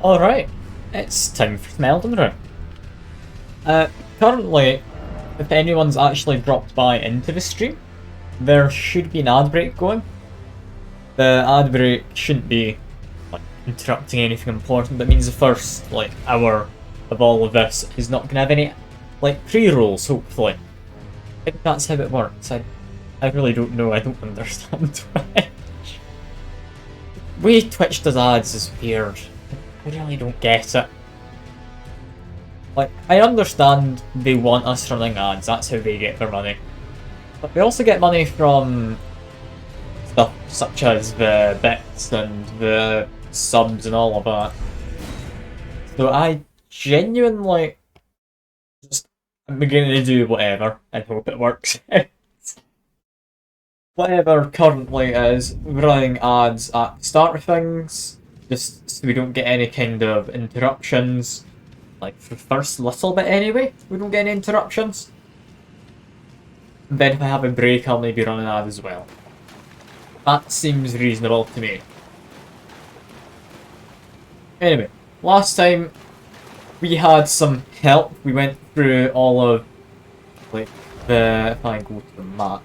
Alright, it's time for some Elden Ring. Currently, if anyone's actually dropped by into the stream, there should be an ad break going. The ad break shouldn't be like interrupting anything important. That means the first hour of all of this is not gonna have any pre-rolls, hopefully. I think that's how it works. I really don't know, I don't understand Twitch. The way Twitch does ads is weird. I really don't get it. I understand they want us running ads, that's how they get their money. But they also get money from stuff such as the bits and the subs and all of that. So I genuinely I'm beginning to do whatever and hope it works. Whatever currently is running ads at the start of things, just so we don't get any kind of interruptions. For the first little bit anyway, we don't get any interruptions. And then if I have a break, I'll maybe run an ad as well. That seems reasonable to me. Anyway, last time we had some help. We went through all of if I go to the map.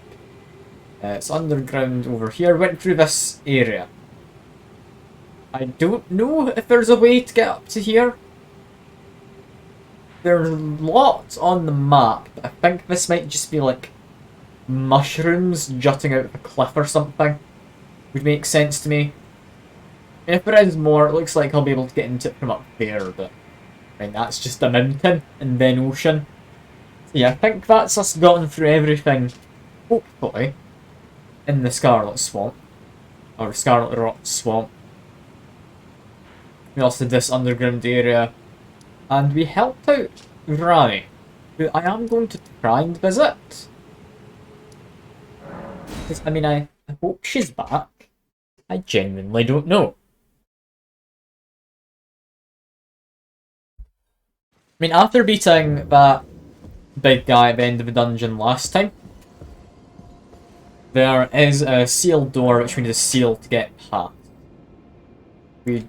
It's underground over here. Went through this area. I don't know if there's a way to get up to here. There's lots on the map, but I think this might just be mushrooms jutting out of a cliff or something. Would make sense to me. And if there is more, it looks like I'll be able to get into it from up there, but that's just a mountain and then ocean. So yeah, I think that's us gotten through everything, hopefully, in the Scarlet Swamp. Or Scarlet Rock Swamp. We also did this underground area. And we helped out Rani, who I am going to try and visit. Because, I hope she's back. I genuinely don't know. After beating that big guy at the end of the dungeon last time, there is a sealed door which we need a seal to get past. We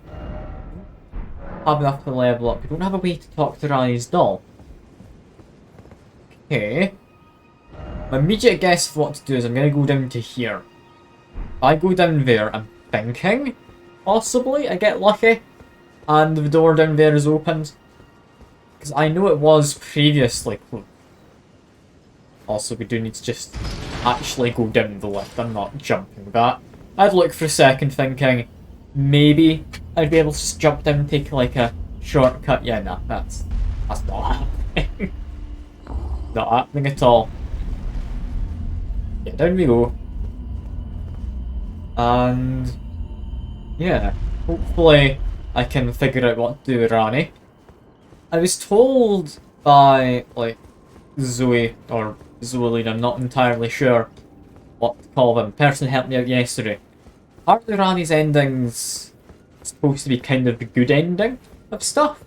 have enough to level up. We don't have a way to talk to Rani's doll. Okay. My immediate guess of what to do is I'm going to go down to here. If I go down there, I'm thinking possibly I get lucky and the door down there is opened. Because I know it was previously closed. Also, we do need to just actually go down the lift. I'm not jumping that. I'd look for a second thinking maybe I'd be able to just jump down and take a shortcut. Yeah, nah, that's not happening. Not happening at all. Yeah, down we go. And yeah, hopefully I can figure out what to do with Rani. I was told by Zoe or Zoeline, I'm not entirely sure what to call them. The person helped me out yesterday. Partly Rani's endings supposed to be kind of the good ending of stuff.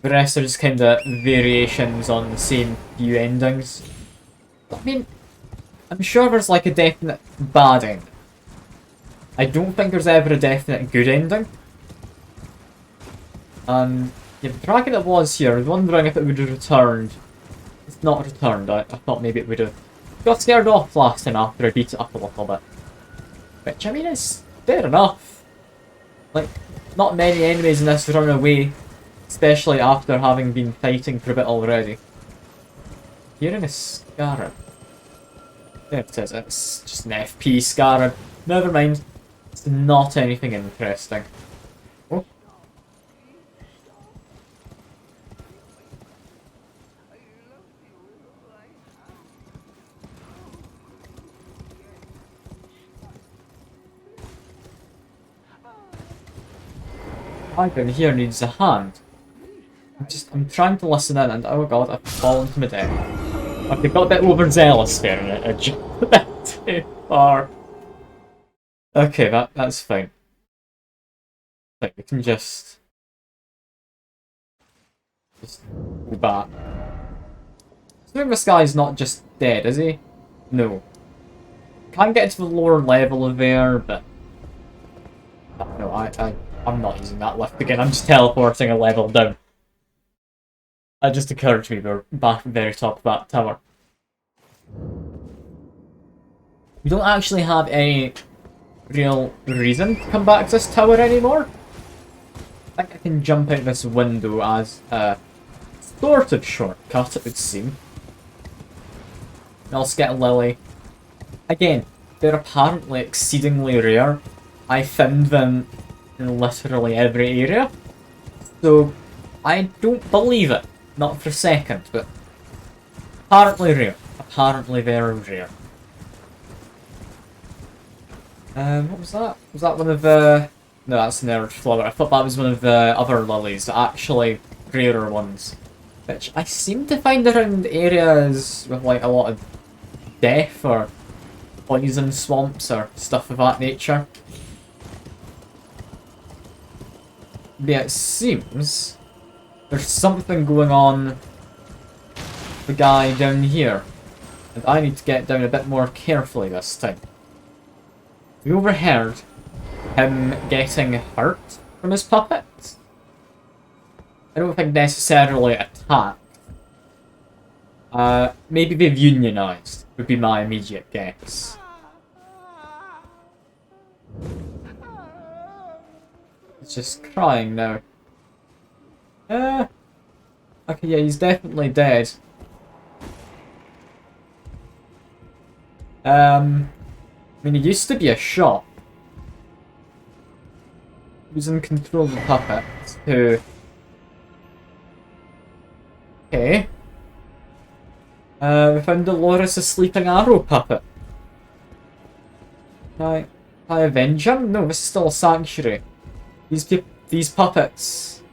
The rest are just kind of variations on the same few endings. I'm sure there's a definite bad ending. I don't think there's ever a definite good ending. And yeah, the dragon that was here, I was wondering if it would have returned. It's not returned. I thought maybe it would have. Got scared off last time after I beat it up a little bit. Which, is fair enough. Not many enemies in this run away, especially after having been fighting for a bit already. Hearing a scarab. There it is, it's just an FP scarab. Never mind. It's not anything interesting. Oh. Icon here needs a hand. I'm trying to listen in and oh god, I've fallen to my death. I've got a bit overzealous there and I jumped a bit too far. Okay, that's fine. We can just go back. Assuming this guy's not just dead, is he? No. Can't get to the lower level of there, but no, I I'm not using that lift again, I'm just teleporting a level down. That just occurred to me, we're back at the very top of that tower. We don't actually have any real reason to come back to this tower anymore. I think I can jump out this window as a sort of shortcut, it would seem. And also get a lily. Again, they're apparently exceedingly rare. I found them in literally every area. So, I don't believe it. Not for a second, but apparently rare. Apparently very rare. What was that? Was that one of the... No, that's an nerd flower. I thought that was one of the other lilies, the actually rarer ones. Which I seem to find around areas with like a lot of death or poison swamps or stuff of that nature. But yeah, it seems there's something going on with the guy down here. And I need to get down a bit more carefully this time. We overheard him getting hurt from his puppets. I don't think necessarily attacked. Maybe they've unionised, would be my immediate guess. He's just crying now. Okay, yeah, he's definitely dead. I mean, he used to be a shop. He was in control of the puppets, who... Okay. We found Dolores' sleeping arrow puppet. Can I avenge him? No, this is still a sanctuary. These puppets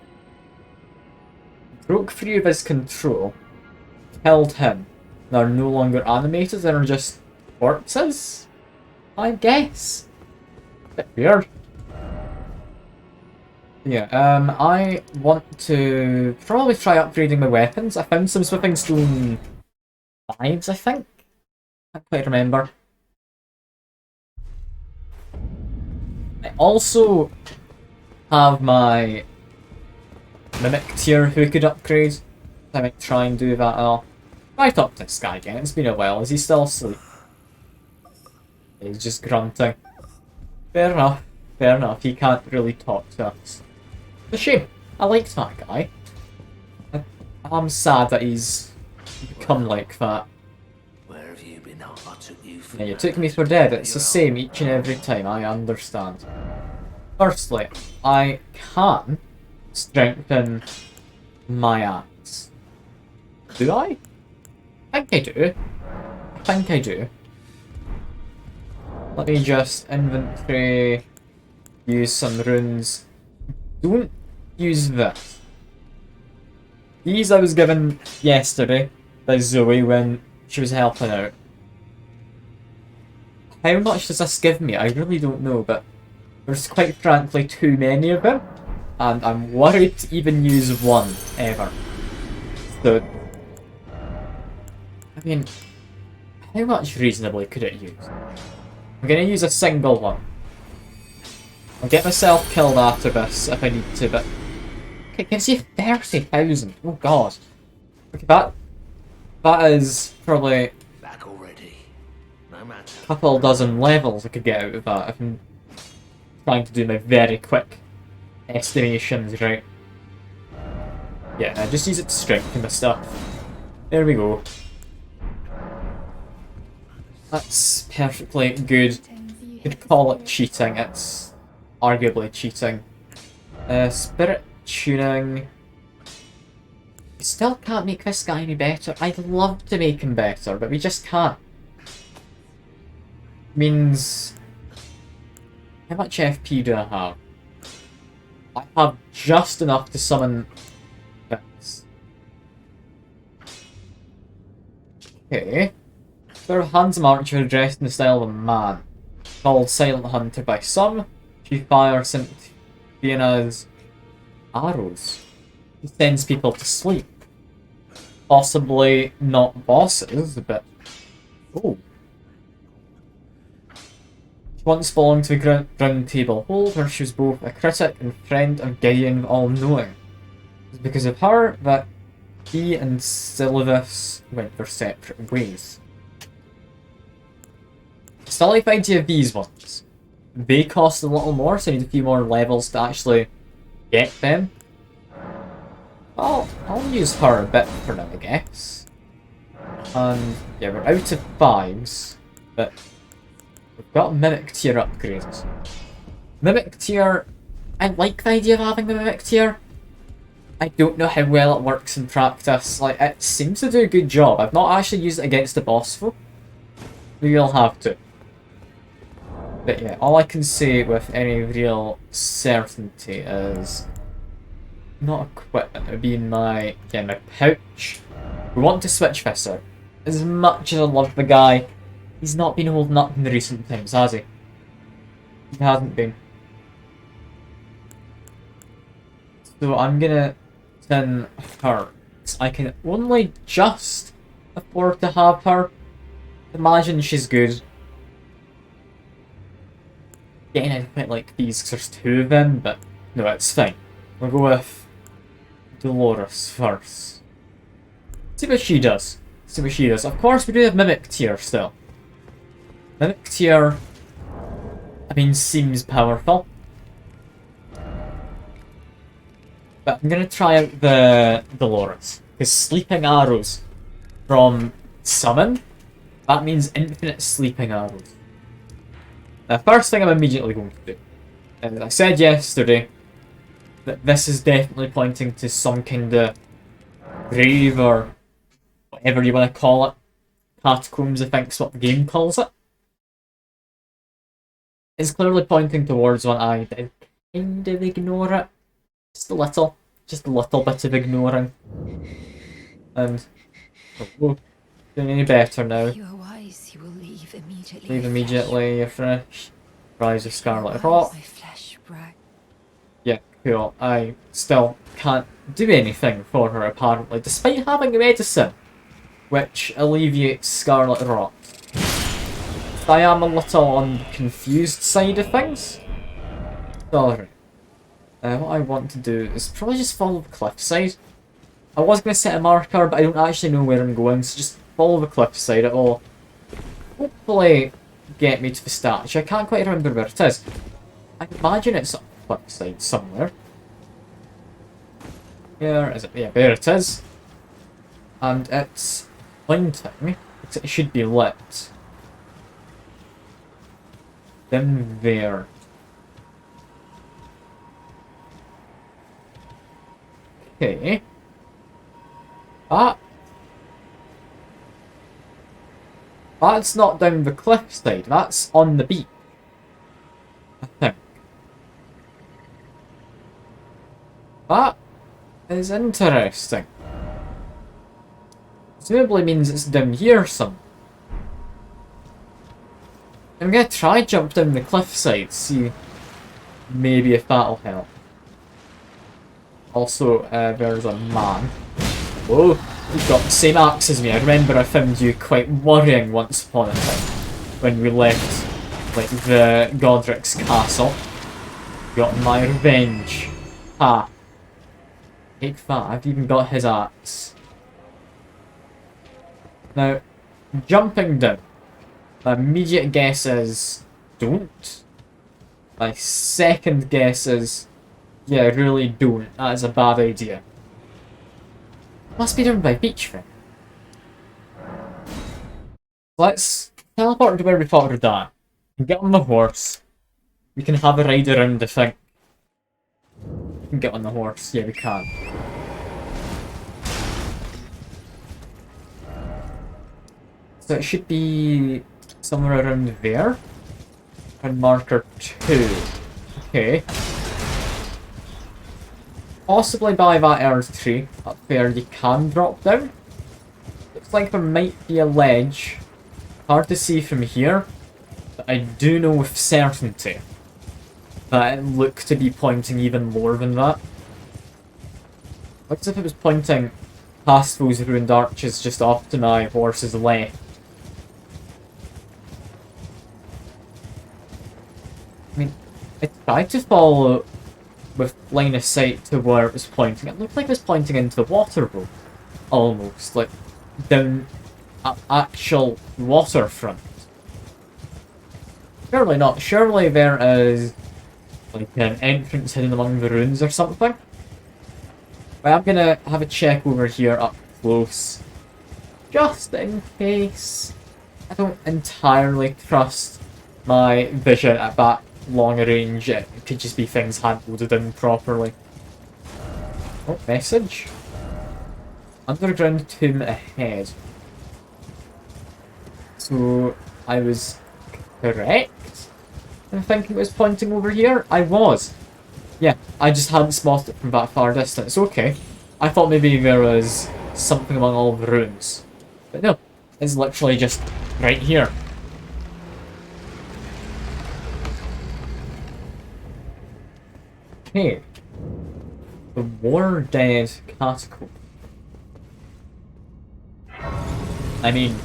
broke free of his control, killed him, and are no longer animated and are just corpses? I guess. Bit weird. Yeah, I want to probably try upgrading my weapons. I found some Swipping Stone 5s, I think? I can't quite remember. I also have my Mimic tier who could upgrade. I might try and do that. I'll try talk to this guy again. It's been a while. Is he still asleep? He's just grunting. Fair enough. Fair enough. He can't really talk to us. It's a shame. I liked that guy. I'm sad that he's become like that. Where have you been? I took you for... Yeah, you took me for dead. It's the same each and every time. I understand. Firstly, I can strengthen my axe. Do I? I think I do. I think I do. Let me just inventory, use some runes. Don't use this. These I was given yesterday by Zoe when she was helping out. How much does this give me? I really don't know, but there's quite frankly too many of them, and I'm worried to even use one ever. So, I mean, how much reasonably could it use? I'm gonna use a single one. I'll get myself killed after this if I need to, but... Okay, it gives you 30,000. Oh god. Okay, that is probably Back already. No matter. a couple dozen levels I could get out of that if I'm trying to do my very quick estimations right. Yeah, just use it to strengthen my stuff. There we go. That's perfectly good. You could call it cheating. It's arguably cheating. Spirit tuning. We still can't make this guy any better. I'd love to make him better, but we just can't. Means... How much FP do I have? I have just enough to summon this. Okay. There are handsome archer dressed in the style of a man. Called Silent Hunter by some. She fires Vienna's arrows. He sends people to sleep. Possibly not bosses, but... Oh. She once belonged to the Ground Table Holder. She was both a critic and friend of Gideon All-Knowing. It was because of her that he and Sylvis went their separate ways. Still like the idea of these ones. They cost a little more, so I need a few more levels to actually get them. I'll use her a bit for now, I guess. And yeah, we're out of 5s, but we've got Mimic Tier upgrades. Mimic Tier, I like the idea of having the Mimic Tier. I don't know how well it works in practice. Like, it seems to do a good job. I've not actually used it against the boss though. Maybe I'll have to. But yeah, all I can say with any real certainty is not equipment. It would be in my pouch. We want to switch this out. As much as I love the guy, he's not been holding up in the recent times, has he? He hasn't been. So I'm gonna tin her. I can only just afford to have her. Imagine she's good. Getting anything like these because there's 2 of them, but no, it's fine. We'll go with Dolores first. See what she does. See what she does. Of course, we do have Mimic Tier still. Mimic Tier, I mean, seems powerful. But I'm gonna try out the Dolores. Because Sleeping Arrows from Summon, that means infinite Sleeping Arrows. The first thing I'm immediately going to do, and I said yesterday that this is definitely pointing to some kind of grave or whatever you want to call it. Catacombs, I think is what the game calls it. It's clearly pointing towards one. I did kind of ignore it. Just a little bit of ignoring. And oh, doing any better now. If you are wise, you will leave immediately. Leave immediately, you're finished. Rise of Scarlet Rot. My flesh brag. Yeah, cool. I still can't do anything for her apparently, despite having a medicine, which alleviates Scarlet Rot. I am a little on the confused side of things. Alright. What I want to do is probably just follow the cliffside. I was going to set a marker, but I don't actually know where I'm going, so just follow the cliffside. It will hopefully get me to the statue. I can't quite remember where it is. I imagine it's on the cliffside somewhere. Where is it? Yeah, there it is. And it's pointing. It should be lit. Then there. Okay. That's not down the cliffside, that's on the beach. I think. That is interesting. Presumably means it's down here somewhere. I'm gonna try jump down the cliffside, see maybe if that'll help. Also, there's a man. Whoa, you've got the same axe as me. I remember I found you quite worrying once upon a time when we left, like, the Godric's castle. Got my revenge. Ha. Take that, I've even got his axe. Now, jumping down. My immediate guess is don't. My second guess is yeah, really don't. That is a bad idea. Must be done by beach then. Let's teleport to where we thought we'd die. Get on the horse. We can have a ride around the thing. We can get on the horse. Yeah, we can. So it should be somewhere around there. And marker 2. Okay. Possibly by that earth tree up there you can drop down. Looks like there might be a ledge. Hard to see from here, but I do know with certainty that it looked to be pointing even lower than that. Looks as if it was pointing past those ruined arches just off to my horse's left. I tried to follow with line of sight to where it was pointing. It looked like it was pointing into the water though. Almost, like down actual waterfront. Surely not. Surely there is like an entrance hidden among the ruins or something. But I'm gonna have a check over here up close. Just in case. I don't entirely trust my vision at that long range. It could just be things hadn't loaded in properly. Oh, message. Underground tomb ahead. So, I was correct in thinking it was pointing over here? I was. Yeah, I just hadn't spotted it from that far distance. Okay. I thought maybe there was something among all the ruins. But no, it's literally just right here. Okay. The War Dead Catacomb. I mean,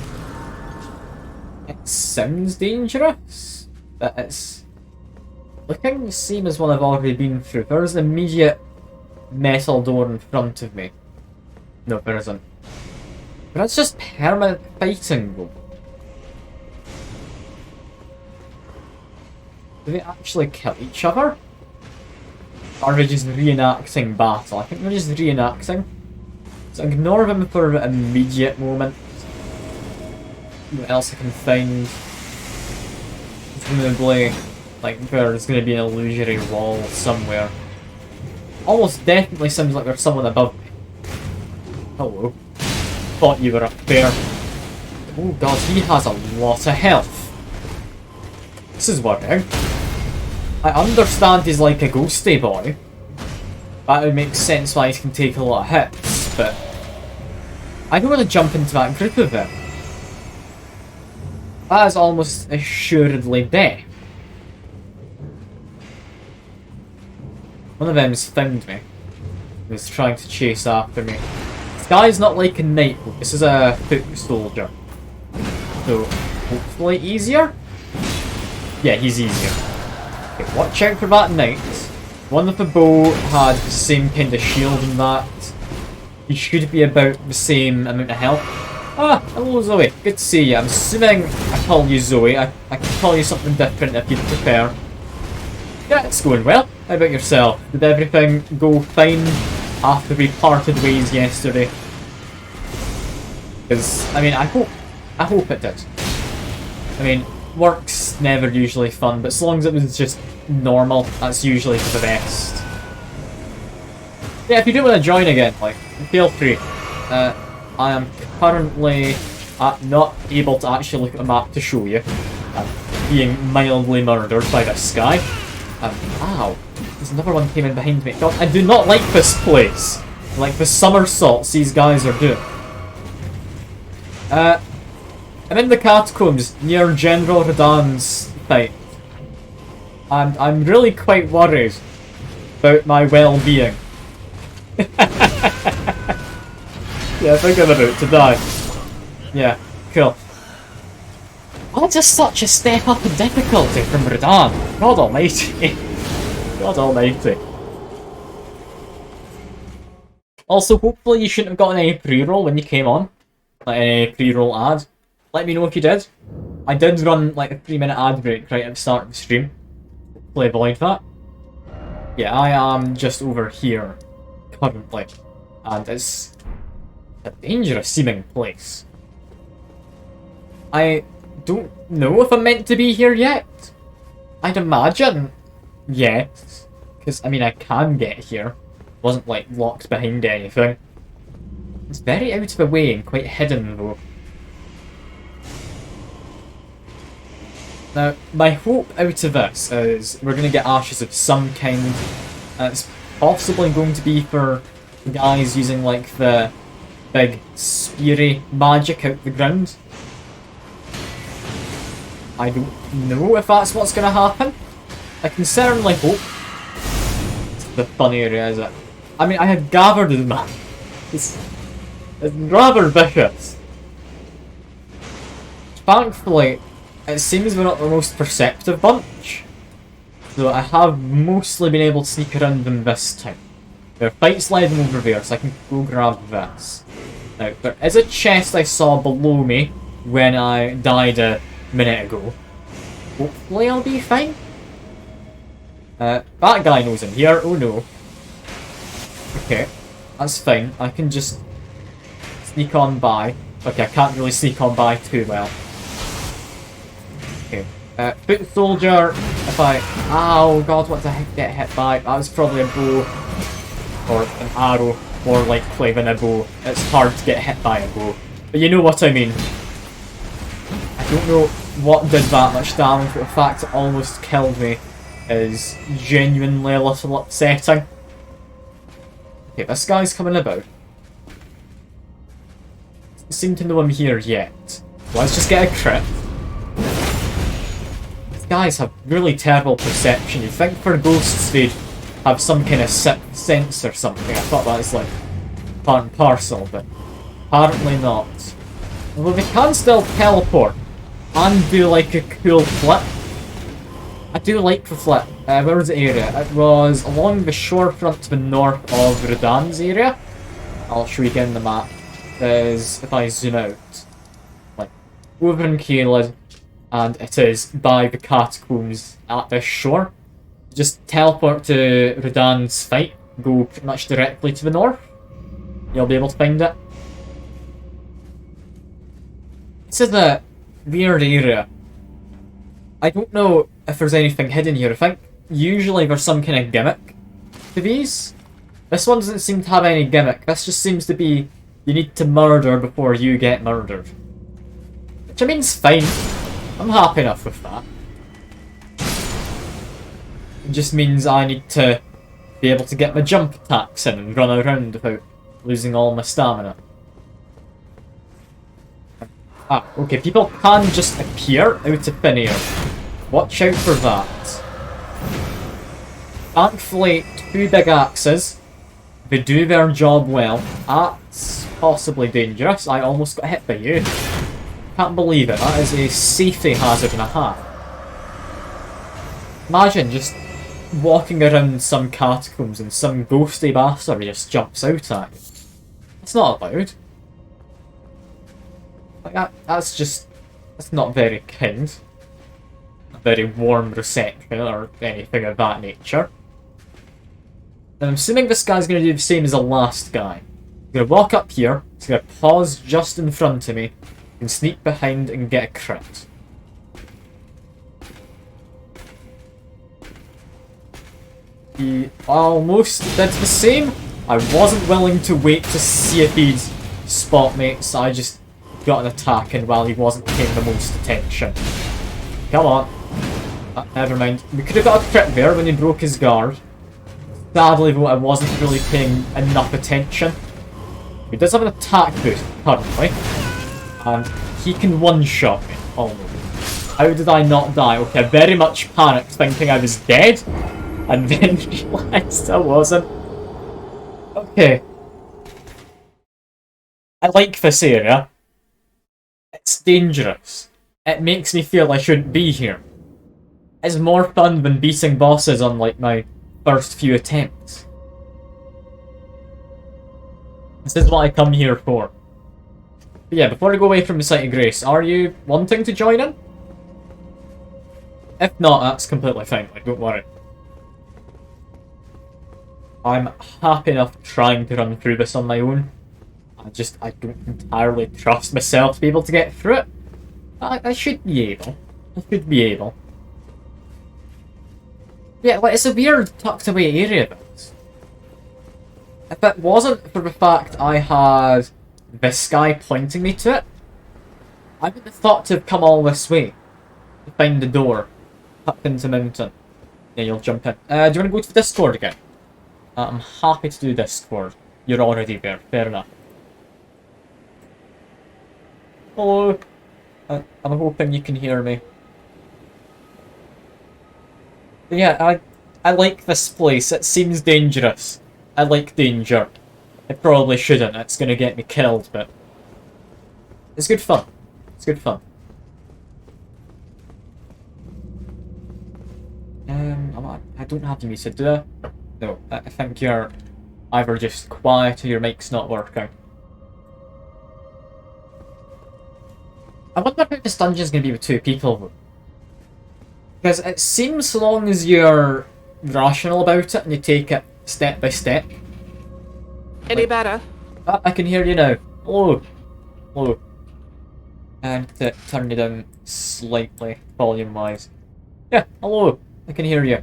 it sounds dangerous, but it's looking the same as one I've already been through. There's an immediate metal door in front of me. No, there isn't. But that's just permanent fighting though. Do they actually kill each other? Or are they just reenacting battle? I think they're just reenacting. So ignore them for the immediate moment. What else I can find? Presumably, like, there's going to be an illusory wall somewhere. Almost definitely seems like there's someone above me. Hello. Thought you were up there. Oh god, he has a lot of health. This is worrying. I understand he's like a ghosty boy. That would make sense why he can take a lot of hits, but I don't want to jump into that group of them. That is almost assuredly death. One of them's found me. He's trying to chase after me. This guy's not like a knight, this is a foot soldier. So, hopefully easier? Yeah, he's easier. Okay, watch out for that knight. One with the bow had the same kind of shield and that. He should be about the same amount of health. Ah, hello Zoe, good to see you. I'm assuming I call you Zoe. I can call you something different if you'd prefer. Yeah, it's going well. How about yourself? Did everything go fine after we parted ways yesterday? Because, I mean, I hope it did. I mean, work's never usually fun, but as long as it was just normal, that's usually for the best. Yeah, if you do want to join again, like, feel free. I am currently not able to actually look at a map to show you. I'm being mildly murdered by this guy. Ow. There's another one came in behind me. God, I do not like this place. Like the somersaults these guys are doing. I'm in the catacombs near General Radan's fight. And I'm really quite worried about my well-being. Yeah, I think I'm about to die. Yeah, cool. Oh, just such a step up in difficulty from Radan. God almighty. God almighty. Also, hopefully you shouldn't have gotten any pre-roll when you came on. Like any pre-roll ad. Let me know if you did. I did run like a 3-minute ad break right at the start of the stream. Hopefully avoid that. Yeah, I am just over here currently. And it's a dangerous seeming place. I don't know if I'm meant to be here yet. I'd imagine yes. Because, I mean, I can get here. Wasn't, like, locked behind anything. It's very out of the way and quite hidden, though. Now, my hope out of this is we're going to get ashes of some kind. It's possibly going to be for guys using, like, the big speary magic out the ground. I don't know if that's what's going to happen. I can certainly hope. It's the funny area, is it? I mean, I had gathered in that. It's rather vicious. Thankfully, it seems we're not the most perceptive bunch. So I have mostly been able to sneak around them this time. There are fights leading over there, so I can go grab this. Now, there is a chest I saw below me when I died a minute ago. Hopefully I'll be fine. That guy knows I'm here. Oh no. Okay, that's fine. I can just sneak on by. Okay, I can't really sneak on by too well. Okay. Foot soldier, if I... Oh god, what did I get hit by? That was probably a bow. Or an arrow. More likely than a bow. It's hard to get hit by a bow. But you know what I mean. I don't know what did that much damage, but the fact it almost killed me is genuinely a little upsetting. Okay, this guy's coming about. Doesn't seem to know I'm here yet. Let's just get a crit. These guys have really terrible perception. You'd think for ghosts they'd have some kind of sense or something. I thought that was like part and parcel, but apparently not. Although they can still teleport and do like a cool flip. I do like the flip. Where was the area? It was along the shorefront to the north of Rodan's area. I'll show you again the map. Is if I zoom out, like over in Caelid, and it is by the catacombs at this shore. Just teleport to Rodan's fight, go pretty much directly to the north. You'll be able to find it. This is a weird area. I don't know if there's anything hidden here. I think usually there's some kind of gimmick to these. This one doesn't seem to have any gimmick. This just seems to be you need to murder before you get murdered. Which I mean's fine. I'm happy enough with that. It just means I need to be able to get my jump attacks in and run around without losing all my stamina. Ah, okay, people can just appear out of thin air. Watch out for that. Thankfully, 2 big axes. They do their job well. That's possibly dangerous. I almost got hit by you. Can't believe it. That is a safety hazard and a half. Imagine just walking around some catacombs and some ghosty bastard just jumps out at you. That's not allowed. Like that's not very kind. Not very warm reception or anything of that nature. And I'm assuming this guy's going to do the same as the last guy. He's going to walk up here, he's going to pause just in front of me, and sneak behind and get a crit. He almost did the same. I wasn't willing to wait to see if he'd spot me, so I just got an attack in while he wasn't paying the most attention. Come on. Never mind. We could have got a crit there when he broke his guard. Sadly though, I wasn't really paying enough attention. He does have an attack boost currently. And he can one-shot me, almost. How did I not die? Okay, I very much panicked thinking I was dead. And then realised I wasn't. Okay. I like this area. It's dangerous. It makes me feel I shouldn't be here. It's more fun than beating bosses on like my first few attempts. This is what I come here for. But yeah, before I go away from the site of grace, are you wanting to join in? If not, that's completely fine, like, don't worry. I'm happy enough trying to run through this on my own. I don't entirely trust myself to be able to get through it. I should be able. I should be able. Yeah, like, it's a weird tucked away area, this. If it wasn't for the fact I had this guy pointing me to it, I would have thought to have come all this way to find the door tucked into the mountain. Yeah, you'll jump in. Do you want to go to the Discord again? I'm happy to do Discord. You're already there, fair enough. Hello. I'm hoping you can hear me. But yeah, I like this place. It seems dangerous. I like danger. It probably shouldn't. It's gonna get me killed, but it's good fun. It's good fun. don't have you muted, do I? No, I think you're either just quiet or your mic's not working. I wonder how this dungeon's going to be with 2 people. Because it seems so long as you're rational about it and you take it step by step. Any better? I can hear you now. Hello. Hello. And to turn you down slightly, volume-wise. Yeah, hello. I can hear you.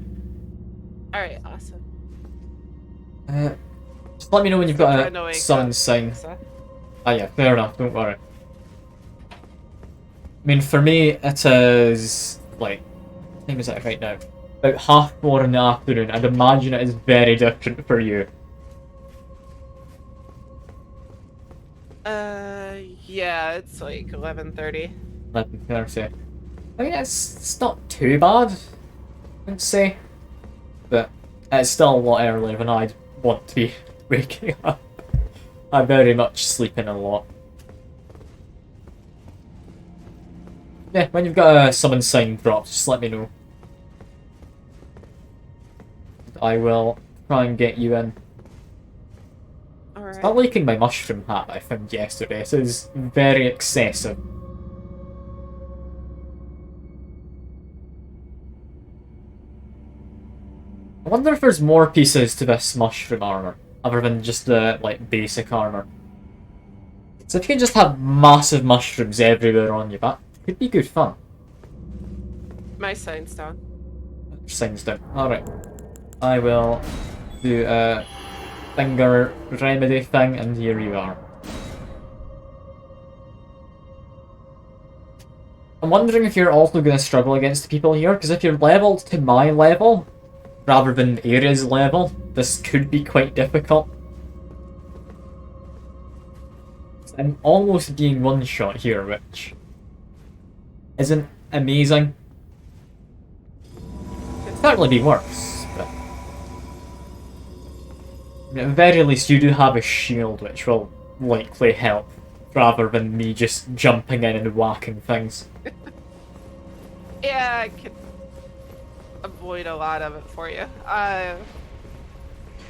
Alright, awesome. Just let me know when you've got trying to a wake summon up, sign. so- Ah yeah, fair enough, don't worry. I mean, for me, it is, like, what time is it right now? About 4:30 in the afternoon. I'd imagine it is very different for you. Yeah, it's like 11:30. 11:30. I mean, it's not too bad, I'd say. But it's still a lot earlier than I'd want to be waking up. I'm very much sleeping a lot. Yeah, when you've got a summon sign dropped, just let me know. I will try and get you in. Alright. Stop liking my mushroom hat I found yesterday. It is very excessive. I wonder if there's more pieces to this mushroom armor, other than just the, like, basic armor. So if you can just have massive mushrooms everywhere on you, that could be good fun. My sign's down. Signs down. Alright. I will do a finger remedy thing, and here you are. I'm wondering if you're also going to struggle against the people here, because if you're leveled to my level, rather than Ares' level, this could be quite difficult. I'm almost being one-shot here, which isn't amazing. It'd certainly be worse, but at the very least you do have a shield, which will likely help, rather than me just jumping in and whacking things. Yeah, I could avoid a lot of it for you.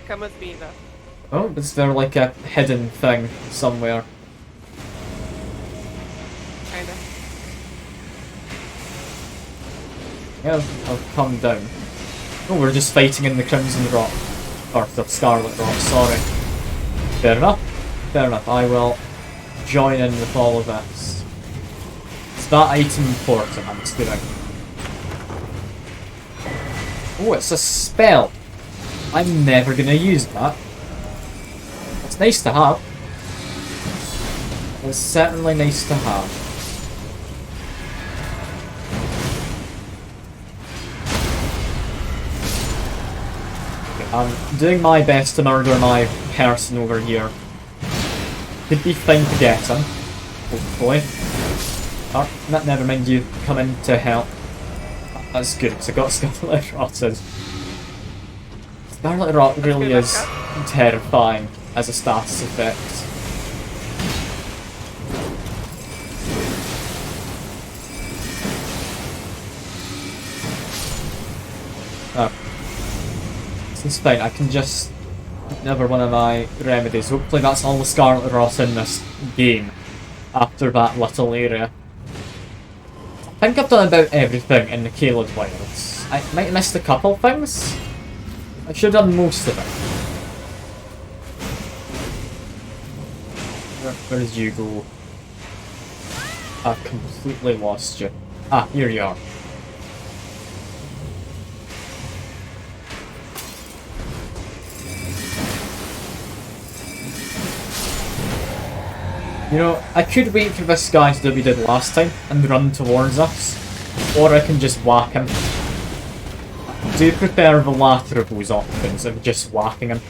Come with me though. Oh, is there like a hidden thing somewhere? Kinda. Yeah, I'll come down. Oh, we're just fighting in the Crimson Rock. Or the Scarlet Rock, sorry. Fair enough. Fair enough, I will join in with all of this. Is that item important, I'm assuming? Oh, it's a spell. I'm never gonna use that. It's nice to have. It's certainly nice to have. I'm doing my best to murder my person over here. Could be fine to get him, hopefully. Oh, never mind, you come in to help. That's good, because I got Scarlet Rotted. Scarlet Rot really is terrifying as a status effect. Oh. This is fine, I can just another one of my remedies. Hopefully that's all the Scarlet Rot in this game after that little area. I think I've done about everything in the Caelid Wilds. I might have missed a couple things. I should have done most of it. Where did you go? I've completely lost you. Ah, here you are. You know, I could wait for this guy to do what we did last time and run towards us, or I can just whack him. I do prefer the latter of those options of just whacking him.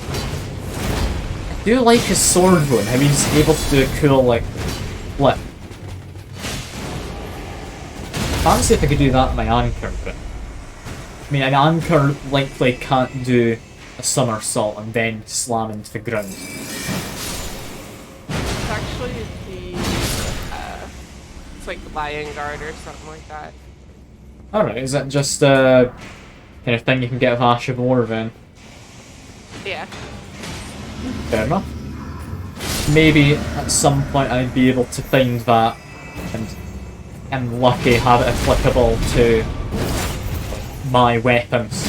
I do like his sword though, and how he's able to do a cool, like, flip. Fancy if I could do that with my anchor, but I mean, an anchor likely can't do a somersault and then slam into the ground. It's actually the, it's like the Lion Guard or something like that. Alright, is that just, kind of thing you can get with Ash of War then. Yeah. Fair enough. Maybe at some point I'd be able to find that and I'm lucky have it applicable to my weapons.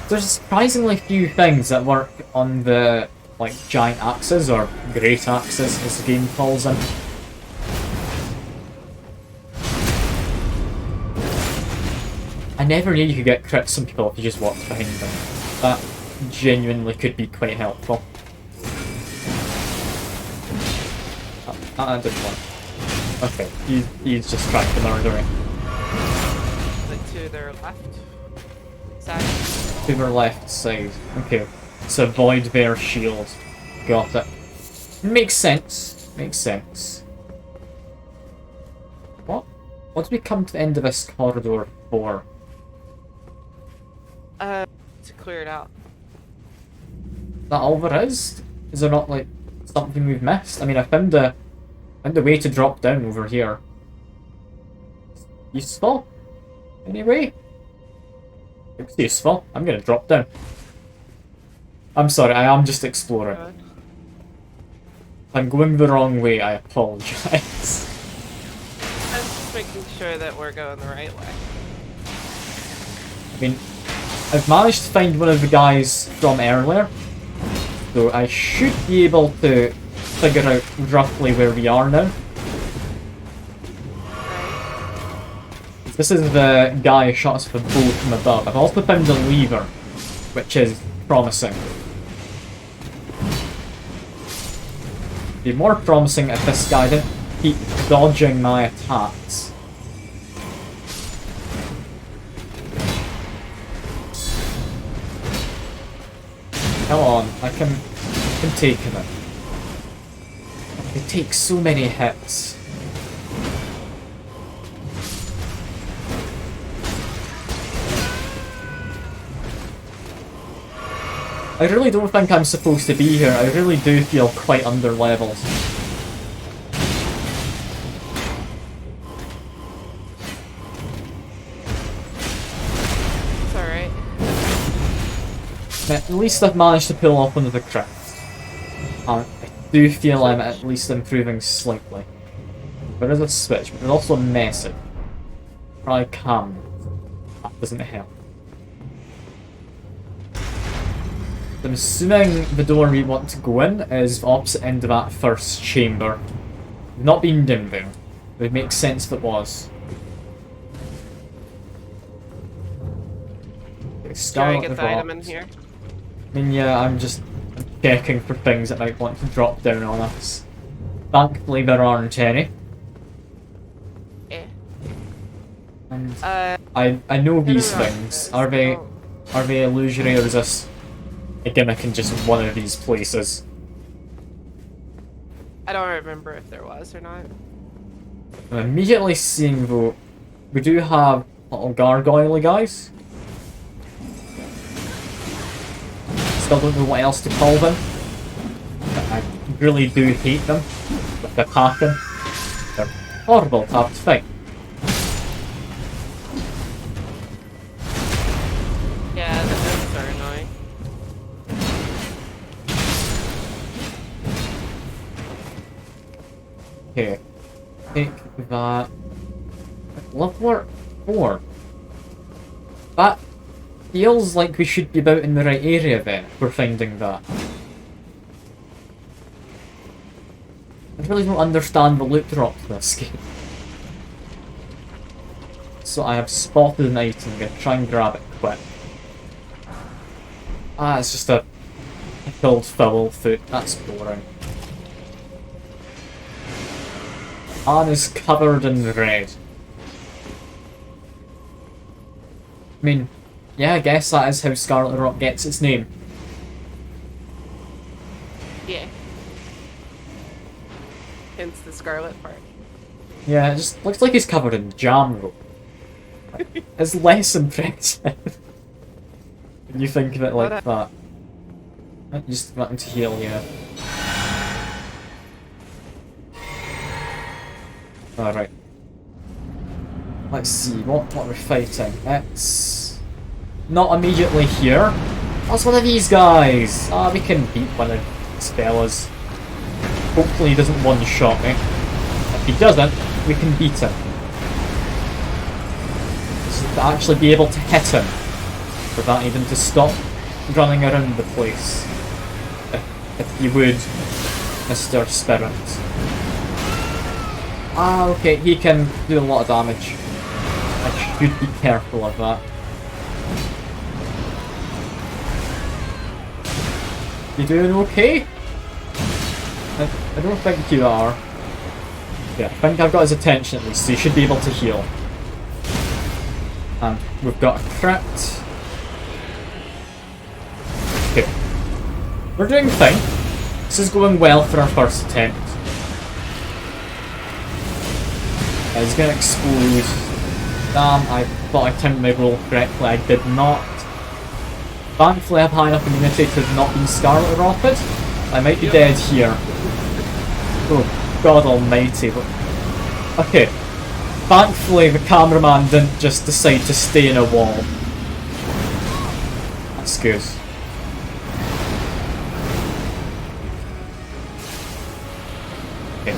There's surprisingly few things that work on the like giant axes or great axes as the game calls them. I never knew you could get crits on people if you just walked behind them. That genuinely could be quite helpful. I didn't want. Okay, he's just trying to murder me. Like to their left side. To their left side. Okay, so avoid their shield. Got it. Makes sense. Makes sense. What? What did we come to the end of this corridor for? To clear it out. Is that all there is? Is there not like something we've missed? I mean, I found a way to drop down over here. Useful? Anyway? It's useful. I'm gonna drop down. I'm sorry, I am just exploring. Good. If I'm going the wrong way, I apologize. I'm just making sure that we're going the right way. I mean, I've managed to find one of the guys from earlier, so I should be able to figure out roughly where we are now. Right. This is the guy who shot us with a bow from above. I've also found a lever, which is promising. It'd be more promising if this guy didn't keep dodging my attacks. Come on, I can take him. It takes so many hits. I really don't think I'm supposed to be here. I really do feel quite under-leveled. It's alright. At least I've managed to pull off one of the crits. I do feel I'm at least improving slightly. There is a switch, but there's also a message. Try calm. That doesn't help. I'm assuming the door we want to go in is the opposite end of that first chamber. We've not been down there. It would make sense if it was. Can I get the item in here? I mean, yeah, I'm just checking for things that might want to drop down on us. Thankfully, there aren't any. Yeah. And I know these things. Are they illusory, or is this a gimmick in just one of these places? I don't remember if there was or not. I'm immediately seeing though, we do have little gargoyle guys. Still don't know what else to call them. But I really do hate them with the packing. They're horrible to have to fight. Yeah, the gnomes are annoying. Okay, take that. Lovework 4. That feels like we should be about in the right area then, if we're finding that. I really don't understand the loot drop to this game. So I have spotted an item, I'm gonna try and grab it quick. Ah, it's just a pickled foul foot, that's boring. Anne is covered in red. I mean, yeah, I guess that is how Scarlet Rock gets its name. Yeah. Hence the scarlet part. Yeah, it just looks like he's covered in jam rope. It's less impressive when you think of it like that. I'm just wanting to heal, yeah. Alright. Let's see, what are we fighting? It's not immediately here. That's one of these guys! Ah, we can beat one of these fellas. Hopefully he doesn't one-shot me. If he doesn't, we can beat him. Just to actually be able to hit him. For that even to stop running around the place. If you would, Mr. Spirit. Ah, okay, he can do a lot of damage. I should be careful of that. You doing okay? I don't think you are. Yeah, I think I've got his attention at least, so you should be able to heal. And we've got a crit. Okay. We're doing fine. This is going well for our first attempt. He's gonna explode. Damn, I thought I timed my roll correctly, I did not. Thankfully I have high enough immunity to have not been Scarlet Rotted. I might be dead here. Oh, God almighty, but... Okay. Thankfully the cameraman didn't just decide to stay in a wall. That's good. Okay.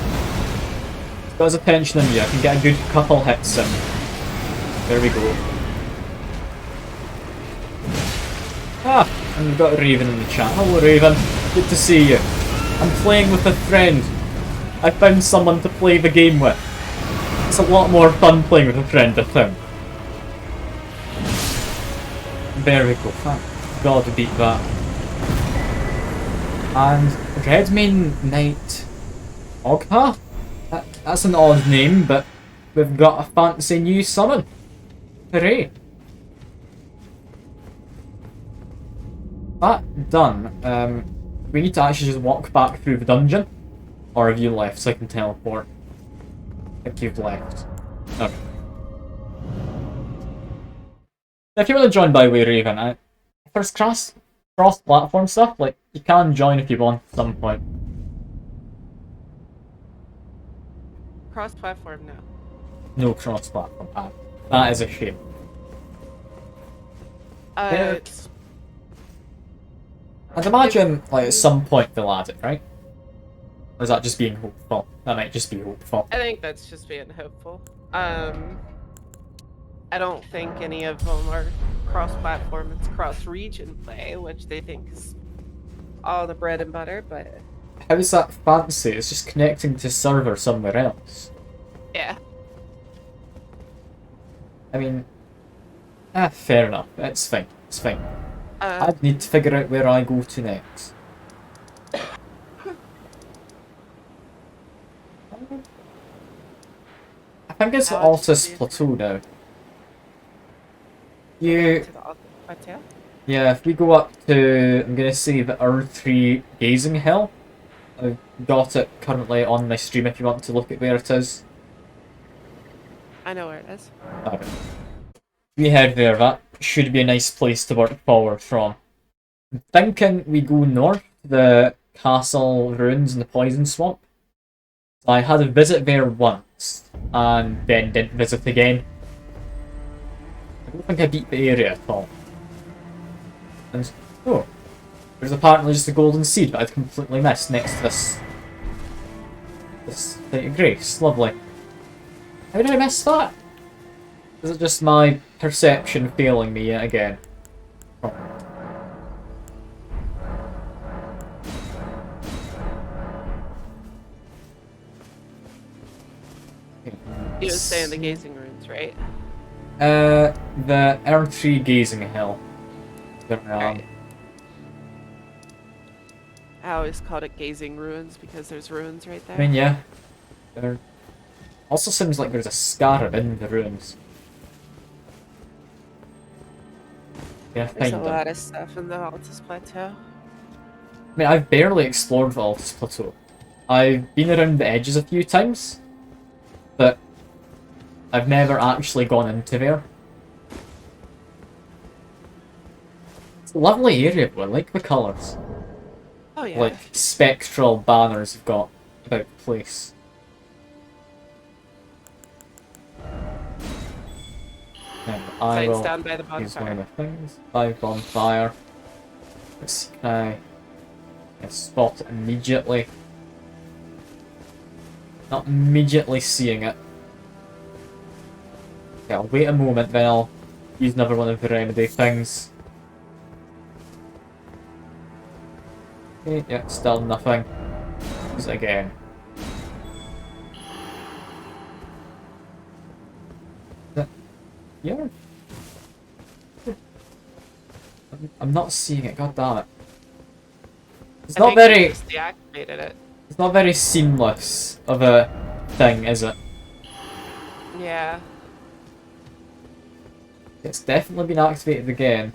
Got his attention on me, I can get a good couple hits in. There we go. Ah, and we've got Raven in the chat. Hello Raven, good to see you. I'm playing with a friend. I found someone to play the game with. It's a lot more fun playing with a friend, I think. There we go. Thank God we beat that. And Redmane Knight Ogha? That's an odd name, but we've got a fancy new summon. Hooray! That done. We need to actually just walk back through the dungeon. Or have you left so I can teleport? I think you've left. Okay. If you want to join, by the way, Raven, if there's cross-platform stuff, like, you can join if you want at some point. Cross-platform, no. No cross-platform. Ah, that is a shame. Yeah. I'd imagine, like, at some point they'll add it, right? Or is that just being hopeful? That might just be hopeful. I think that's just being hopeful. I don't think any of them are cross-platform. It's cross-region play, which they think is all the bread and butter, but... How is that fancy? It's just connecting to server somewhere else. Yeah. I mean... fair enough. It's fine. It's fine. I I'd need to figure out where I go to next. I think it's the Altus Plateau now. You... to the plateau? Yeah, if we go up to, I'm gonna say the R3 Gazing Hill. I've got it currently on my stream if you want to look at where it is. I know where it is. Alright. We head there, that should be a nice place to work forward from. I'm thinking we go north to the castle ruins in the poison swamp. I had a visit there once, and then didn't visit again. I don't think I beat the area at all. And, oh, there's apparently just a golden seed that I'd completely missed next to this site of grace. Lovely. How did I miss that? Is it just my perception failing me yet again? Oh. You was saying the gazing runes, right? The R3 Gazing Hill. Right. I always called it gazing ruins because there's ruins right there. I mean, yeah. There also seems like there's a scarab in the ruins. Yeah, There's find a them. lot of stuff in the Altus Plateau. I mean, I've barely explored the Altus Plateau. I've been around the edges a few times, but I've never actually gone into there. It's a lovely area, though. I like the colours. Oh yeah. Like, spectral banners you've got about the place. I Signs will down by the use one of bonfire. the things. By bonfire. Let's see, can I spot it immediately? Not immediately seeing it. Okay, I'll wait a moment, then I'll use another one of the remedy things. Okay, yeah, still nothing. Use it again. Yeah. I'm not seeing it, god damn it. It's I not think you very just deactivated it. it's not very seamless of a thing, is it? Yeah. It's definitely been activated again.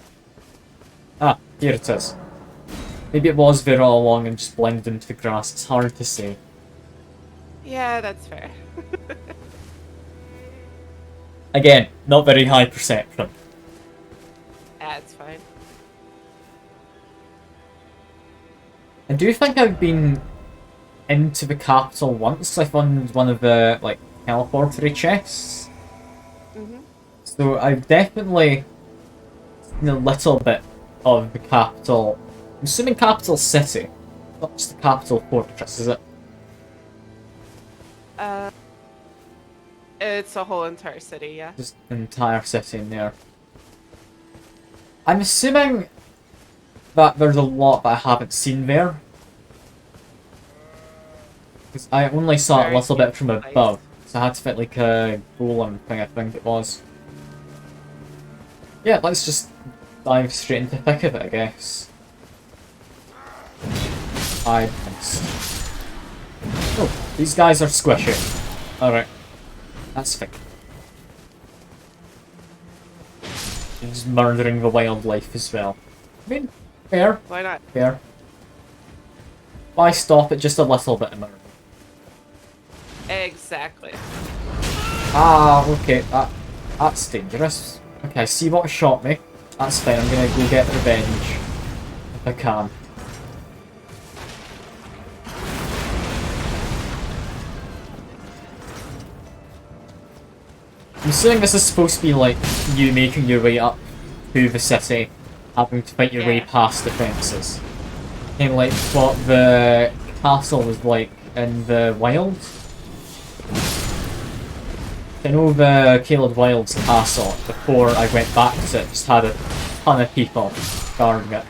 Ah, here it is. Maybe it was there all along and just blended into the grass, it's hard to say. Yeah, that's fair. Again, not very high perception. That's fine. I do think I've been into the capital once. I found one of the, like, teleportery chests. So I've definitely seen a little bit of the capital. I'm assuming capital city, not just the capital fortress, is it? It's a whole entire city, yeah. Just an entire city in there. I'm assuming that there's a lot that I haven't seen there. Because I only saw it a little bit from above. So I had to fit like a golem thing, I think it was. Yeah, let's just dive straight into the thick of it, I guess. I missed. Oh, these guys are squishy. Alright. That's fine. Just murdering the wildlife as well. I mean, fair. Why not? Fair. Why stop at just a little bit of murder? Exactly. Ah, okay, that's dangerous. Okay, I see what shot me. That's fine, I'm gonna go get revenge. If I can. I'm assuming this is supposed to be like you making your way up to the city, having to fight your way past the fences. Kind of like what the castle was like in the wild. I know the Caleb Wild's castle, before I went back to it, just had a ton of people guarding it.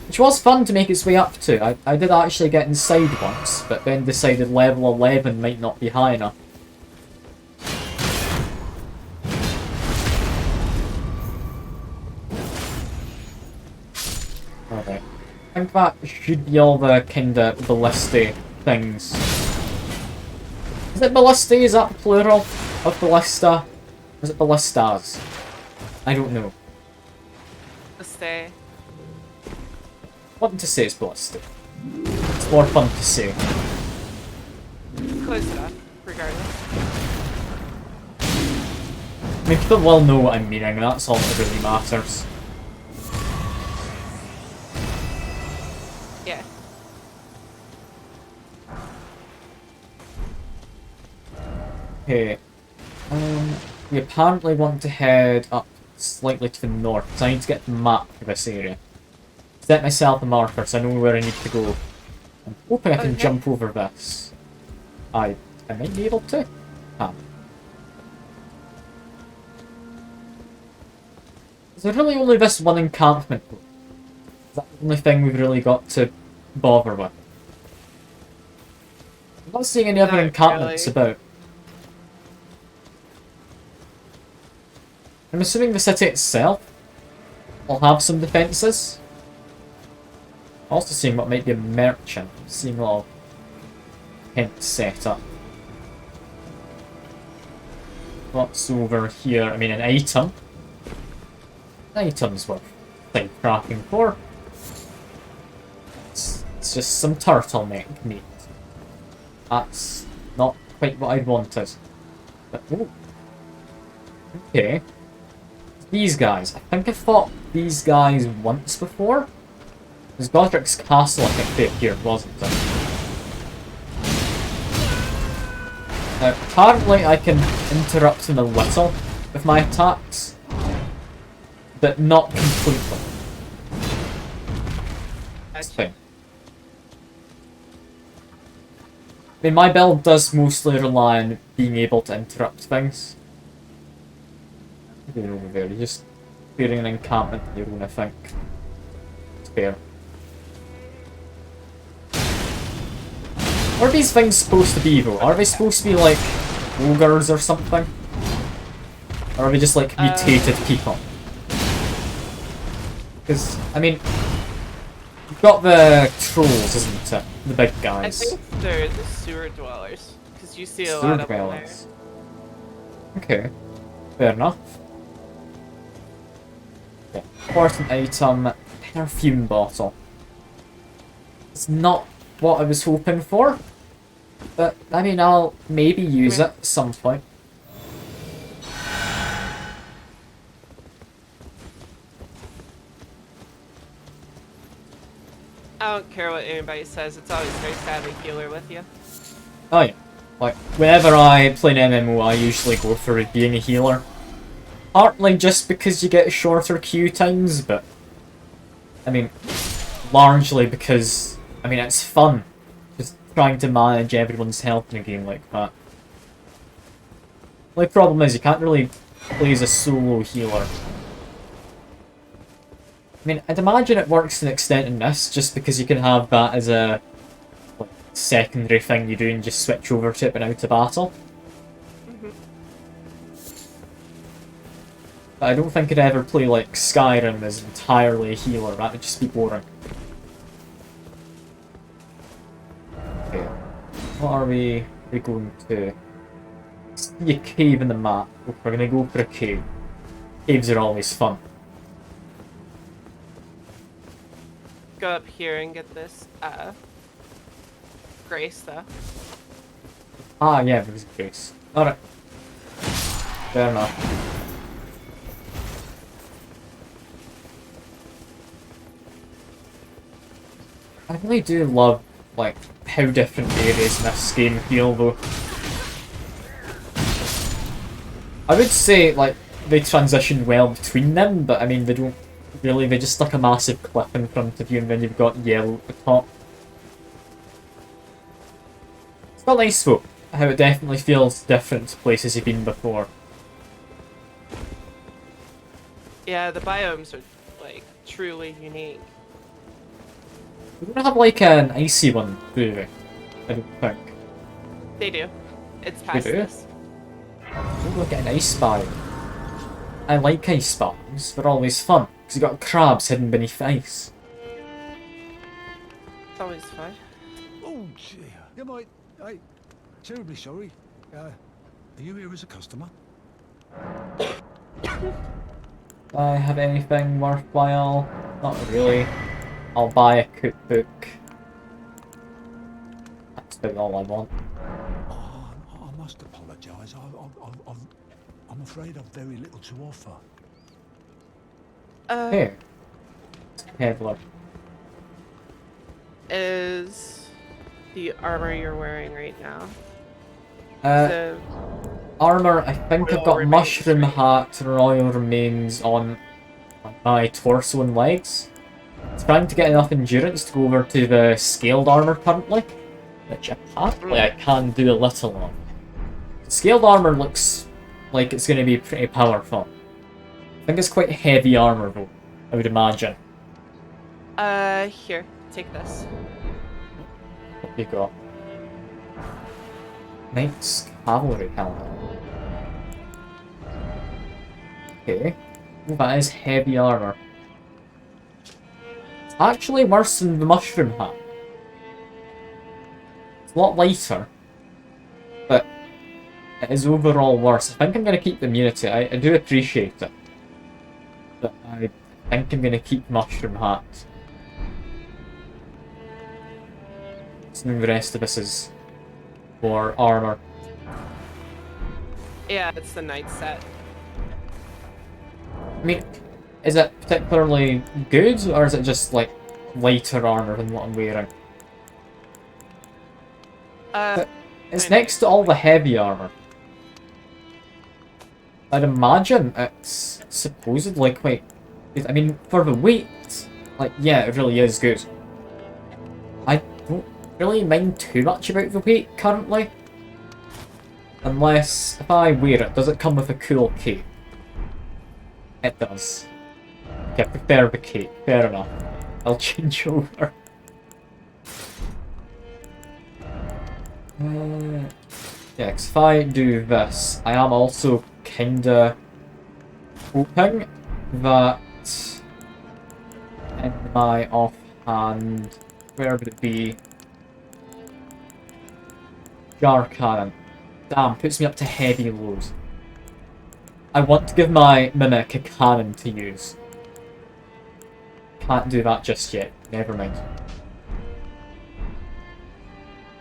Which was fun to make its way up to. I did actually get inside once, but then decided level 11 might not be high enough. Alright. I think that should be all the kinda ballisty things. Is it ballisty? Is that the plural of ballista? Or is it ballistas? I don't know. Stay. Wanting to say it's ballistic. It's more fun to say. Close enough, regardless. I mean, people will know what I'm meaning, that's all that really matters. Yeah. Okay. We apparently want to head up slightly to the north, so I need to get the map for this area. Set myself a marker so I know where I need to go. I'm hoping I can jump over this. I might be able to. Ah. Is there really only this one encampment? Is that the only thing we've really got to bother with? I'm not seeing any other encampments about. I'm assuming the city itself will have some defences. Also seeing what might be a merchant. Seeing a lot of tents set up. What's over here? I mean, an item. Items worth thing cracking for. It's just some turtleneck meat. That's not quite what I'd wanted. But, ooh. Okay. These guys. I think I fought these guys once before. It was Godric's castle, I think they appeared, wasn't it? Now, apparently I can interrupt them a little with my attacks. but not completely. That's Gotcha. fine. I mean, my build does mostly rely on being able to interrupt things. You're over there, you're just clearing an encampment on your own, I think. It's fair. What are these things supposed to be, though? Are they supposed to be, like, ogres or something? Or are they just, like, mutated people? Because, I mean, you've got the trolls, isn't it? The big I guys. think they're the sewer dwellers, because you see a Sewer lot of them there. dwellers. Okay, fair enough. Yeah. Important item, perfume bottle. It's not what I was hoping for, but I mean, I'll maybe use it at some point. I don't care what anybody says, it's always nice to have a healer with you. Oh yeah, like, whenever I play an MMO, I usually go for being a healer. Partly just because you get shorter queue times, but I mean, largely because, I mean, it's fun. Just trying to manage everyone's health in a game like that. The only problem is you can't really play as a solo healer. I mean, I'd imagine it works to an extent in this, just because you can have that as a like, secondary thing you do and just switch over to it when out of battle. But I don't think I'd ever play like Skyrim as entirely a healer, that would just be boring. Okay. What are we going to? See a cave in the map. We're gonna go for a cave. Caves are always fun. Go up here and get this, gray stuff. Ah, yeah, there's a case. Alright. Fair enough. I really do love, like, how different areas in this game feel, though. I would say, like, they transition well between them, but I mean, they don't really, they just stick a massive cliff in front of you and then you've got yellow at the top. It's not nice though, how it definitely feels different to places you've been before. Yeah, the biomes are, like, truly unique. We don't have like an icy one, do we? I don't think. They do. It's past do? this. Oh, look at an ice biome. I like ice biomes, they're always fun, because you've got crabs hidden beneath the ice. It's always fun. Oh dear. Yeah, mate. Hey, terribly sorry. Are you here as a customer? Do I have anything worthwhile? Not really. I'll buy a cookbook. That's about all I want. Oh, I must apologise. I'm afraid I've very little to offer. Here. Kevlar. Is the armor you're wearing right now? Uh, armor, I think I've Royal got Remains, mushroom right? hat, royal remains on my torso and legs. Trying to get enough endurance to go over to the scaled armor currently, which apparently I can do a little of. Scaled armor looks like it's going to be pretty powerful. I think it's quite heavy armor though, I would imagine. Here, take this. What you got? Knight's Cavalry helmet. Okay. Oh, that is heavy armor. It's actually worse than the mushroom hat. It's a lot lighter, but it is overall worse. I think I'm going to keep the immunity. I do appreciate it, but I think I'm going to keep mushroom hat. Assuming the rest of this is for armor. Yeah, it's the night set. I mean, is it particularly good, or is it just, like, lighter armor than what I'm wearing? But it's next to all the heavy armor. I'd imagine it's supposedly quite I mean, for the weight, like, yeah, it really is good. I don't really mind too much about the weight currently. Unless, if I wear it, does it come with a cool cape? It does. Okay, I prefer the cape, fair enough. I'll change over. Yeah, 'cause if I do this, I am also kinda hoping that in my offhand, where would it be? Jar cannon. Damn, puts me up to heavy lows. I want to give my mimic a cannon to use. Can't do that just yet. Never mind.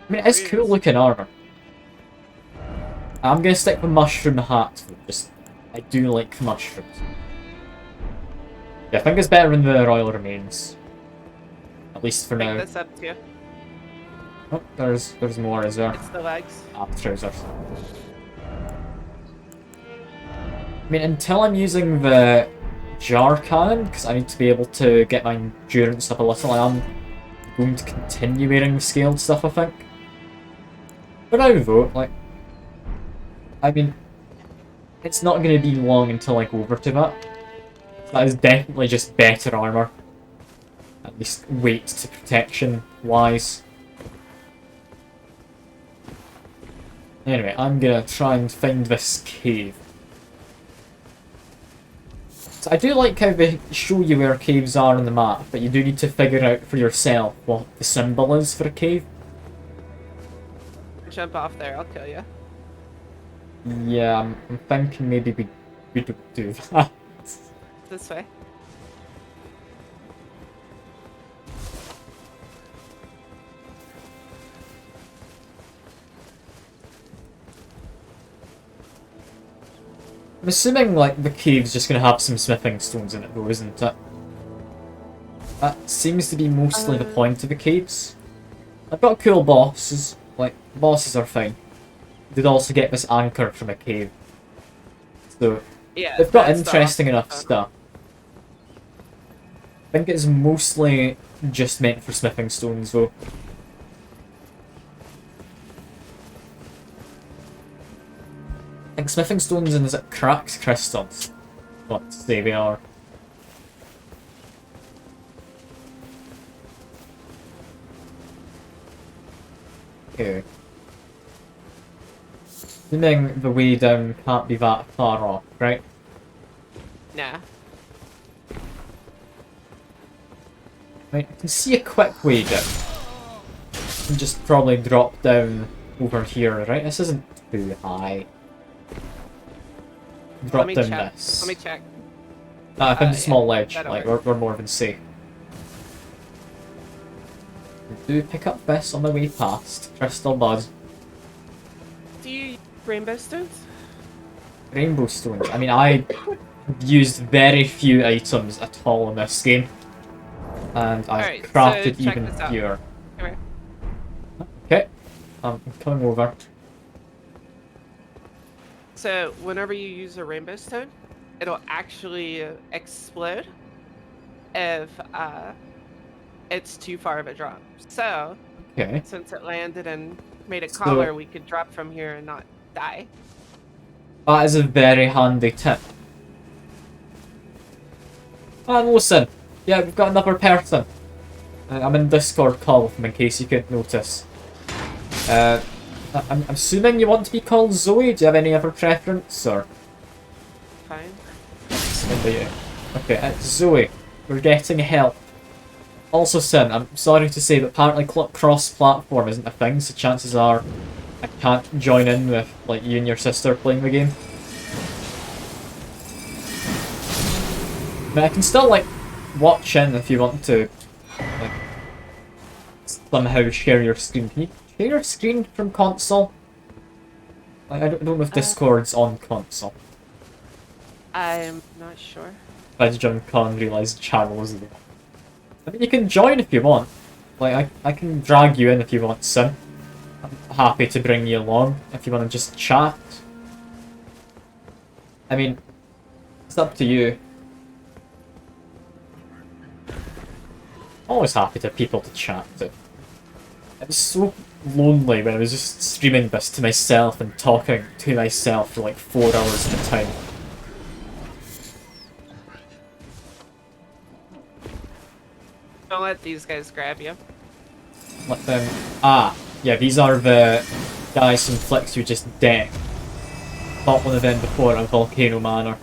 I mean, it's cool looking armor. I'm gonna stick with mushroom hats. Just, I do like mushrooms. Yeah, I think it's better than the royal remains. At least for now. This up to you. Oh, there's more, is there? It's the legs. Ah, trousers. I mean, until I'm using the jar cannon, because I need to be able to get my endurance up a little, I am going to continue wearing the scaled stuff, I think. But now though, like, I mean, it's not going to be long until I go over to that. That is definitely just better armor. At least weight to protection wise. Anyway, I'm gonna try and find this cave. So I do like how they show you where caves are on the map, but you do need to figure out for yourself what the symbol is for a cave. Jump off there, I'll kill you. Yeah, I'm thinking maybe we don't do that. This way. I'm assuming, like, the cave's just gonna have some smithing stones in it though, isn't it? That seems to be mostly the point of the caves. I've got cool bosses. Like, bosses are fine. Did also get this anchor from a cave. So, Yeah, they've got that's interesting the- enough stuff. I think it's mostly just meant for smithing stones though. I think smithing stones and is it cracked crystals? What say they are. Okay. Assuming the way down can't be that far off, right? Nah. Right, I can see a quick way down. I can just probably drop down over here, right? This isn't too high. Drop Let me down check. this. Let me check. I found a yeah, small ledge, that'll like, work. we're more than safe. Do pick up this on the way past. Crystal Bud. Do you use rainbow stones? Rainbow stones. I mean, I used very few items at all in this game. And I've Alright, so crafted check even this out. fewer. Come here. Okay. I'm coming over. So, whenever you use a rainbow stone, it'll actually explode if it's too far of a drop. So, Okay. since it landed and made a So- collar, we could drop from here and not die. That is a very handy tip. And listen, yeah, we've got another person. I'm in Discord call with him in case you couldn't notice. I'm assuming you want to be called Zoe. Do you have any other preference, or? Fine. Okay, Zoe, we're getting help. Also, Sin, I'm sorry to say, but apparently cross-platform isn't a thing, so chances are I can't join in with like you and your sister playing the game. But I can still like watch in if you want to like somehow share your screen. Can you share your screen from console? Like, I don't know if Discord's on console. I'm not sure. I just jumped on and realised channels there. I mean, you can join if you want. Like, I can drag you in if you want, Sim. I'm happy to bring you along if you want to just chat. I mean, it's up to you. Always happy to have people to chat to. It was so lonely when I was just streaming this to myself and talking to myself for like 4 hours at a time. Don't let these guys grab you. Let them... Ah, yeah, these are the guys from Flicks who just dead. Fought one of them before on Volcano Manor.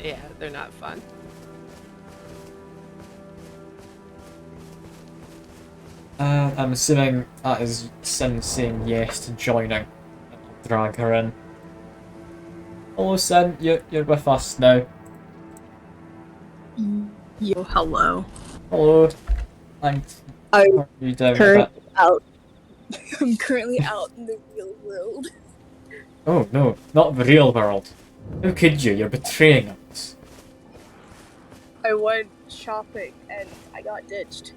Yeah, they're not fun. I'm assuming that is Sin saying yes to joining. I'll drag her in. Hello Sin, you're with us now. Yo, hello. Hello. Thanks. I'm How are you doing? currently out. I'm currently out in the real world. Oh no, not the real world. How could you? You're betraying us. I went shopping and I got ditched.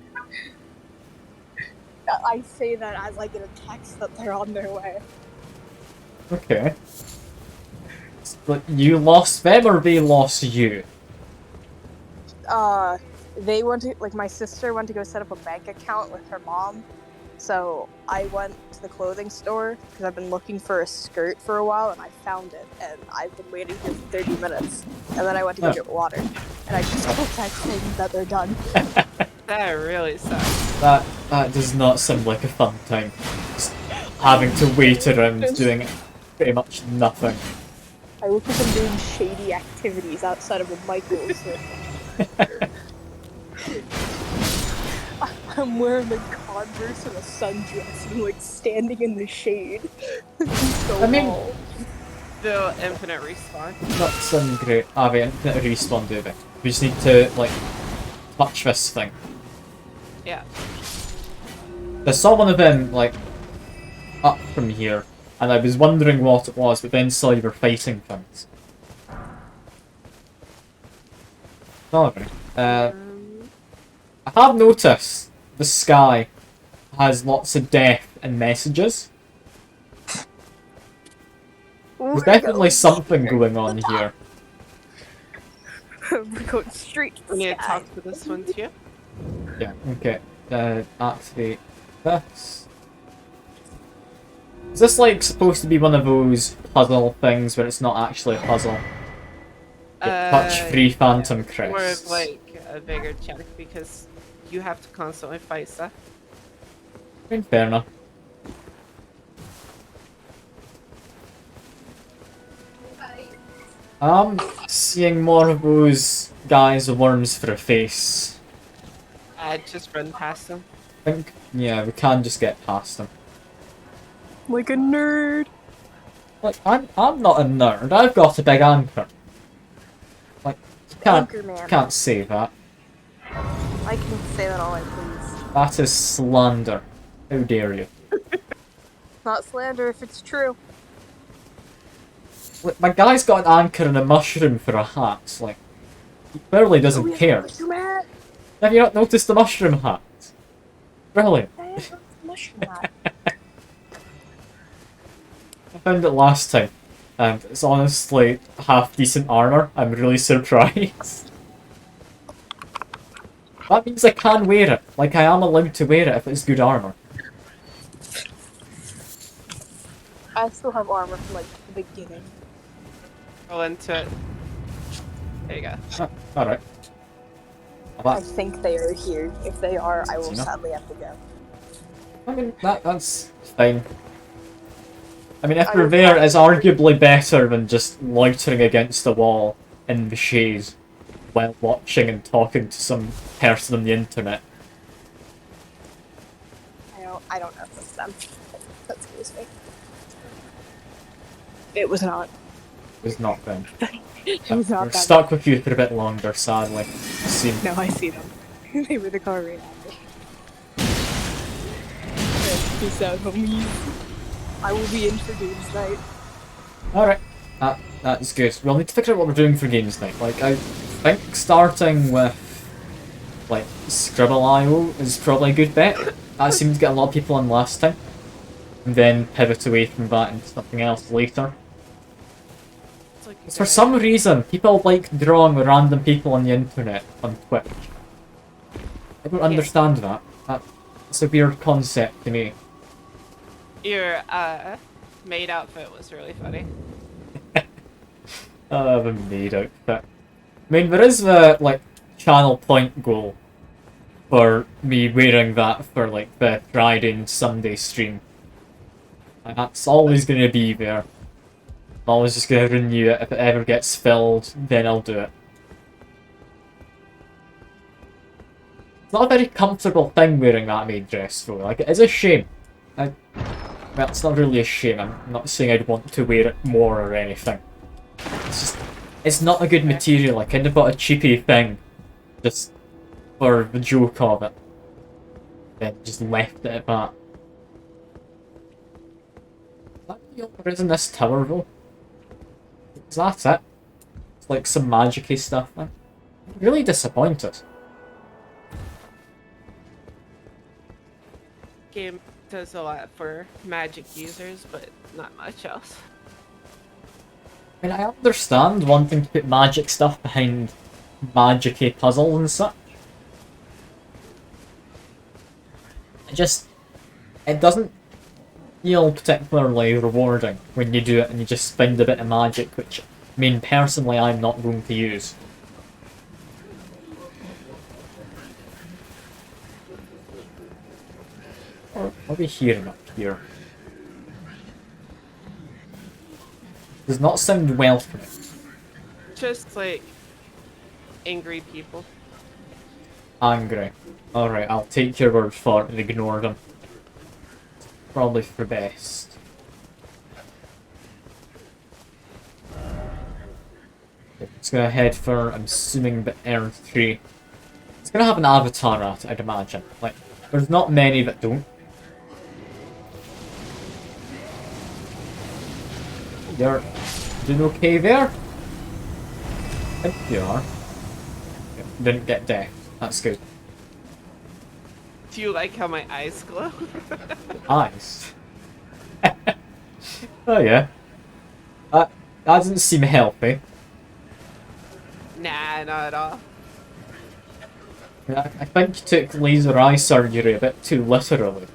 I say that as I get a text that they're on their way. Okay. But you lost them or they lost you? They went to, like, my sister went to go set up a bank account with her mom. So I went to the clothing store because I've been looking for a skirt for a while and I found it. And I've been waiting here for 30 minutes. And then I went to go get water. And I just got a text saying that they're done. That really sucks. That does not sound like a fun time. Just having to wait around doing pretty much nothing. I look like I'm doing shady activities outside of a Michael's. I'm wearing a Converse and a sundress and like standing in the shade. So I mean- tall. Still infinite respawn. That sounds great. Ah, wait, infinite respawn, do we? We just need to, like, touch this thing. Yeah. I saw one of them, like, up from here, and I was wondering what it was, but then saw you were fighting things. However, I have noticed the sky has lots of death and messages. There's definitely something going on here. We're going straight to We the need to sky. talk to this one too. Yeah, okay. Activate this. Is this like supposed to be one of those puzzle things where it's not actually a puzzle? Touch free phantom crests. More of like a bigger check because you have to constantly fight stuff. I mean, fair enough. I'm seeing more of those guys with worms for a face. I just run past them. I think, yeah, we can just get past them. Like a nerd. Like, I'm not a nerd. I've got a big anchor. Like, Anchor man. can't say that. I can say that all I please. That is slander. How dare you? Not slander if it's true. Like, my guy's got an anchor and a mushroom for a hat. Like, he clearly doesn't care. Man. Have you not noticed the mushroom hat? Brilliant. Mushroom hat. I found it last time, and it's honestly half decent armor. I'm really surprised. That means I can wear it. Like, I am allowed to wear it if it's good armor. I still have armor from like the beginning. Roll into it. There you go. Ah, alright. I think they are here. If they are, I will Enough. sadly have to go. I mean, that's fine. I mean, if I you're would there, like- it's arguably better than just loitering against the wall in the shade while watching and talking to some person on the internet. I don't know if it's them. That's excuse me. It was not. It was not them. It was not We're them. stuck with you for a bit longer, sadly. Seem. No, I see them. They were the car right after. Peace out, homies. I will be in for games night. Alright. That's good. We'll need to figure out what we're doing for games night. Like, I think starting with, like, Scribble.io is probably a good bet. That seemed to get a lot of people on last time. And then pivot away from that into something else later. It's like For some reason, people like drawing random people on the internet on Twitch. I don't understand that. That's a weird concept to me. Your maid outfit was really funny. The maid outfit. I mean, there is the, like, channel point goal for me wearing that for, like, the Friday and Sunday stream. And that's always going to be there. I'm always just going to renew it. If it ever gets filled, then I'll do it. It's not a very comfortable thing wearing that maid dress, though. Like, it is a shame. Well, it's not really a shame. I'm not saying I'd want to wear it more or anything. It's just, it's not a good material. I kind of bought a cheapy thing just for the joke of it. Then just left it at that. Is that the only there is in this tower, though? Is that it? It's like some magic-y stuff, man. I'm really disappointed. Game does a lot for magic users, but not much else. I mean, I understand wanting to put magic stuff behind magic-y puzzles and such. It doesn't feel particularly rewarding when you do it and you just spend a bit of magic, which, I mean, personally, I'm not going to use. Or are we hearing up here? Does not sound well for me. Just like angry people. Angry. Alright, I'll take your word for it and ignore them. Probably for best. It's gonna head for, I'm assuming, the Earth 3. It's gonna have an avatar at it, I'd imagine. Like, there's not many that don't. You're doing okay there? I think you are. Didn't get death. That's good. Do you like how my eyes glow? Eyes. Oh yeah. That doesn't seem healthy. Nah, not at all. I think you took laser eye surgery a bit too literally.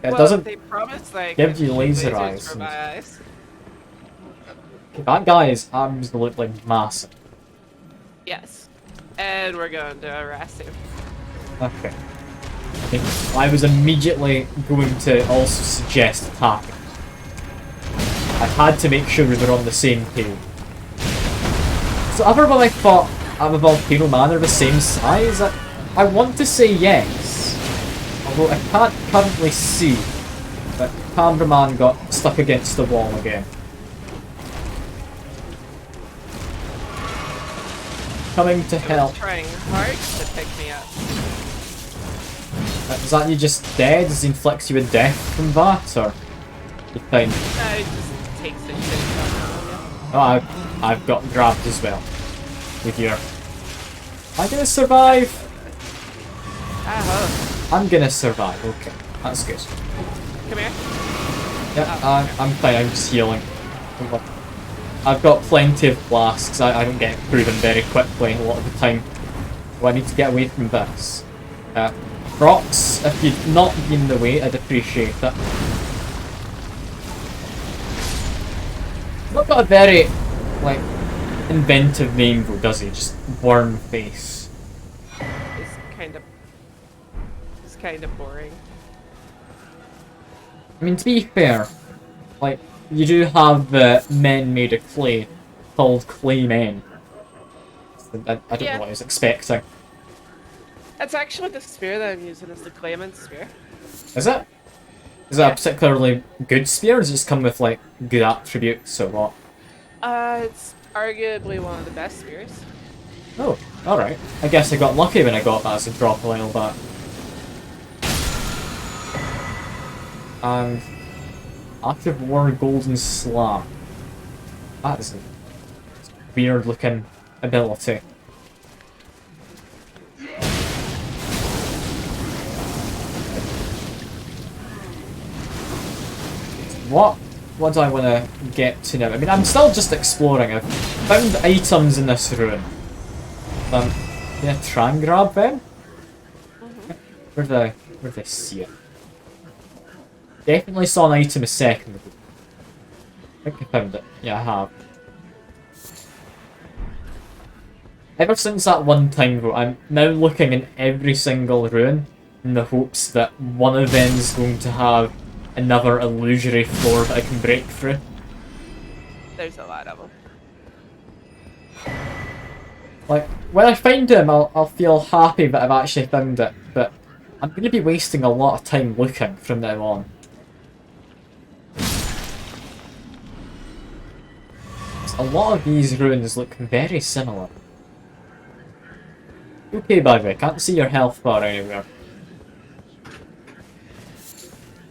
It Well, doesn't they promised like give you laser lasers eyes. for my eyes. That guy is absolutely massive. Yes. And we're going to harass him. Okay. I was immediately going to also suggest attacking. I had to make sure we were on the same page. So everyone I thought at the Volcano Man are the same size? I want to say yes. Although I can't currently see that cameraman got stuck against the wall again. Coming to It help. was trying hard to pick me up. Is that you just dead? Does he inflict you with death from that, or you fine? It just takes the shit from Oh, I've got grabbed as well. With your... Am I gonna survive? I'm gonna survive, okay. That's good. Come here. Yeah, Oh, I'm fine, I'm just healing. I've got plenty of flasks, I don't get through them very quickly a lot of the time. So I need to get away from this. Rocks, if you'd not be in the way, I'd appreciate it. He's not got a very, like, inventive name though, does he? Just Worm Face. It's kind of boring. I mean, to be fair, like, you do have the men made of clay called Clay Men. I don't know what I was expecting. That's actually the spear that I'm using, is the Clayman spear. Is it? Is that a particularly good spear, or does it just come with, like, good attributes or what? It's arguably one of the best spears. Oh, alright. I guess I got lucky when I got that as a drop a while back. And... Active War Golden Slam. That is a weird looking ability. What do I want to get to now? I mean, I'm still just exploring. I've found items in this room. Yeah, try and grab them. Where did I see it? Definitely saw an item a second ago. I think I found it. Yeah, I have. Ever since that one time though, I'm now looking in every single ruin in the hopes that one of them is going to have another illusory floor that I can break through. There's a lot of them. Like, when I find them, I'll feel happy that I've actually found it, but I'm going to be wasting a lot of time looking from now on. A lot of these ruins look very similar. Okay, by the way, can't see your health bar anywhere.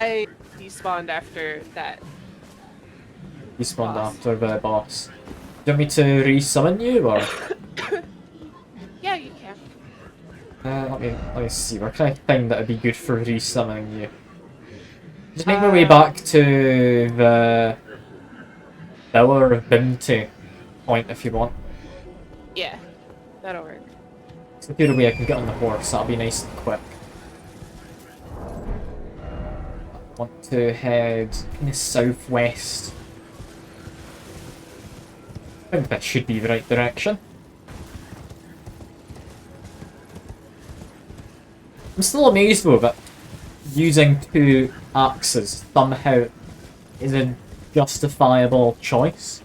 I despawned after that. You spawned Boss. after the boss. Do you want me to re-summon you, or...? Yeah, you can. Let me see, where can I find that would be good for re-summoning you? Just make my way back to the... Bower Bounty point if you want. Yeah, that'll work. It's the pure way I can get on the horse, that'll be nice and quick. I want to head kind of southwest. I think that should be the right direction. I'm still amazed though that using 2 axes somehow is a justifiable choice.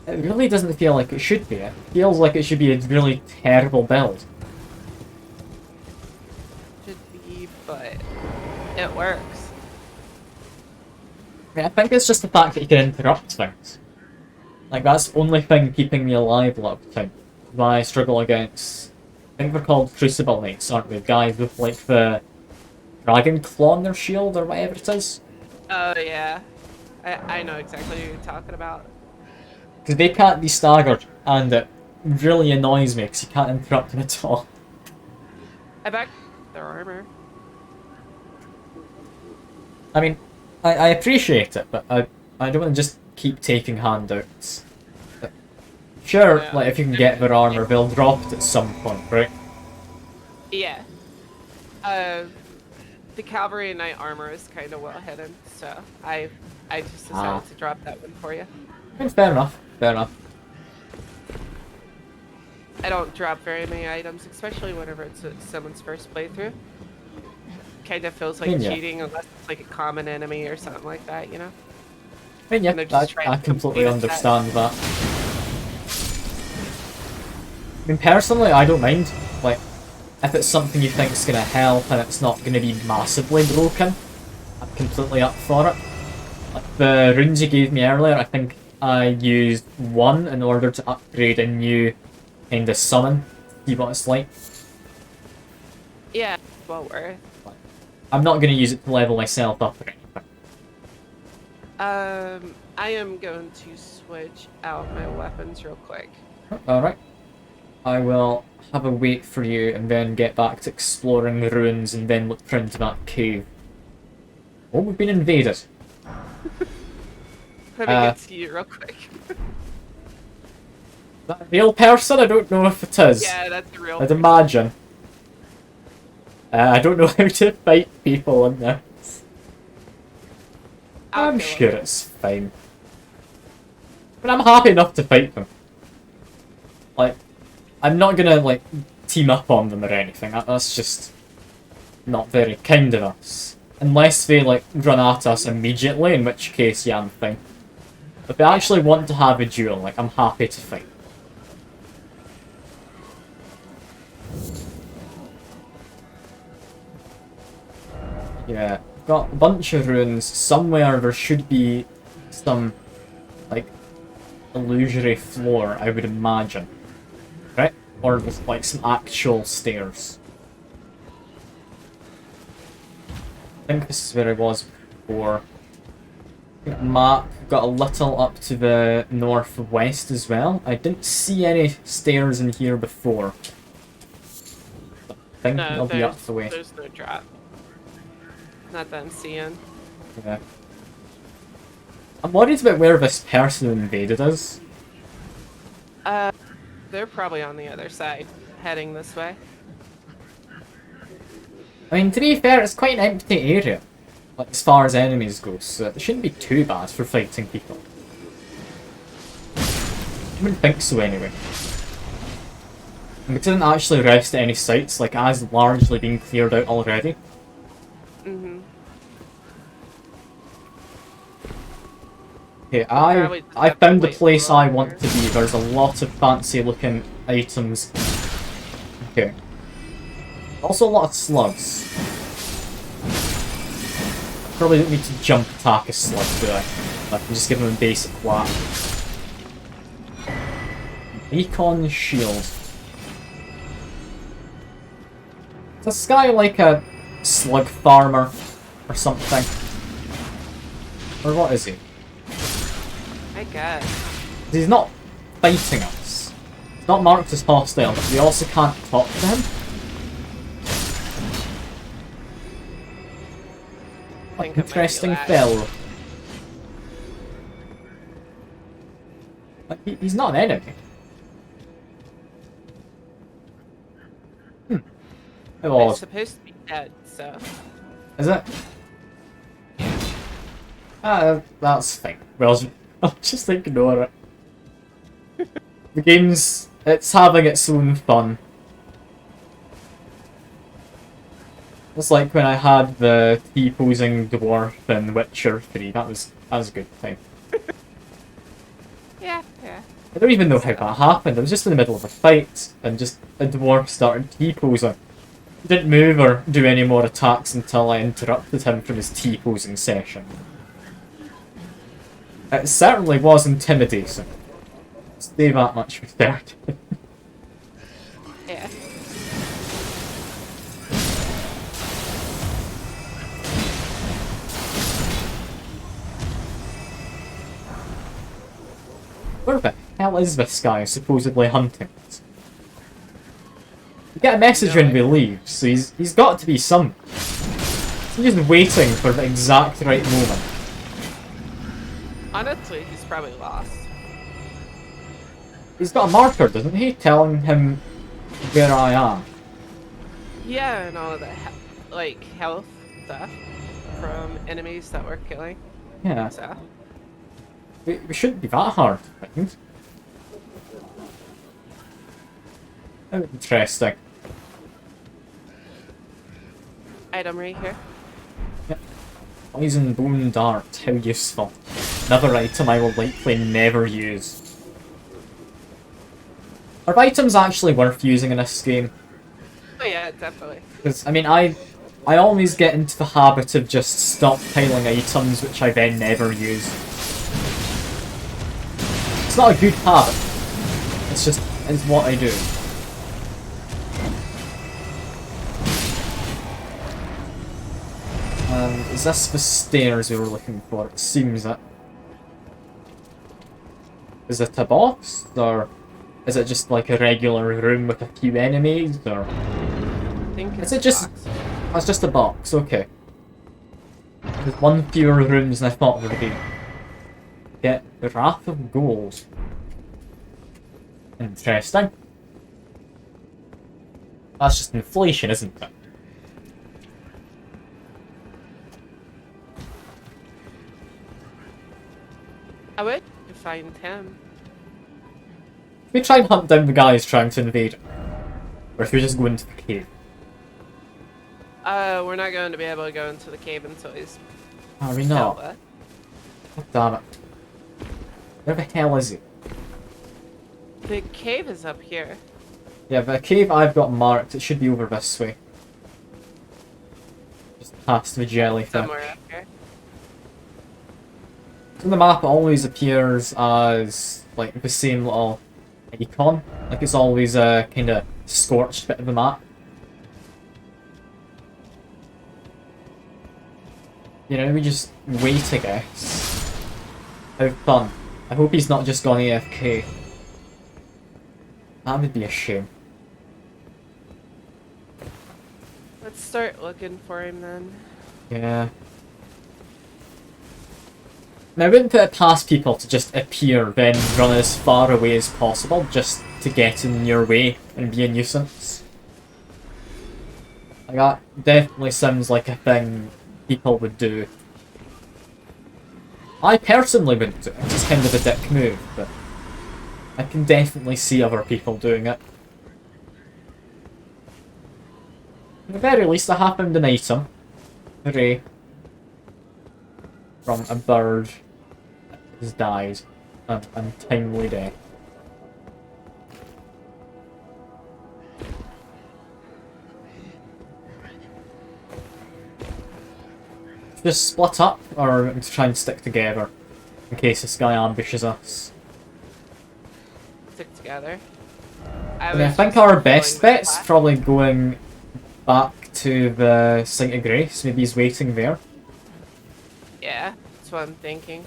It really doesn't feel like it should be. It feels like it should be a really terrible build. Should be, but it works. I mean, I think it's just the fact that you can interrupt things. Like, that's the only thing keeping me alive a lot of the time. Why I struggle against... I think they're called Crucible Knights, aren't they? Guys with, like, the dragon claw on their shield or whatever it is. Oh, yeah. I know exactly what you're talking about. Because they can't be staggered, and it really annoys me because you can't interrupt them at all. I back their armor. I mean, I appreciate it, but I don't want to just keep taking handouts. But sure, Yeah. like if you can get their armor, they'll drop it at some point, right? Yeah. The cavalry knight armor is kind of well hidden, so I just decided to drop that one for you. I mean, fair enough, fair enough. I don't drop very many items, especially whenever it's someone's first playthrough. Kind of feels like Yeah. cheating unless it's like a common enemy or something like that, you know? I mean, yeah, And they're just trying I to completely complete a set. understand that. I mean, personally, I don't mind. Like, if it's something you think is going to help and it's not going to be massively broken, I'm completely up for it. Like, the runes you gave me earlier, I think I used one in order to upgrade a new kind of summon. See what it's like. Yeah, well worth. I'm not going to use it to level myself up or anything. I am going to switch out my weapons real quick. Alright. I will have a wait for you and then get back to exploring the ruins and then look into that cave. Oh, we've been invaded. Let me get to you real quick. That a real person? I don't know if it is. Yeah, that's a real I'd imagine. I don't know how to fight people in this. I'm sure it's fine. But I'm happy enough to fight them. Like, I'm not gonna, like, team up on them or anything. That's just not very kind of us. Unless they, like, run at us immediately, in which case, yeah, I'm fine. If they actually want to have a duel, like, I'm happy to fight. Yeah, got a bunch of runes. Somewhere there should be some, like, illusory floor, I would imagine. Right? Or with, like, some actual stairs. I think this is where I was before. Map got a little up to the northwest as well. I didn't see any stairs in here before. I think No, they'll be up the way. there's no drop. Not that I'm seeing. Yeah. I'm worried about where this person who invaded is. They're probably on the other side, heading this way. I mean, to be fair, it's quite an empty area, like, as far as enemies go, so it shouldn't be too bad for fighting people. I wouldn't think so anyway. And it didn't actually rest at any sites, like, it has largely been cleared out already. Mm-hmm. Okay, I found the place I want to be. There's a lot of fancy looking items. Okay. Also a lot of slugs. Probably don't need to jump attack a slug, do I? I can just give them a basic whack. Beacon shield. Is this guy like a slug farmer or something? Or what is he? I guess. He's not fighting us. He's not marked as hostile, but we also can't talk to him. Think it might be Interesting that. fellow. Like, he's not an enemy. Oh, It's supposed to be dead, so. is it? That's fine. Well, I'll just ignore it. The game's... it's having its own fun. It's like when I had the T-posing dwarf in Witcher 3. That was a good time. Yeah. I don't even know how that happened. I was just in the middle of a fight, and just a dwarf started T-posing. He didn't move or do any more attacks until I interrupted him from his T-posing session. It certainly was intimidating. Say that much for certain. Yeah. Where the hell is this guy supposedly hunting us? We get a message when we leave, so he's got to be somewhere. He's just waiting for the exact right moment. Honestly, he's probably lost. He's got a marker, doesn't he? Telling him where I am. Yeah, and all of the health stuff from enemies that we're killing. Yeah. So. We shouldn't be that hard, I think. Oh, interesting. Item right here. Poison bone dart, how useful. Another item I will likely never use. Are items actually worth using in this game? Oh yeah, definitely. Because, I mean, I always get into the habit of just stockpiling items which I then never use. It's not a good habit. It's what I do. And is this the stairs we were looking for? It seems it. Is it a box? Or is it just like a regular room with a few enemies? Or I think it's is it just... box. Oh, it's just a box, okay. There's one fewer rooms than I thought there would be. Get the Wrath of Gold. Interesting. That's just inflation, isn't it? I would find him. If we try and hunt down the guys trying to invade, or if we just go into the cave. We're not going to be able to go into the cave until he's Are we not? Zelda. God damn it. Where the hell is he? The cave is up here. Yeah, the cave I've got marked, it should be over this way. Just past the jellyfish. Somewhere up here. On the map it always appears as like the same little icon. Like it's always a kind of scorched bit of the map. You know, we just wait, I guess. How fun. I hope he's not just gone AFK. That would be a shame. Let's start looking for him then. Yeah. Now, I wouldn't put it past people to just appear, then run as far away as possible, just to get in your way and be a nuisance. Like, that definitely sounds like a thing people would do. I personally wouldn't do it, it's kind of a dick move, but I can definitely see other people doing it. At the very least, I have found an item. Hooray. From a bird that has died. An untimely death. Just split up, or to try and stick together, in case this guy ambushes us. Stick together. I think our best bet's probably going back to the Site of Grace. Maybe he's waiting there. Yeah, that's what I'm thinking.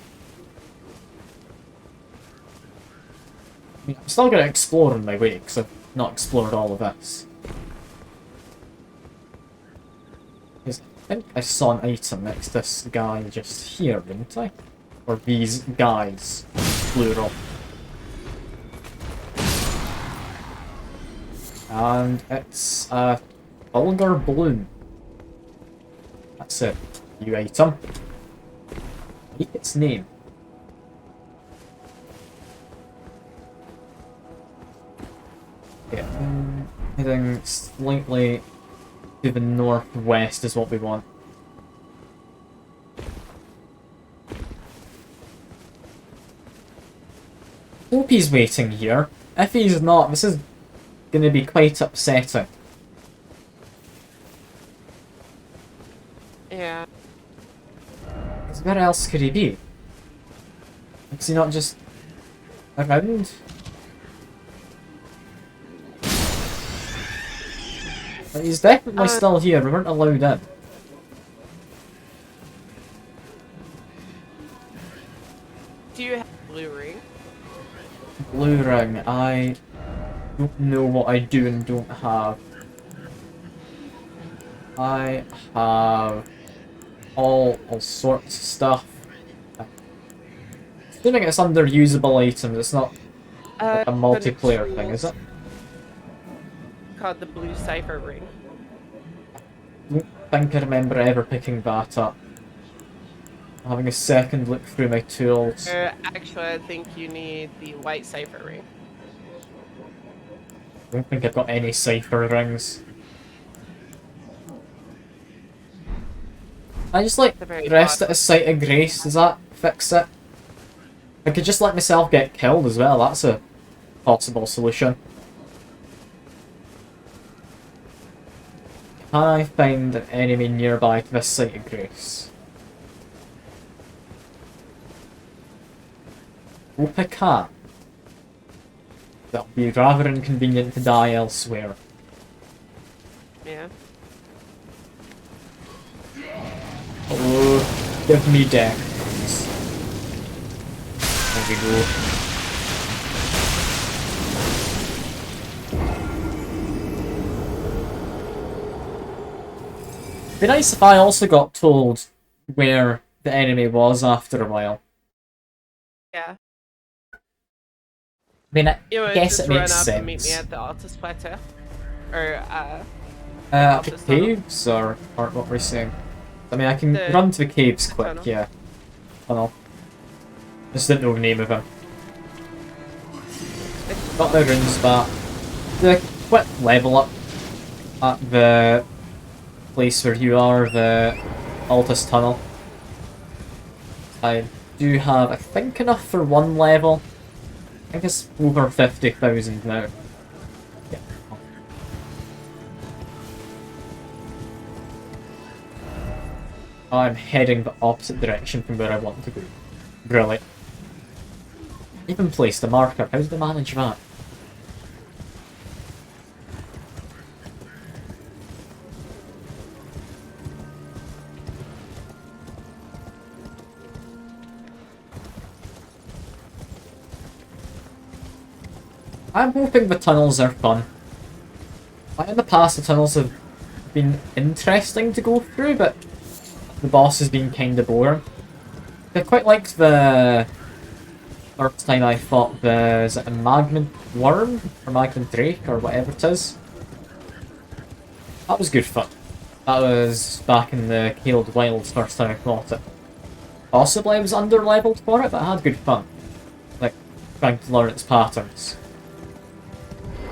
I mean, I'm still going to explore on my way, because I've not explored all of this. I think I saw an item next to this guy just here, didn't I? Or these guys, plural. And it's a vulgar balloon. That's it. New item. I think its name. Yeah, heading slightly to the northwest is what we want. Hope he's waiting here. If he's not, this is going to be quite upsetting. Yeah. Because where else could he be? Is he not just around? But he's definitely still here, we weren't allowed in. Do you have a blue ring? Blue ring, I don't know what I do and don't have. I have all sorts of stuff. Assuming it's under usable items, it's not like a multiplayer thing, is it? Called the blue cipher ring. I don't think I remember ever picking that up. I'm having a second look through my tools. Actually, I think you need the white cipher ring. I don't think I've got any cipher rings. I just like rest at a Site of Grace, does that fix it? I could just let myself get killed as well, that's a possible solution. Can I find an enemy nearby to this Site of Grace? Hope I can. That'll be rather inconvenient to die elsewhere. Yeah. Oh, give me death. There we go. It'd be nice if I also got told where the enemy was after a while. Yeah. I mean, I You would guess just it run makes up sense. and meet me at the Altus Plateau. Or, The Altus tunnel. caves, or what we're saying? I mean, I can The- run to the caves quick, tunnel. yeah. Tunnel. Just didn't know the name of him. Got the runes back. The quick level up at the place where you are, the Altus Tunnel. I do have, I think, enough for one level. I think it's over 50,000 now. Yeah. I'm heading the opposite direction from where I want to go. Brilliant. Even placed a marker. How did I manage that? I'm hoping the tunnels are fun. Like in the past, the tunnels have been interesting to go through, but the boss has been kind of boring. I quite liked the first time I fought the, is it a Magma Worm? Or Magma Drake, or whatever it is. That was good fun. That was back in the Hailed Wilds first time I fought it. Possibly I was under-leveled for it, but I had good fun. Like, trying to learn its patterns.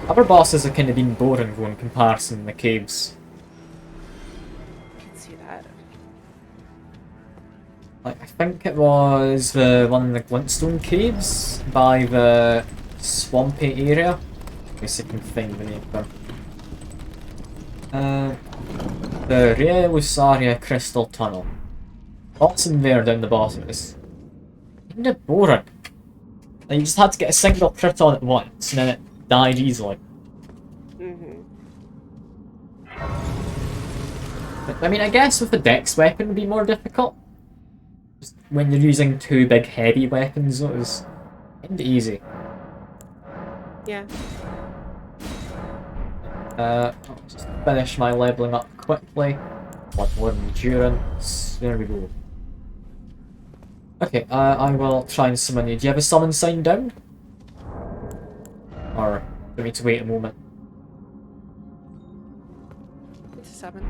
Other bosses have kind of been boring though in comparison in the caves. I can see that. Like, I think it was the one in the Glintstone Caves by the swampy area. I guess I can find the name of them. The Rea Lusaria Crystal Tunnel. Lots in there down the bottom. It's kind of boring. Like, you just had to get a single crit on it once, and then it died easily. I mean, I guess with the dex weapon it would be more difficult. Just when you're using two big heavy weapons, it was kind of easy. Yeah. I'll just finish my leveling up quickly. One more endurance. There we go. Okay, I will try and summon you. Do you have a summon sign down? Or do we need to wait a moment? It's a 7.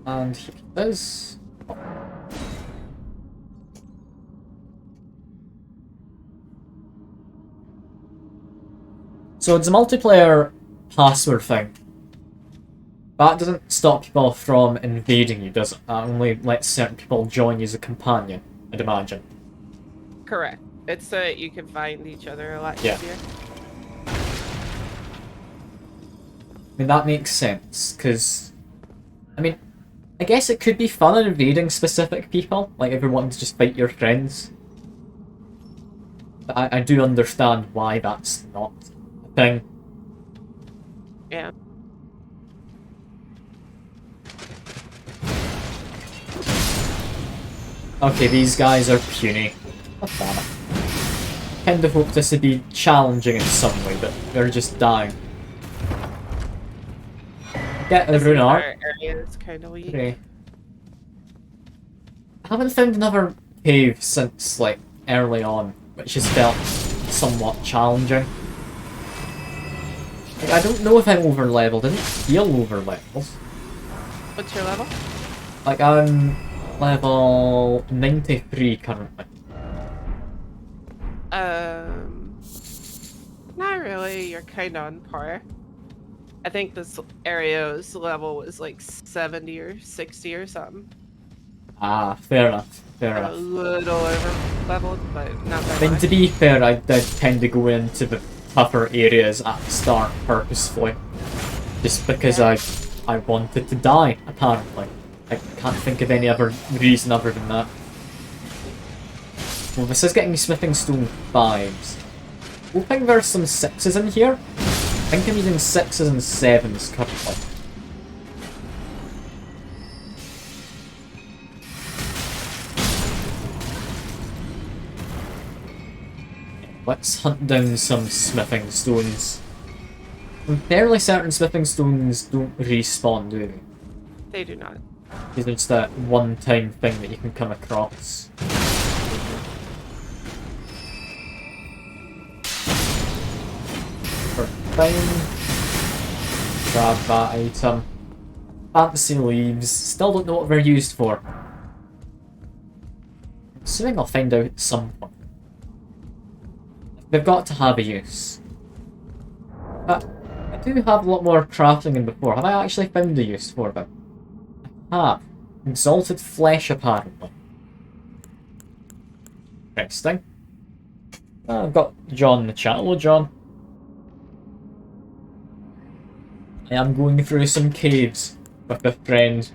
And here it is. So it's a multiplayer password thing. That doesn't stop people from invading you, does it? That only lets certain people join you as a companion, I'd imagine. Correct. It's so that you can find each other a lot Yeah. easier. I mean, that makes sense, because... I mean, I guess it could be fun invading specific people, like if you're wanting to just fight your friends. But I do understand why that's not a thing. Yeah. Okay, these guys are puny. Not bad. Kind of hope this would be challenging in some way, but they're just dying. Get a This rune entire art. area is kind of weak. Okay. I haven't found another cave since, like, early on, which has felt somewhat challenging. Like, I don't know if I'm over-leveled. I didn't feel over-leveled. What's your level? Like, I'm level 93 currently. Not really. You're kind of on par. I think this area's level was like 70 or 60 or something. Ah, fair enough. Fair A enough. little over leveled, but not I that mean, much. to be fair, I did tend to go into the tougher areas at the start purposefully. Just because I wanted to die, apparently. I can't think of any other reason other than that. Well, this is getting me Smithing Stone vibes. Hoping there's some 6s in here. I think I'm using 6s and 7s currently. Let's hunt down some Smithing Stones. I'm fairly certain Smithing Stones don't respawn, do they? They do not. Because it's that one-time thing that you can come across. Fine. Grab that item. Fancy leaves. Still don't know what they're used for. I'm assuming I'll find out at some point. They've got to have a use. But I do have a lot more crafting than before. Have I actually found a use for them? I have. Exalted flesh, apparently. Interesting. I've got John in the chat. Hello, John. I am going through some caves with a friend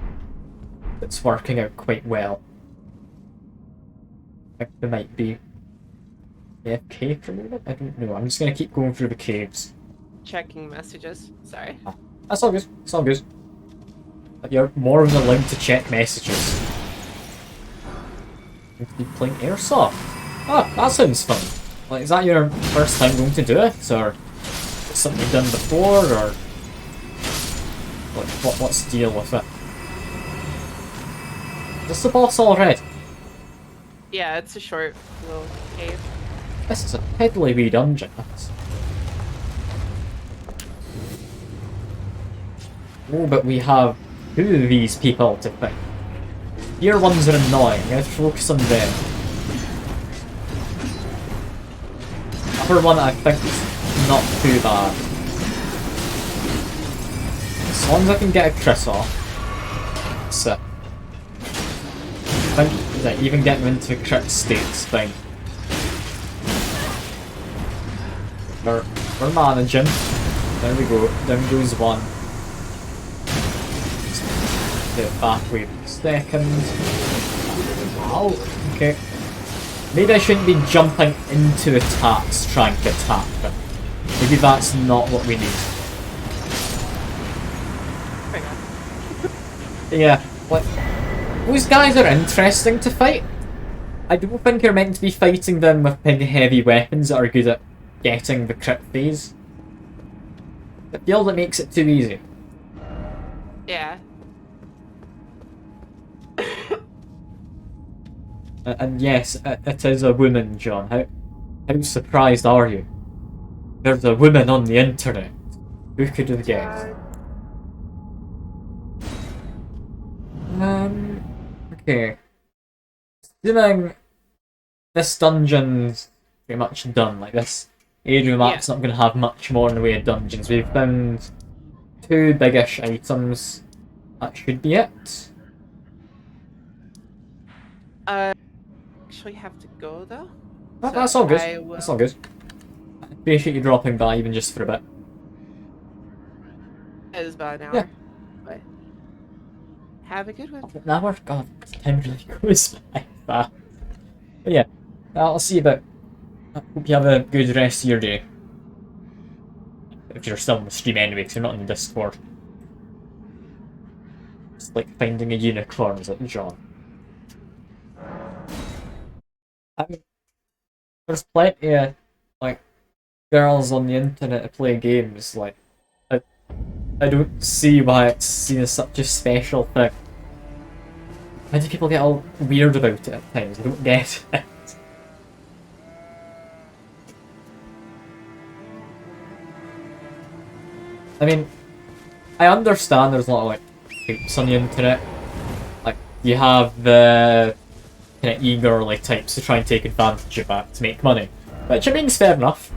that's working out quite well. I think they might be AFK for a minute? I don't know. I'm just going to keep going through the caves. Checking messages. Sorry. That's all good. It's all good. But you're more than allowed to check messages. You could be playing Airsoft. Ah, that sounds fun. Like, is that your first time going to do it? Or is it something you've done before? Or like, what's the deal with it? Is this the boss already? Yeah, it's a short little cave. This is a piddly wee dungeon. Oh, but we have two of these people to fight. Here ones are annoying, let's focus on them. Upper one I think is not too bad. As long as I can get a crit off, that's it. I think that even getting into crit state's fine. We're managing. There we go. Down goes one. Get back, wait a second. Ow. Okay. Maybe I shouldn't be jumping into attacks trying to attack them. Maybe that's not what we need. Yeah, what? Those guys are interesting to fight. I don't think you're meant to be fighting them with big heavy weapons that are good at getting the crit phase. I feel that makes it too easy. Yeah. And yes, it is a woman, John. How surprised are you? There's a woman on the internet. Who could have guessed? Okay. Assuming this dungeon's pretty much done, like this area map's not going to have much more in the way of dungeons. We've found two biggish items. That should be it. Actually have to go though. That's all good. That's all good. I appreciate you dropping by even just for a bit. It is about an hour. Yeah. But have a good one. An hour? God, time really goes by fast. But yeah, I'll see you about. I hope you have a good rest of your day. If you're still on the stream anyway, because you're not on the Discord. It's like finding a unicorn, is it, John? I mean, there's plenty of, like, girls on the internet to play games, like, I don't see why it's seen as such a special thing. Why do people get all weird about it at times? I don't get it. I mean, I understand there's a lot of, like, types on the internet. Like, you have the kind of eagerly types to try and take advantage of that to make money. Which, I mean, is fair enough.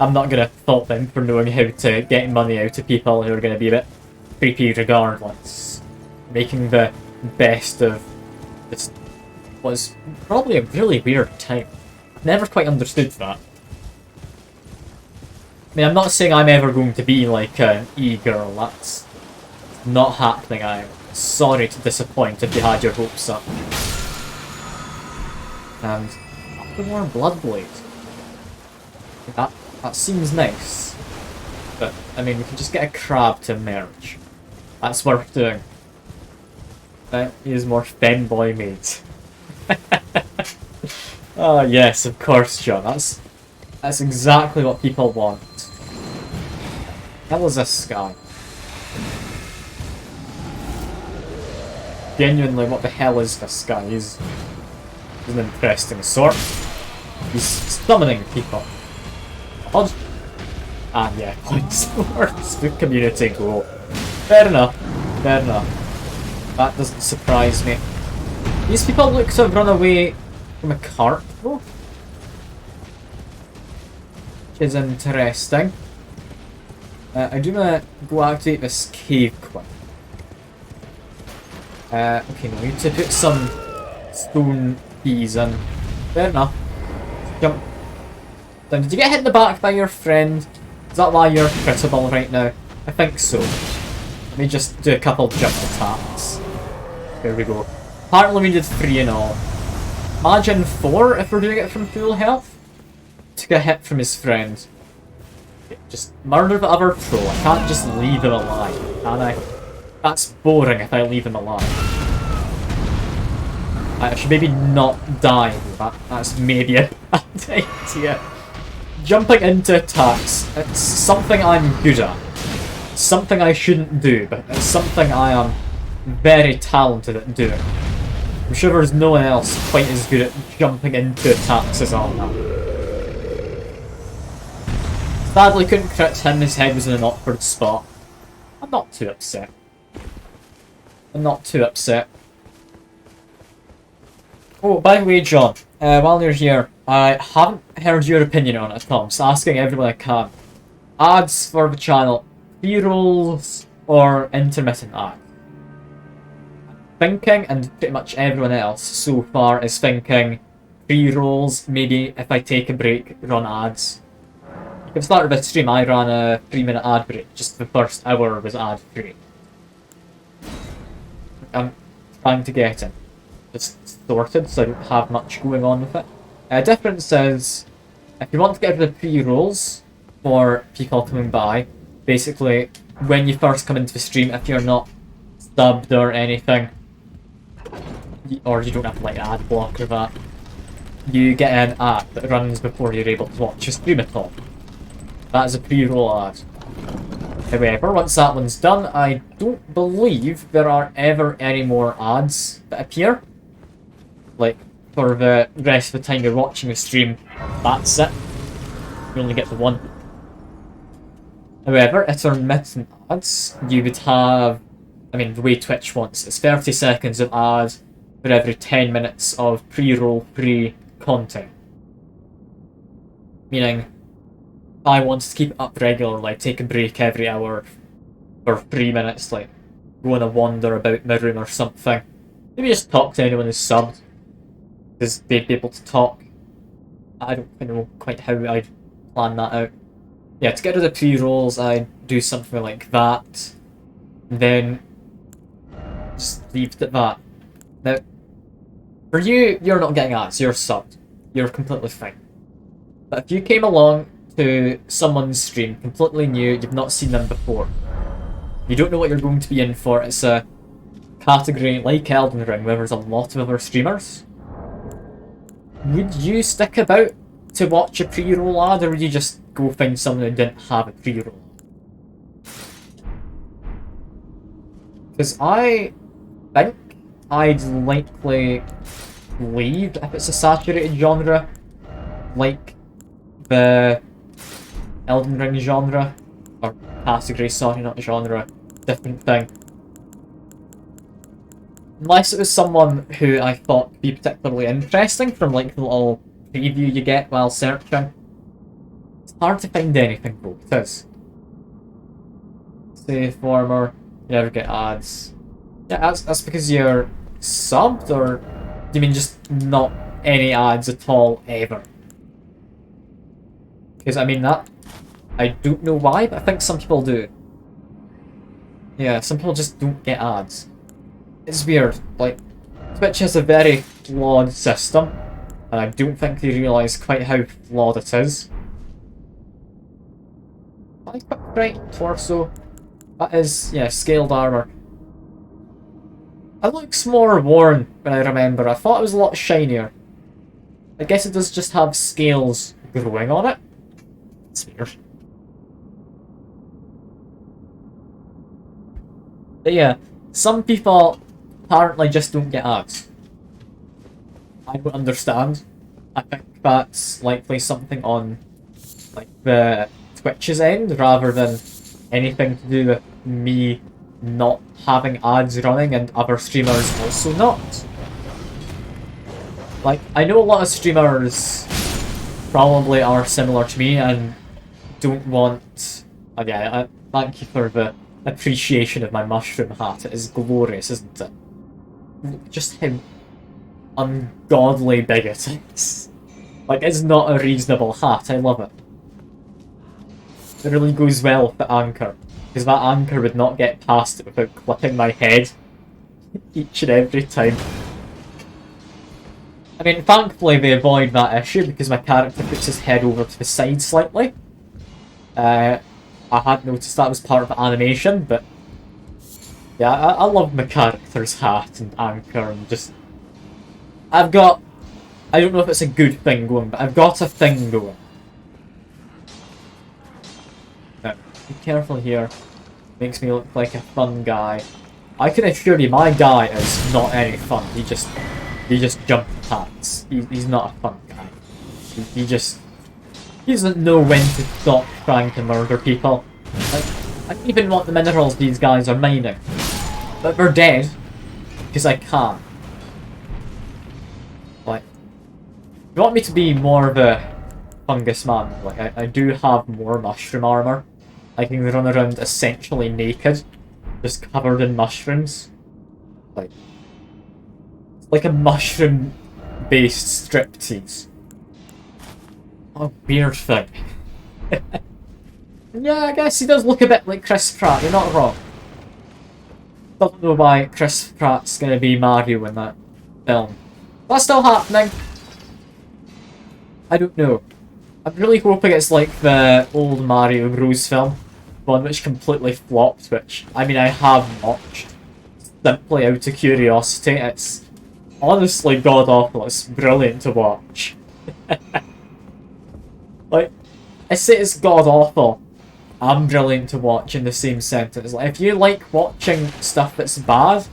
I'm not gonna fault them for knowing how to get money out of people who are gonna be a bit creepy regardless. Making the best of this was probably a really weird time. Never quite understood that. I mean, I'm not saying I'm ever going to be like an e-girl, that's not happening. I'm sorry to disappoint if you had your hopes up. And the more Bloodblade. That seems nice. But, I mean, we can just get a crab to merge. That's worth doing. That is more femboy made. Oh yes, of course, John. That's exactly what people want. What was this guy? Genuinely, what the hell is this guy? He's an interesting sort. He's summoning people. Odd. Ah, yeah, points towards the community goal. Fair enough. Fair enough. That doesn't surprise me. These people look to have run away from a cart, though. Which is interesting. I do want to go activate this cave quick. Okay, no, we need to put some stone keys in. Fair enough. Jump. Then, did you get hit in the back by your friend? Is that why you're critical right now? I think so. Let me just do a couple jump attacks. There we go. Apparently we did 3 in all. Imagine 4 if we're doing it from full health. Took a hit from his friend. Okay, just murder the other troll. I can't just leave him alive, can I? That's boring if I leave him alive. I should maybe not die. That's maybe a bad idea. Jumping into attacks, it's something I'm good at. It's something I shouldn't do, but it's something I am very talented at doing. I'm sure there's no one else quite as good at jumping into attacks as I am. Sadly couldn't crit him, his head was in an awkward spot. I'm not too upset. I'm not too upset. Oh, by the way, John, while you're here, I haven't heard your opinion on it at all. I'm just asking everyone I can. Ads for the channel, pre-rolls or intermittent ads? Thinking, and pretty much everyone else so far is thinking pre-rolls, maybe if I take a break, run ads. At the start of the stream, I ran a 3-minute ad break. Just the first hour was ad-free. I'm trying to get it just sorted, so I don't have much going on with it. Difference is, if you want to get rid of pre-rolls for people coming by, basically, when you first come into the stream, if you're not subbed or anything, or you don't have like ad block or that, you get an ad that runs before you're able to watch your stream at all. That is a pre-roll ad. However, once that one's done, I don't believe there are ever any more ads that appear. Like, for the rest of the time you're watching the stream, that's it. You only get the one. However, intermittent ads, you would have, I mean, the way Twitch wants, it's 30 seconds of ads for every 10 minutes of pre-roll free content. Meaning, I want to keep it up regularly, like take a break every hour for 3 minutes, like go on a wander about my room or something. Maybe just talk to anyone who's subbed, because they'd be able to talk. I don't know quite how I'd plan that out. Yeah, to get rid of pre-rolls, I'd do something like that, and then just leave it at that. Now, for you, you're not getting ads, you're subbed. You're completely fine. But if you came along to someone's stream, completely new, you've not seen them before, you don't know what you're going to be in for, it's a category like Elden Ring where there's a lot of other streamers, would you stick about to watch a pre-roll ad, or would you just go find someone who didn't have a pre-roll? Because I think I'd likely leave if it's a saturated genre, like the Elden Ring genre, or category, sorry, not genre, different thing. Unless it was someone who I thought would be particularly interesting from like the little preview you get while searching. It's hard to find anything though, it is. Say former, you never get ads. Yeah, that's because you're subbed, or do you mean just not any ads at all, ever? Because I mean that, I don't know why, but I think some people do. Yeah, some people just don't get ads. It's weird, like, Twitch has a very flawed system, and I don't think they realise quite how flawed it is. I quick right torso. That is, yeah, scaled armour. It looks more worn when I remember. I thought it was a lot shinier. I guess it does just have scales growing on it. It's weird. But yeah, some people apparently just don't get ads. I don't understand. I think that's likely something on like the Twitch's end rather than anything to do with me not having ads running and other streamers also not. Like, I know a lot of streamers probably are similar to me and don't want... yeah, thank you for the appreciation of my mushroom hat. It is glorious, isn't it? Just how ungodly big it is. Like, it's not a reasonable hat, I love it. It really goes well with the anchor, because that anchor would not get past it without clipping my head each and every time. I mean, thankfully they avoid that issue because my character puts his head over to the side slightly. I had noticed that was part of the animation, but yeah, I love my character's hat and anchor and just... I've got... I don't know if it's a good thing going, but I've got a thing going. Now, be careful here. Makes me look like a fun guy. I can assure you my guy is not any fun. He just jumps attacks. He's not a fun guy. He doesn't know when to stop trying to murder people. Like, I don't even want the minerals these guys are mining. But they're dead. Because I can't. Like, if you want me to be more of a fungus man, like, I do have more mushroom armor. I can run around essentially naked, just covered in mushrooms. Like, it's like a mushroom-based striptease. A weird thing. Yeah, I guess he does look a bit like Chris Pratt, you're not wrong. Don't know why Chris Pratt's gonna be Mario in that film. That's still happening. I don't know. I'm really hoping it's like the old Mario Bros film. One which completely flopped, which, I mean, I have watched. Simply out of curiosity. It's honestly god-awful. It's brilliant to watch. Like, I say it's god-awful. I'm brilliant to watch in the same sentence. Like, if you like watching stuff that's bad,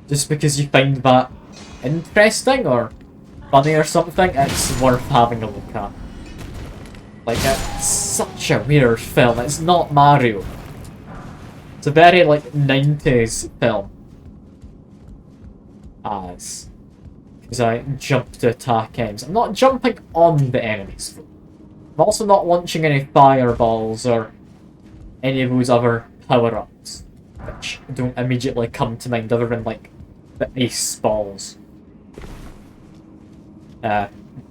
just because you find that interesting or funny or something, it's worth having a look at. Like, it's such a weird film. It's not Mario. It's a very, like, 90s film. As. Because I jump to attack enemies. I'm not jumping on the enemies. I'm also not launching any fireballs or any of those other power-ups, which don't immediately come to mind other than, like, the ice balls.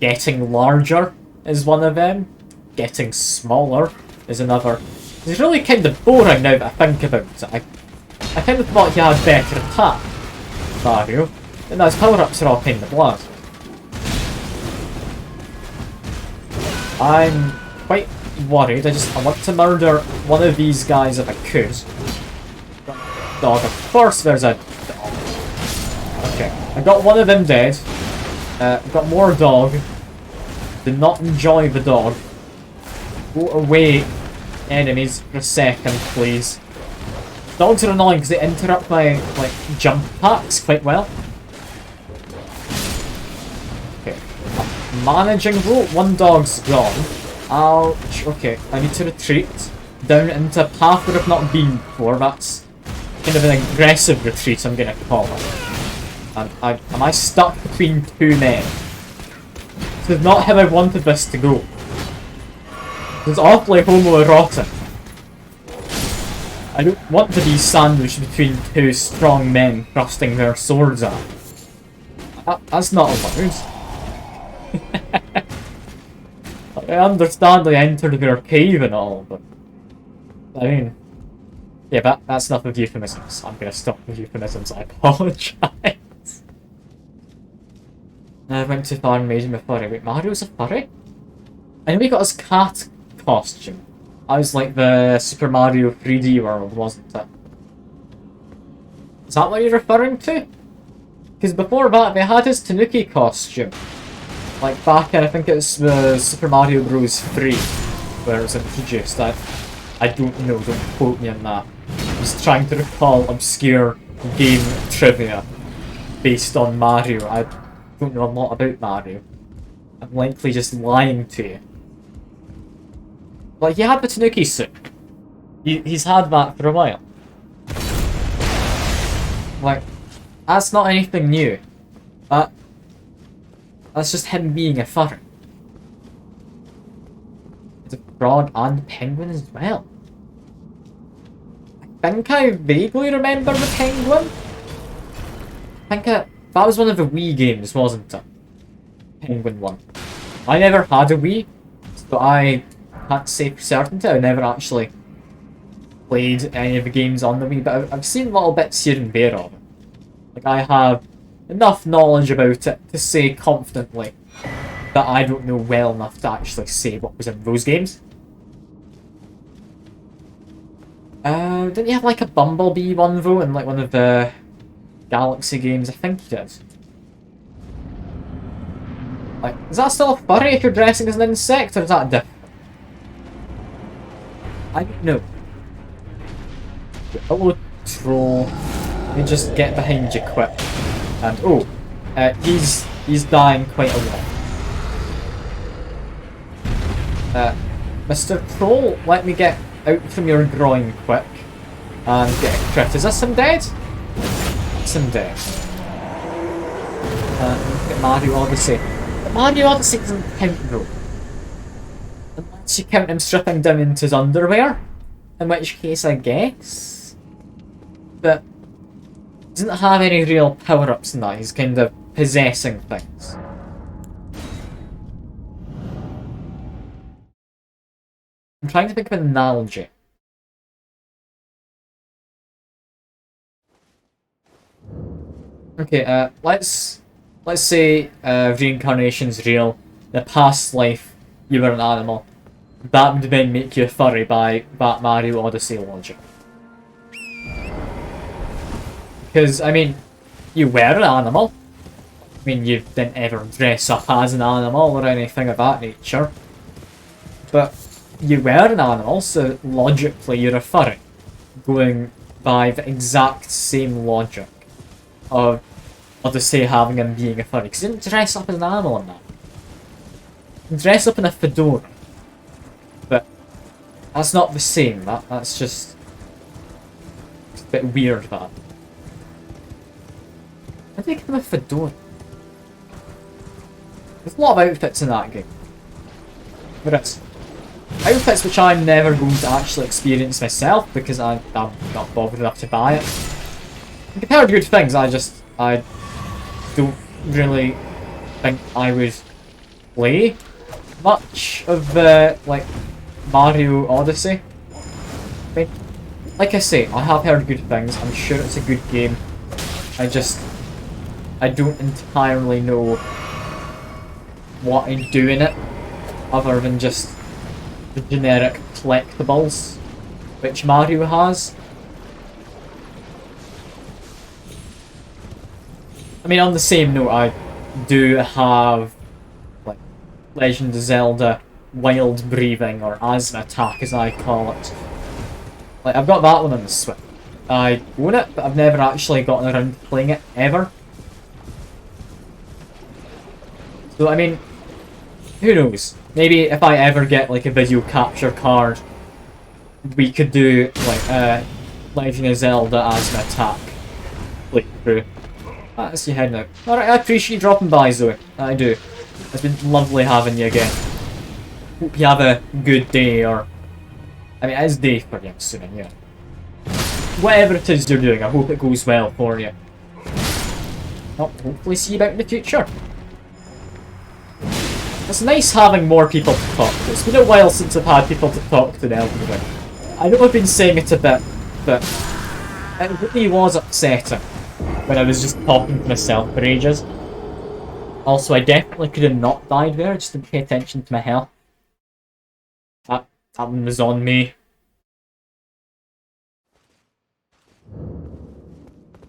Getting larger is one of them. Getting smaller is another. It's really kind of boring now that I think about it. I kind of thought he had better attack, Mario, and those power-ups are all kind of bland. I'm quite worried. I want to murder one of these guys if I could. Dog, of course there's a dog. Okay, I got one of them dead. Got more dog. Did not enjoy the dog. Go away, enemies, for a second, please. Dogs are annoying because they interrupt my, like, jump attacks quite well. Okay. Managing though, one dog's gone. Ouch. Okay, I need to retreat down into a path where I've not been before. That's kind of an aggressive retreat, I'm gonna call it. And am I stuck between two men? This is not how I wanted this to go. It's awfully homoerotic. I don't want to be sandwiched between two strong men thrusting their swords at me. That's not allowed. I understand I entered their cave and all, but I mean, yeah, that's enough of euphemisms. I'm gonna stop with euphemisms, I apologise. I went too far and made him a furry. Wait, Mario's a furry? I know he got his cat costume. I was like the Super Mario 3D world, wasn't it? Is that what you're referring to? Because before that, they had his Tanuki costume. Like back in, I think it's the Super Mario Bros. 3, where it was introduced. I don't know, don't quote me on that. I'm just trying to recall obscure game trivia based on Mario. I don't know a lot about Mario. I'm likely just lying to you. Like, he had the Tanuki suit. He's had that for a while. Like, that's not anything new. That's just him being a furry. It's a frog and penguin as well. I think I vaguely remember the penguin. I think that was one of the Wii games, wasn't it? Penguin one. I never had a Wii, so I can't say for certainty. I never actually played any of the games on the Wii, but I've seen little bits here and there of it. Like, I have enough knowledge about it to say confidently that I don't know well enough to actually say what was in those games. Didn't you have like a Bumblebee one though in like one of the Galaxy games? I think you did. Like, is that still a furry if you're dressing as an insect, or is that different? I don't know. Hello, troll. Let me just get behind you quick. And oh, he's dying quite a lot. Mr. Troll, let me get out from your groin quick and get a crit. Is this him dead? It's him dead. Look at Mario Odyssey. But Mario Odyssey doesn't count though. Unless you count him stripping down into his underwear. In which case I guess. But he doesn't have any real power-ups in that. He's kind of possessing things. I'm trying to think of an analogy. Okay, let's say reincarnation's real. The past life, you were an animal. That would then make you a furry by that Mario Odyssey logic. Because, I mean, you were an animal. I mean, you didn't ever dress up as an animal or anything of that nature. But you were an animal, so logically you're a furry. Going by the exact same logic of Odyssey having him being a furry. Because he didn't dress up as an animal in that. He dressed up in a fedora. But that's not the same. That's just a bit weird, that. How do they give him a fedora? There's a lot of outfits in that game. There is. Outfits which I'm never going to actually experience myself because I'm not bothered enough to buy it. And compared to good things, I don't really think I would play much of the, like, Mario Odyssey. I mean, like I say, I have heard good things, I'm sure it's a good game. I don't entirely know what I do in it, other than just the generic collectibles, which Mario has. I mean, on the same note, I do have, like, Legend of Zelda Wild Breathing, or Asthma Attack as I call it. Like, I've got that one on the Switch. I own it, but I've never actually gotten around to playing it, ever. So, I mean, who knows? Maybe if I ever get, like, a video capture card, we could do, like, Legend of Zelda Asthma Attack playthrough. That's your head now. Alright, I appreciate you dropping by, Zoe. I do. It's been lovely having you again. Hope you have a good day, or... I mean, it is day for you, I'm assuming, yeah. Whatever it is you're doing, I hope it goes well for you. I'll hopefully see you back in the future. It's nice having more people to talk to. It's been a while since I've had people to talk to in Elden Ring. I know I've been saying it a bit, but it really was upsetting when I was just talking to myself for ages. Also, I definitely could have not died there, I just didn't pay attention to my health. That one was on me.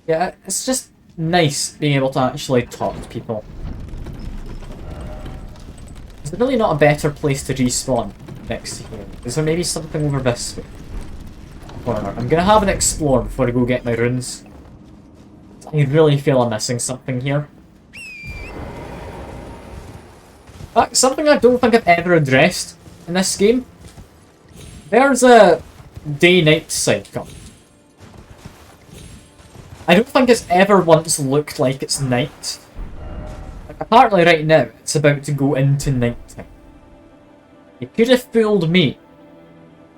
Yeah, it's just nice being able to actually talk to people. Is there really not a better place to respawn next to here? Is there maybe something over this way? Corner. I'm gonna have an explore before I go get my runes. I really feel I'm missing something here. Something I don't think I've ever addressed in this game. There's a day-night cycle. I don't think it's ever once looked like it's night. Like, apparently right now, it's about to go into nighttime. You could have fooled me.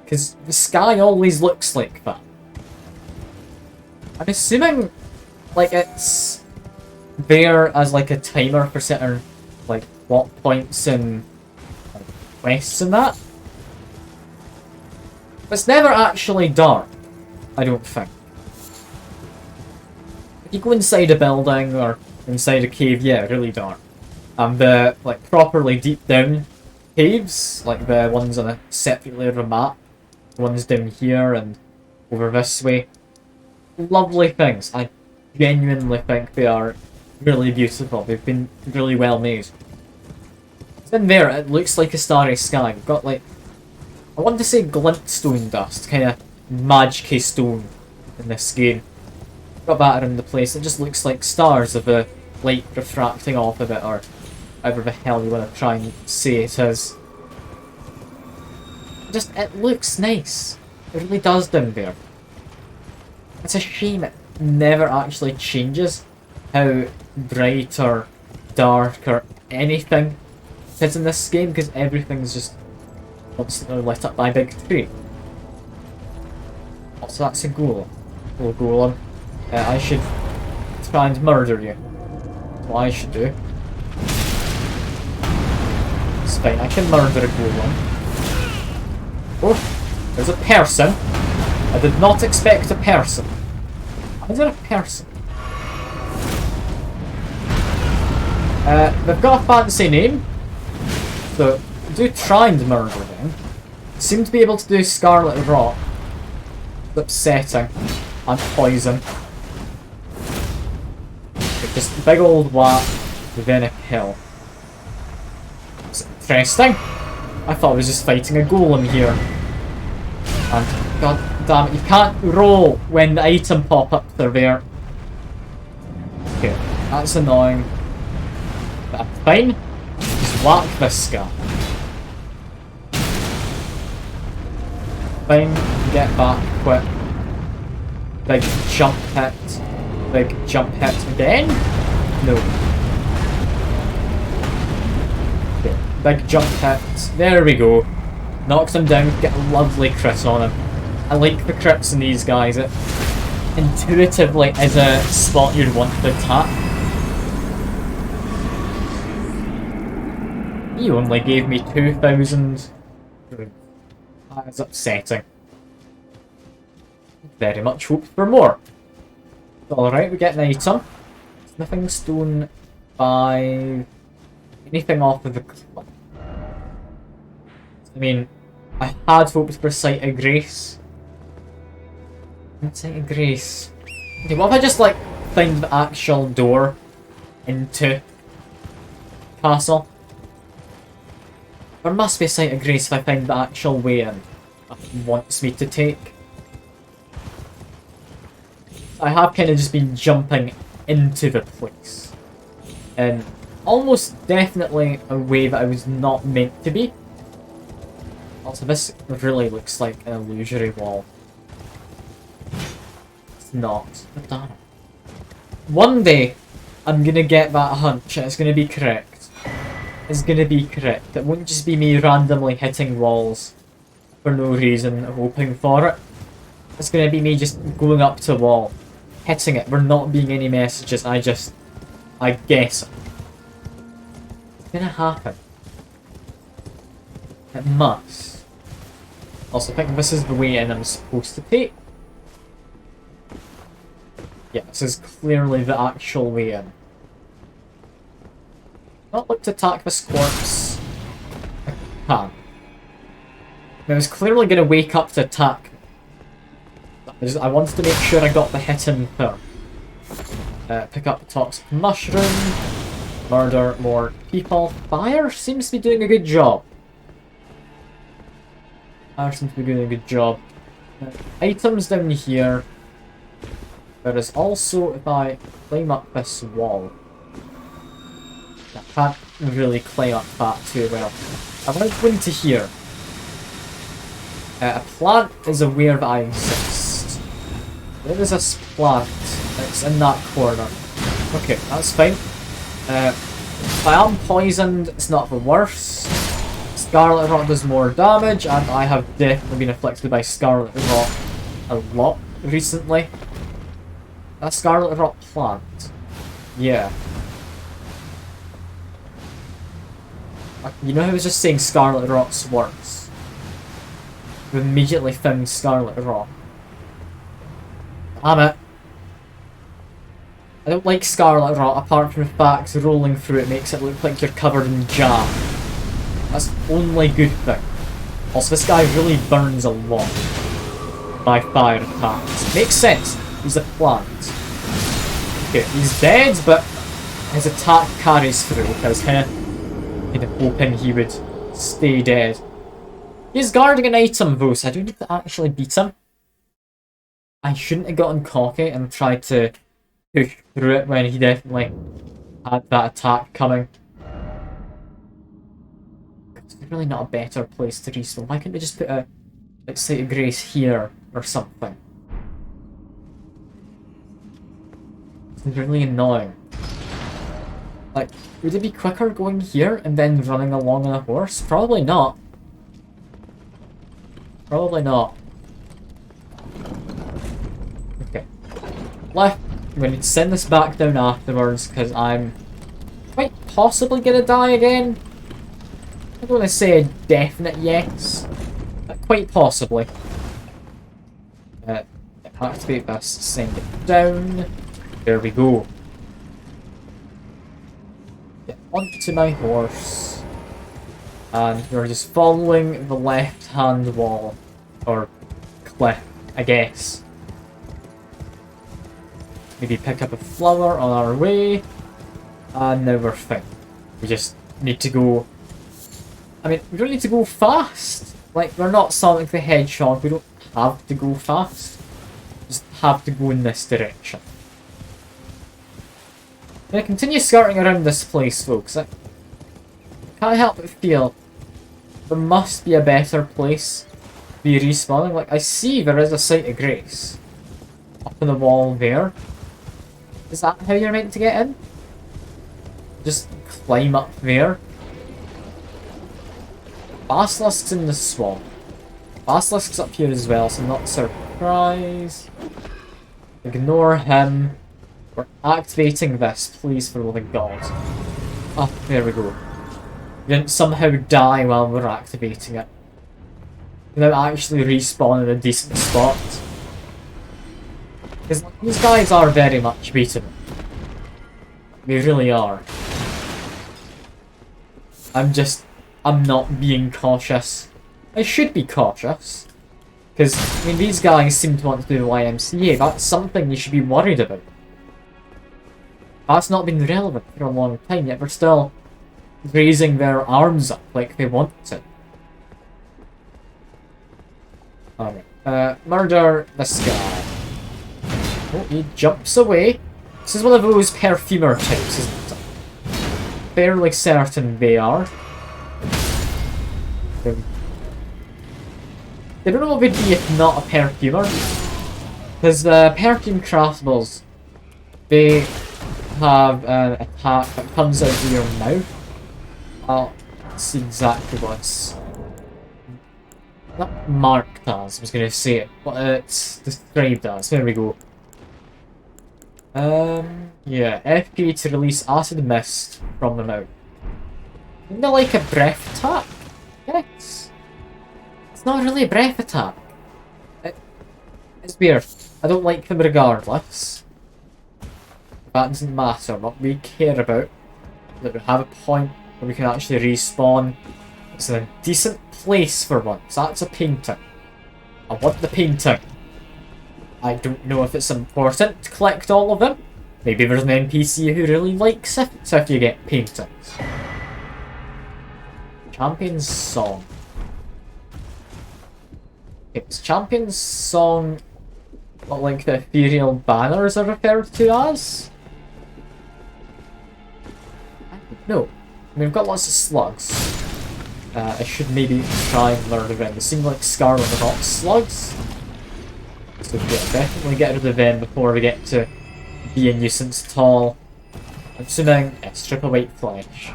Because the sky always looks like that. I'm assuming, like, it's there as, like, a timer for certain, like, plot points and, like, quests and that. But it's never actually dark, I don't think. If you go inside a building or inside a cave, yeah, really dark. And the, like, properly deep down caves, like the ones on a separate layer of a map, the ones down here and over this way, lovely things. I genuinely think they are really beautiful. They've been really well made. In there, it looks like a starry sky. We've got, like, I want to say glintstone dust, kind of magic stone in this game. Got that around the place. It just looks like stars of the light refracting off of it, or however the hell you want to try and say it is. Just, it looks nice. It really does down there. It's a shame it never actually changes how bright or dark or anything is in this game, because everything's just constantly lit up by a big tree. Also, that's a golem. Hello, golem. I should try and murder you. That's what I should do. It's fine, I can murder a golem. Oh, there's a person. I did not expect a person. Why is there a person? They've got a fancy name, so do try and murder them. Seem to be able to do Scarlet Rot. It's upsetting. And poison. Just big old whack, then a kill. It's interesting. I thought I was just fighting a golem here. And god damn it, you can't roll when the item pop-ups are there. Okay, that's annoying. But I'm fine. Just whack this guy. Fine, get back quick. Big jump hit. Big jump hit again? No. Okay, big jump hit. There we go. Knocks him down, get a lovely crit on him. I like the crits in these guys. It intuitively is a spot you'd want to attack. He only gave me 2,000. That is upsetting. Very much hoped for more. Alright, we get an item. Smithing stone 5. Anything off of the cliff. I mean, I had hoped for Sight of Grace. Sight of Grace. Okay, what if I just like find the actual door into castle? There must be a Sight of Grace if I find the actual way in it wants me to take. I have kind of just been jumping into the place. And almost definitely a way that I was not meant to be. Also, this really looks like an illusory wall. It's not. But damn it. One day, I'm gonna get that hunch and it's gonna be correct. It's gonna be correct. It won't just be me randomly hitting walls for no reason, hoping for it. It's gonna be me just going up to a wall, hitting it, there not being any messages, I guess it. It's gonna happen. It must. Also, I think this is the way in I'm supposed to take. Yeah, this is clearly the actual way in. Not look to attack this corpse. I can. I was clearly going to wake up to attack. I wanted to make sure I got the hit in first. Pick up the toxic mushroom. Murder more people. Fire seems to be doing a good job. Fire seems to be doing a good job. Items down here. There is also, if I climb up this wall. I can't really climb up that too well. I want to go into here. A plant is aware that I exist. There is a plant. It's in that corner. Okay, that's fine. If I am poisoned, it's not the worst. Scarlet Rot does more damage, and I have definitely been afflicted by Scarlet Rot a lot recently. A Scarlet Rot plant. Yeah. You know how I was just saying Scarlet Rot's worse? We immediately found Scarlet Rot. Damn it. I don't like Scarlet Rot apart from the fact rolling through it makes it look like you're covered in jam. That's the only good thing. Also, this guy really burns a lot by fire attacks. Makes sense. He's a plant. Okay, he's dead, but his attack carries through. I was kind of hoping he would stay dead. He's guarding an item though, so I do need to actually beat him. I shouldn't have gotten cocky and tried to push through it when he definitely had that attack coming. It's really not a better place to respawn. Why couldn't we just put a like Site of Grace here or something. It's really annoying. Like, would it be quicker going here and then running along on a horse? Probably not. Probably not. Okay. Left. I'm going to send this back down afterwards because I'm quite possibly going to die again. I don't want to say a definite yes, but quite possibly. Activate this, send it down. There we go. Get onto my horse. And we're just following the left-hand wall. Or cliff, I guess. Maybe pick up a flower on our way. And now we're fine. We just need to go... I mean, we don't need to go fast. Like, we're not Sonic the Hedgehog. We don't have to go fast. We just have to go in this direction. I'm gonna continue skirting around this place, folks. I can't help but feel there must be a better place to be respawning. Like, I see there is a Site of Grace up on the wall there. Is that how you're meant to get in? Just climb up there. Basilisk's in the swamp. Basilisk's up here as well, so I'm not surprised. Ignore him. We're activating this, please, for the love of God. Oh, there we go. We didn't somehow die while we're activating it. We now actually respawn in a decent spot. Because these guys are very much beatable. They really are. I'm not being cautious. I should be cautious. Because, I mean, these guys seem to want to do the YMCA. That's something you should be worried about. That's not been relevant for a long time, yet they're still raising their arms up like they want to. Alright, murder this guy. Oh, he jumps away. This is one of those perfumer types, isn't it? Fairly certain they are. They don't know what they'd be if not a perfumer. Because the perfume craftables, they have an attack that comes out of your mouth. I'll see exactly what it's not marked as, I was going to say it, but it's described as. There we go. Yeah, FP to release acid mist from the mouth. Isn't that like a breath attack? Yes. It's not really a breath attack. It's weird. I don't like them regardless. That doesn't matter. What we care about is that we have a point where we can actually respawn. It's in a decent place for once. That's a painting. I want the painting. I don't know if it's important to collect all of them. Maybe there's an NPC who really likes it, so if you get paintings. Champion's Song. It's Champion's Song, what like the ethereal banners are referred to as? No. I mean, we've got lots of slugs. I should maybe try and learn them. They seem like Scarlet Rot slugs. So yeah, definitely get rid of them before we get to be a nuisance at all. I'm assuming it's triple white flesh.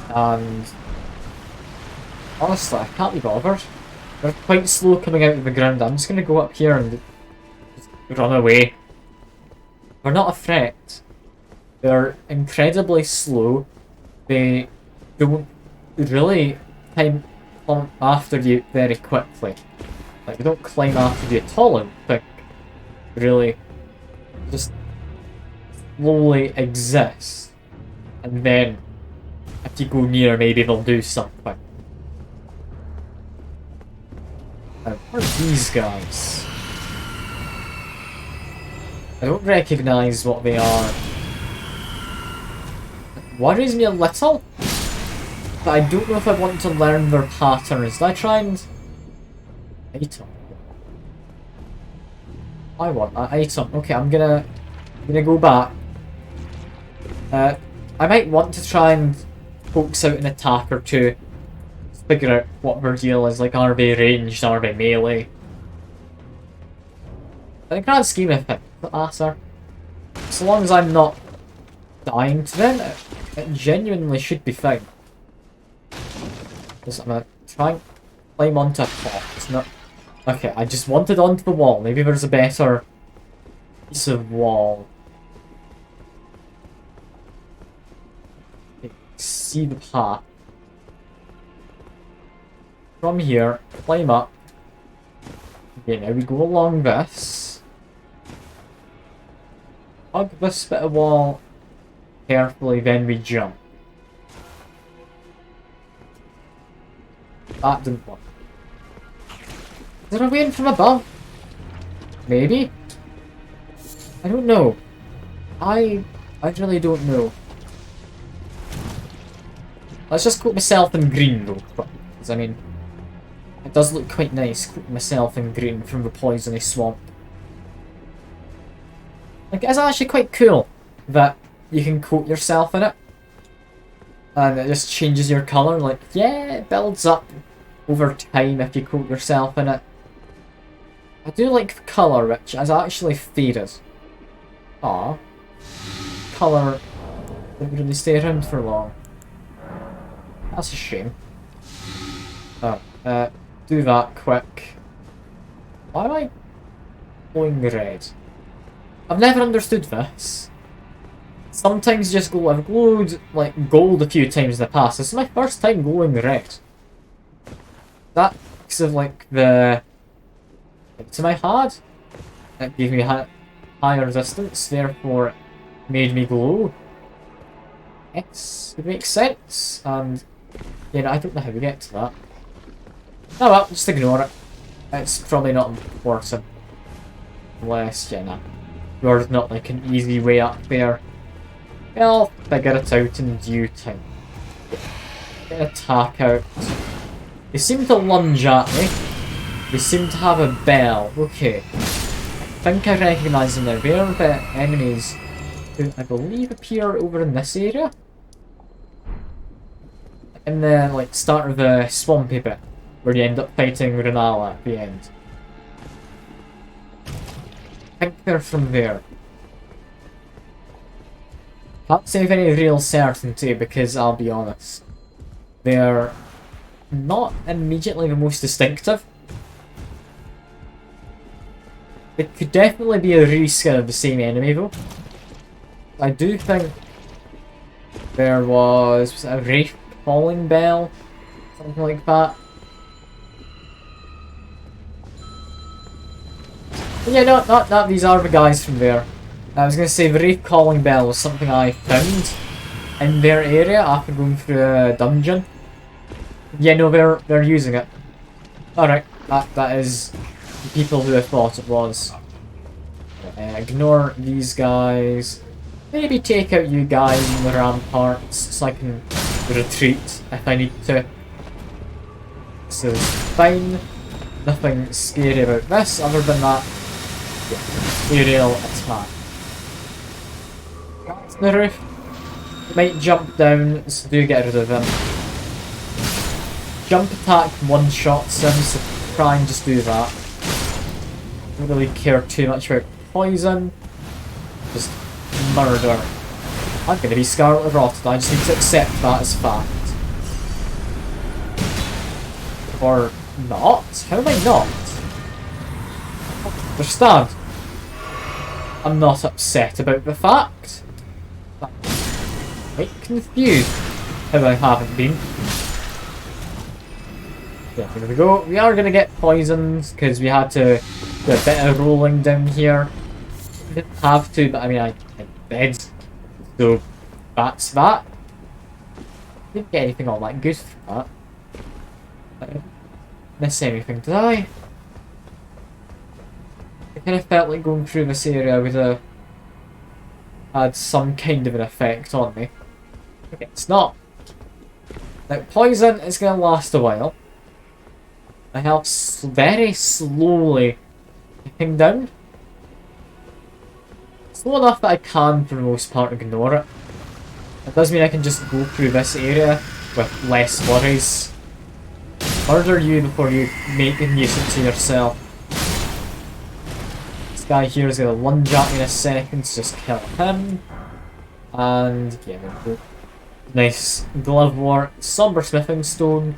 And honestly, I can't be bothered. They're quite slow coming out of the ground. I'm just going to go up here and just run away. They're not a threat. They're incredibly slow. They don't really climb after you very quickly. Like, they don't climb after you at all, I think. Really, just slowly exist. And then, if you go near, maybe they'll do something. What are these guys? I don't recognise what they are. It worries me a little, but I don't know if I want to learn their patterns. Did I try and... Item. I want that item. Okay, I'm gonna go back. I might want to try and focus out an attack or two figure out what their deal is. Like, are they ranged? Are they melee? In the grand scheme of things, it doesn't matter. So long as I'm not dying to them, it genuinely should be fine. Just, I'm gonna try and climb onto a top. It's not. Okay, I just wanted onto the wall. Maybe there's a better piece of wall. Okay, see the path. From here, climb up. Okay, now we go along this. Hug this bit of wall carefully, then we jump. That didn't work. Is there a way in from above? Maybe? I don't know. I really don't know. Let's just coat myself in green though, because I mean, it does look quite nice coating myself in green from the poisonous swamp. Like, it's actually quite cool that you can coat yourself in it. And it just changes your colour. Like, yeah, it builds up over time if you coat yourself in it. I do like the colour, which has actually faded. Aw. Colour didn't really stay around for long. That's a shame. Oh, do that quick. Why am I glowing red? I've never understood this. Sometimes you just go, I've glowed like gold a few times in the past. This is my first time glowing red. That because of like the item I had. It gave me higher resistance, therefore it made me glow. Yes, it makes sense. And yeah, no, I don't know how we get to that. Oh well, just ignore it. It's probably not important. Unless, yeah, nah. There's not like an easy way up there. I'll figure it out in due time. Get an attack out. They seem to lunge at me. They seem to have a bell. Okay. I think I recognise them now. They're the enemies who I believe appear over in this area. In the like start of the swampy bit, where you end up fighting Renala at the end. I think they're from there. Can't say with any real certainty because I'll be honest, they're not immediately the most distinctive. It could definitely be a reskin of the same enemy though. I do think there was a Wraith calling bell, something like that. But yeah, not these are the guys from there. I was going to say the Wraith calling bell was something I found in their area after going through a dungeon. Yeah, no, they're using it. Alright, that is the people who I thought it was. Ignore these guys. Maybe take out you guys in the ramparts so I can retreat if I need to. This is fine. Nothing scary about this other than that. Yeah, aerial attack. That's the roof. You might jump down, so do get rid of them. Jump attack one-shots them, so try and just do that. Don't really care too much about poison. Just murder. I'm gonna be scarlet rotted, I just need to accept that as fact. Or not? How am I not? Understand? I'm not upset about the fact. I'm quite confused how I haven't been. Yeah, here we go. We are gonna get poisoned because we had to do a bit of rolling down here. We didn't have to, but I mean, I did. So that's that. Didn't get anything all that good for that. I didn't miss anything, did I? I kind of felt like going through this area would have had some kind of an effect on me. Okay, it's not. Now, poison is going to last a while. My health's very slowly ticking down. Slow enough that I can, for the most part, ignore it. It does mean I can just go through this area with less worries. Murder you before you make a nuisance of yourself. This guy here is going to lunge at me in a second, so just kill him. And yeah, there we go. Nice glove work, somber smithing stone.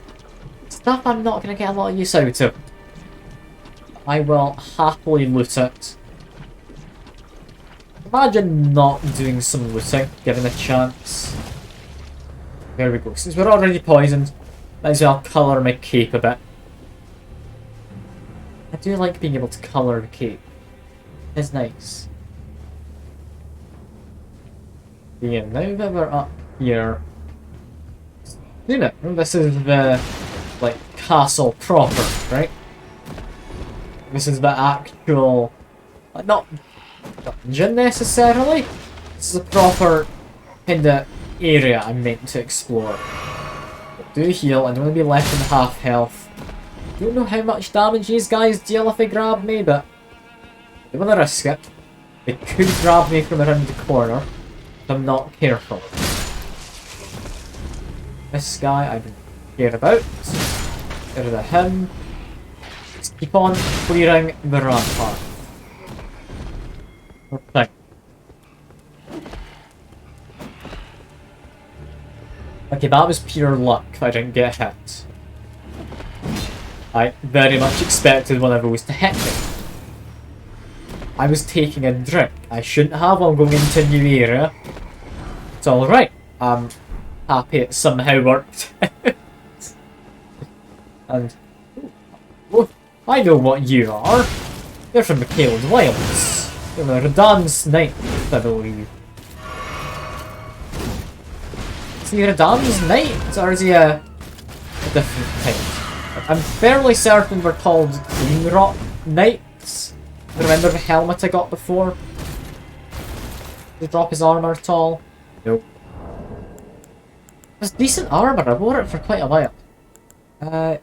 Stuff I'm not going to get a lot of use out of. I will happily loot it. Imagine not doing some looting, given a chance. There we go. Since we're already poisoned, might as well colour my cape a bit. I do like being able to colour the cape. It's nice. Yeah, now that we're up here... You know, this is the, like, castle proper, right? This is the actual... Like, not dungeon necessarily. This is a proper kind of area I'm meant to explore. But do heal, I don't want to be left in half health. Don't know how much damage these guys deal if they grab me, but I don't want to risk it. They could grab me from around the corner if I'm not careful. This guy I don't care about. Get rid of him. Just keep on clearing the rampart. Okay. Okay, that was pure luck I didn't get hit. I very much expected one of those to hit me. I was taking a drink. I shouldn't have while going into a new area. It's alright. I'm happy it somehow worked. And... Oh, I know what you are. You're from the Caled Wilds. You're a Radan's knight, I believe. Is he Radan's knight, or is he a different type? I'm fairly certain we're called Clean Rock Knights. Remember the helmet I got before? Did he drop his armor at all? Nope. It's decent armor, I wore it for quite a while.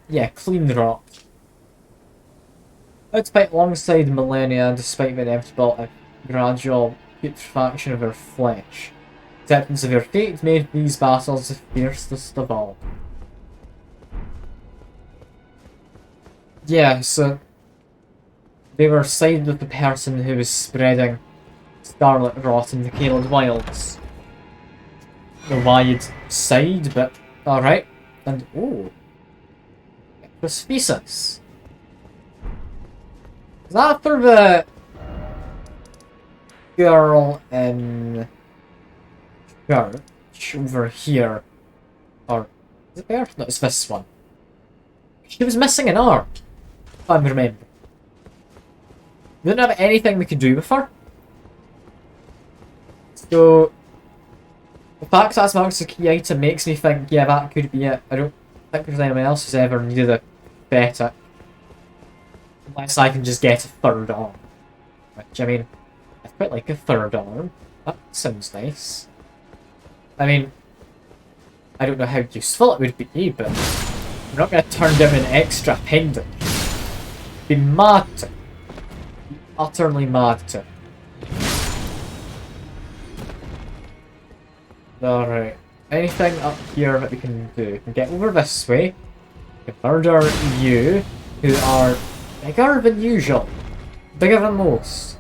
Yeah, Clean Rock. I'd fight alongside Millennia despite being able to build a gradual putrefaction of her flesh. Acceptance of your fate made these battles the fiercest of all. Yeah, so they were sided with the person who was spreading scarlet rot in the Caled Wilds. The wide side, but alright. And oh, Prosthesis. Is that for the girl in church over here? Or is it there? No, it's this one. She was missing an arm, if I remember. We didn't have anything we could do with her. So the fact that's marked as a key item makes me think, yeah, that could be it. I don't think there's anyone else who's ever needed a better. Unless I can just get a third arm. Which, I mean, I quite like a third arm. That sounds nice. I mean, I don't know how useful it would be, but I'm not going to turn down an extra appendage. Be mad to. Be utterly mad to. Alright. Anything up here that we can do? We can get over this way. We can murder you, who are bigger than usual. Bigger than most.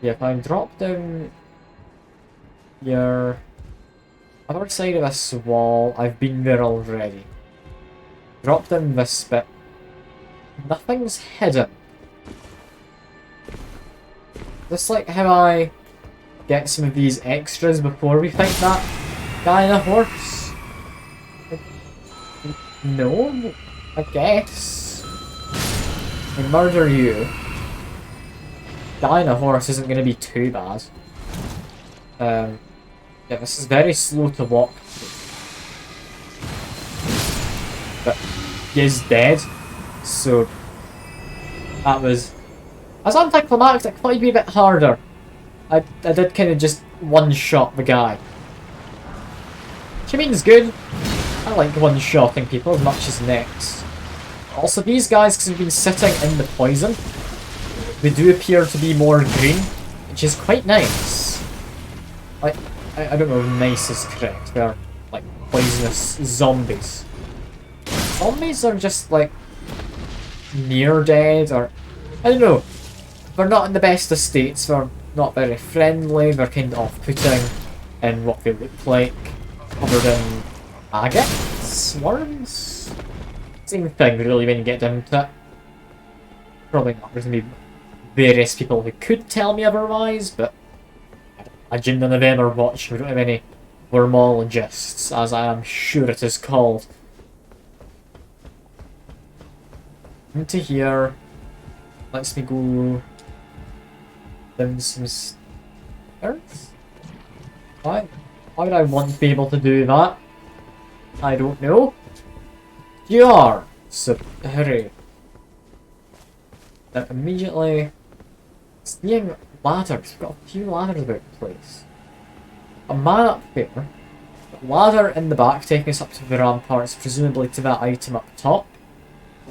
Yeah, if I drop down here, other side of this wall, I've been there already. Drop down this bit. Nothing's hidden. Just like how I get some of these extras before we fight that guy on a horse. No, I guess. I murder you. Guy on a horse isn't going to be too bad. Yeah, this is very slow to walk. But he is dead, so that was... As anticlimactic, I thought he'd be a bit harder. I did kind of just one-shot the guy. Which I mean is good. I like one-shotting people as much as next. Also, these guys, because they've been sitting in the poison, they do appear to be more green, which is quite nice. Like, I don't know if nice is correct. They're like poisonous zombies. Zombies are just like near dead, or I don't know. They're not in the best of states. They're not very friendly. They're kind of off-putting in what they look like, covered in maggots, worms. Same thing, really, when you get down to it. Probably not. There's gonna be various people who could tell me otherwise, but I imagine none of them are watching. We don't have any wormologists, as I am sure it is called. Into here. Lets me go down some stairs? Why would I want to be able to do that? I don't know. You are! So, hurry. Then immediately... Seeing ladders. We've got a few ladders about the place. A man up there. A ladder in the back taking us up to the ramparts, presumably to that item up top.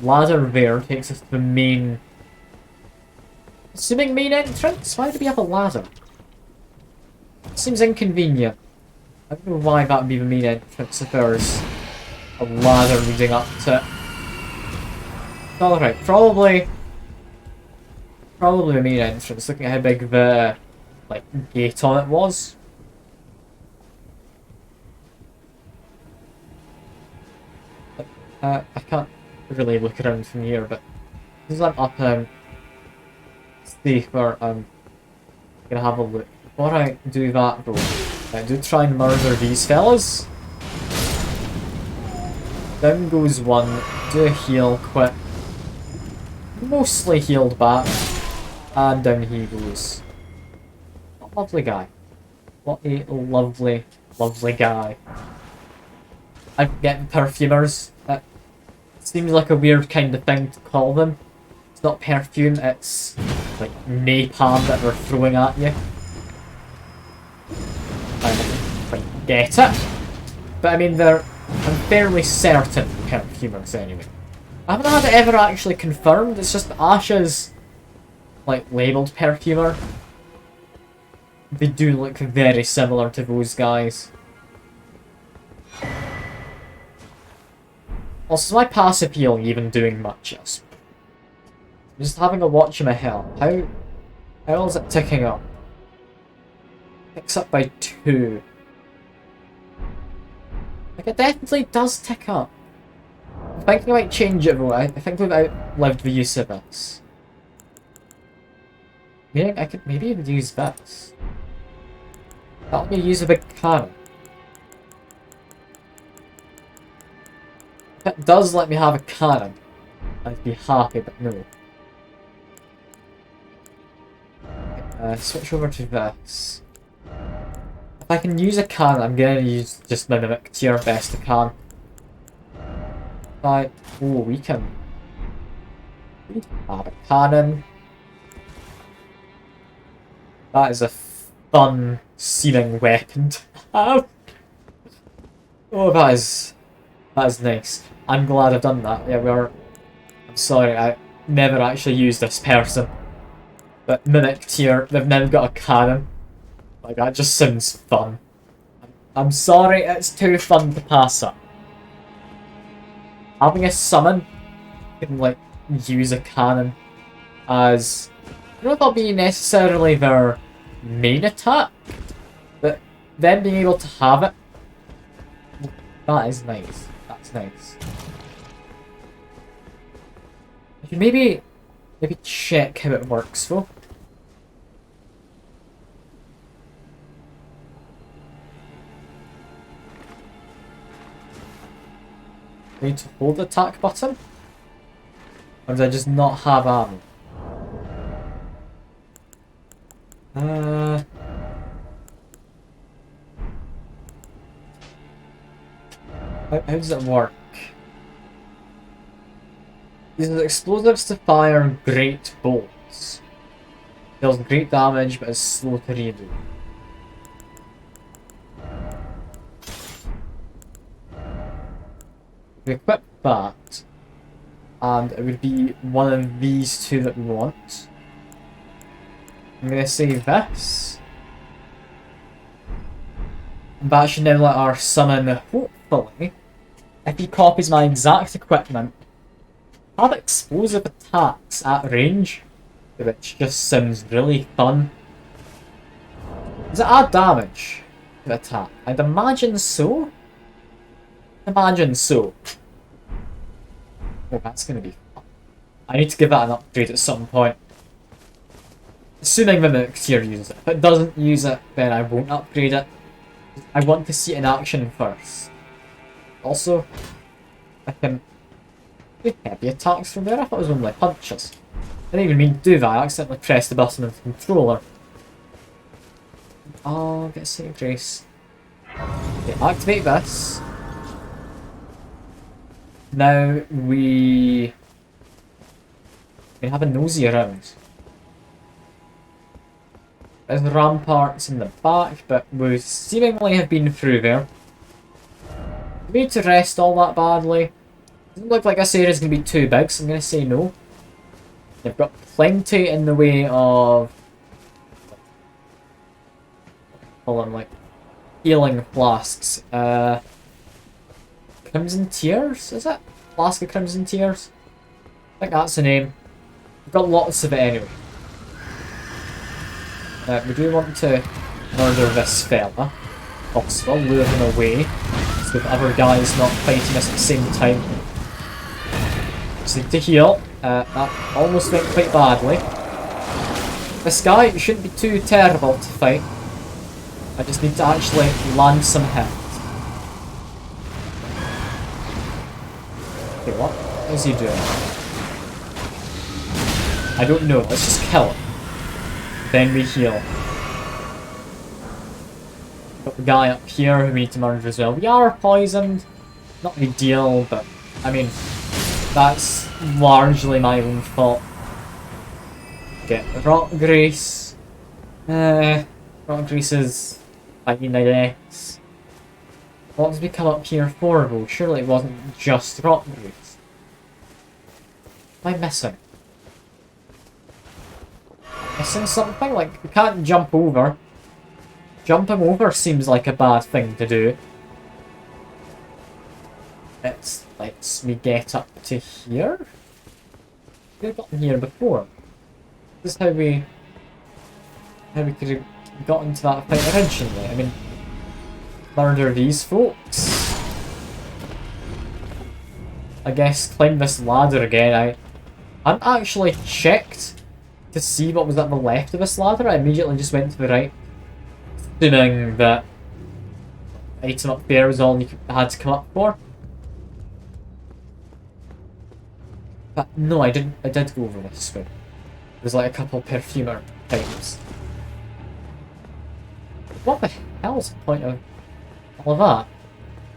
Ladder there takes us to the main... Assuming main entrance? Why do we have a ladder? Seems inconvenient. I don't know why that would be the main entrance if there's a ladder leading up to it. Alright, probably the main entrance, looking at how big the like gate on it was. I can't really look around from here, but as I'm up safer, I'm gonna have a look. Before I do that though, I do try and murder these fellas. Down goes one, do a heal quick. Mostly healed back. And down he goes. What a lovely guy. What a lovely, lovely guy. I'm getting perfumers. It seems like a weird kind of thing to call them. It's not perfume, it's like napalm that they're throwing at you. I don't quite get it. But I mean, I'm fairly certain perfumers anyway. I haven't had it ever actually confirmed, it's just Asha's like labelled perfumer. They do look very similar to those guys. Also, is my passive healing even doing much? Yes. I'm just having a watch in my health. How is it ticking up? Ticks up by 2. Like, it definitely does tick up. I'm thinking I might change it though. I think we've outlived the use of this. Meaning I could maybe even use this. That'll be use a big cannon. If it does let me have a cannon, I'd be happy, but no. Switch over to this. If I can use a cannon, I'm gonna use just my mimic tier best I can. We can have a cannon. That is a fun seeming weapon to have. Oh, that is nice. I'm glad I've done that. Yeah, I'm sorry, I never actually used this person. But mimic tier, they've now got a cannon. Like, that just sounds fun. I'm sorry, it's too fun to pass up. Having a summon, you can like use a cannon as, I don't know if that'll be necessarily their main attack, but them being able to have it, that is nice. That's nice. I should maybe check how it works though. Need to hold the attack button? Or do I just not have ammo? How does it work? Uses explosives to fire great bolts. Deals great damage but is slow to reload. We equip that, and it would be one of these two that we want. I'm gonna save this. That should now let our summon, hopefully, if he copies my exact equipment, have explosive attacks at range, which just sounds really fun. Does it add damage to the attack? I'd imagine so. Imagine so. Oh, that's gonna be fun. I need to give that an upgrade at some point. Assuming the Mixtier uses it. If it doesn't use it, then I won't upgrade it. I want to see it in action first. Also, I can do heavy attacks from there. I thought it was only punches. I didn't even mean to do that. I accidentally pressed the button on the controller. Oh, get a save grace. Okay, activate this. Now we have a nosy around. There's ramparts in the back, but we seemingly have been through there. Do we need to rest all that badly? Doesn't look like this area is going to be too big, so I'm going to say no. They've got plenty in the way of... hold on, like... healing flasks. Crimson Tears, is it? Flask of Crimson Tears? I think that's the name. We've got lots of it anyway. We do want to murder this fella. Possible, lure him away. So the other guys not fighting us at the same time. Just need to heal. That almost went quite badly. This guy shouldn't be too terrible to fight. I just need to actually land some hits. Okay, what is he doing? I don't know, let's just kill him. Then we heal. Got the guy up here who we need to murder as well. We are poisoned. Not a big deal, but I mean, that's largely my own fault. Get Rock Grease. Rock Grease is fine, I guess. What did we come up here for though? Surely it wasn't just Rock Grease. What am I missing? Missing something? Like, we can't jump over. Jumping over seems like a bad thing to do. Let's me get up to here? We've gotten here before. This is how we could have gotten to that fight originally. I mean, murder these folks. I guess climb this ladder again. I hadn't actually checked to see what was at the left of this ladder. I immediately just went to the right, assuming that the item up there was all you had to come up for. But no, I didn't. I did go over this way. There's like a couple perfumer items. What the hell's the point of all of that?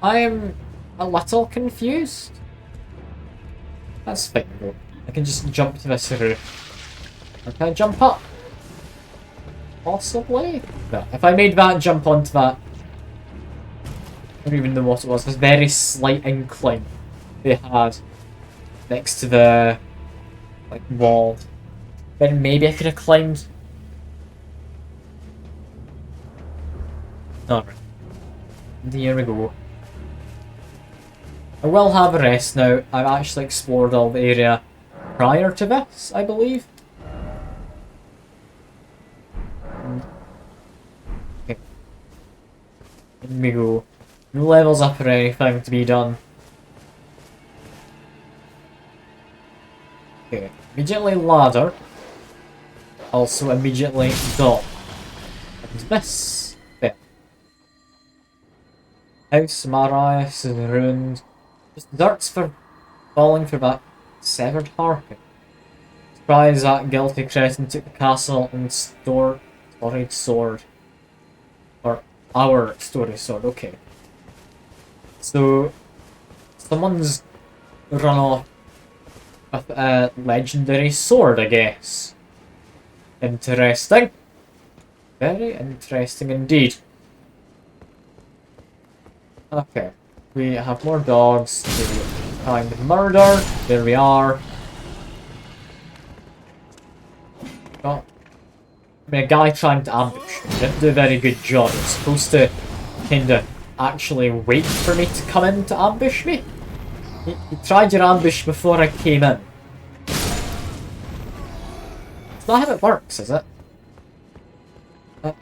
I am a little confused. That's fine though. I can just jump to this roof. Or can I jump up? Possibly? No. If I made that jump onto that... I don't even know what it was. This very slight incline they had next to the like wall. Then maybe I could have climbed. Alright. And here we go. I will have a rest now. I've actually explored all the area prior to this, I believe. Okay. Here we go. No levels up or anything to be done. Okay. Immediately ladder. Also immediately dock. And this bit. House Marius is ruined. Just darts for falling for that severed harpy. Surprised that guilty Crescent took the castle and storied sword. Or our storied sword, okay. So someone's run off with a legendary sword, I guess. Interesting. Very interesting indeed. Okay. We have more dogs to find murder. There we are. Oh. I mean, a guy trying to ambush me didn't do a very good job. It's supposed to kinda actually wait for me to come in to ambush me. You tried your ambush before I came in. It's not how it works, is it? That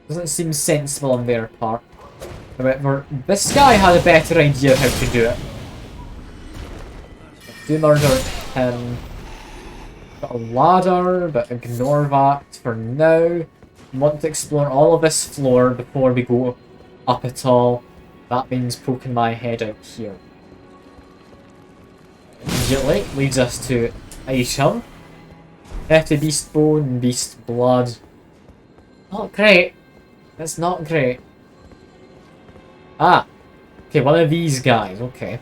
doesn't seem sensible on their part. However, this guy had a better idea of how to do it. Do murder him. Got a ladder, but ignore that for now. Want to explore all of this floor before we go up at all. That means poking my head out here. Immediately leads us to item. Hefty beast bone, beast blood. Not great. That's not great. Ah. Okay, one of these guys. Okay.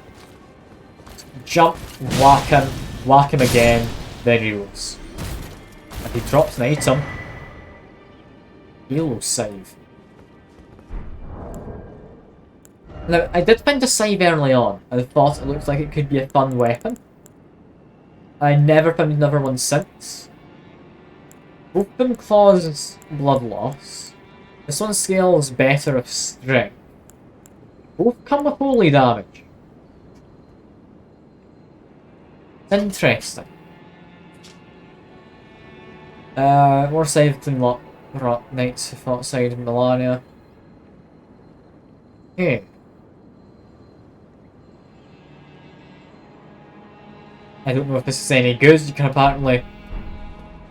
Jump, whack him again, then he goes. And he drops an item. He'll save. Now, I did find a save early on, and I thought it looked like it could be a fun weapon. I never found another one since. Both of them cause blood loss. This one scales better with strength. Both come with holy damage. Interesting. More saved than what Knights have outside of Melania. Okay. I don't know if this is any good. You can apparently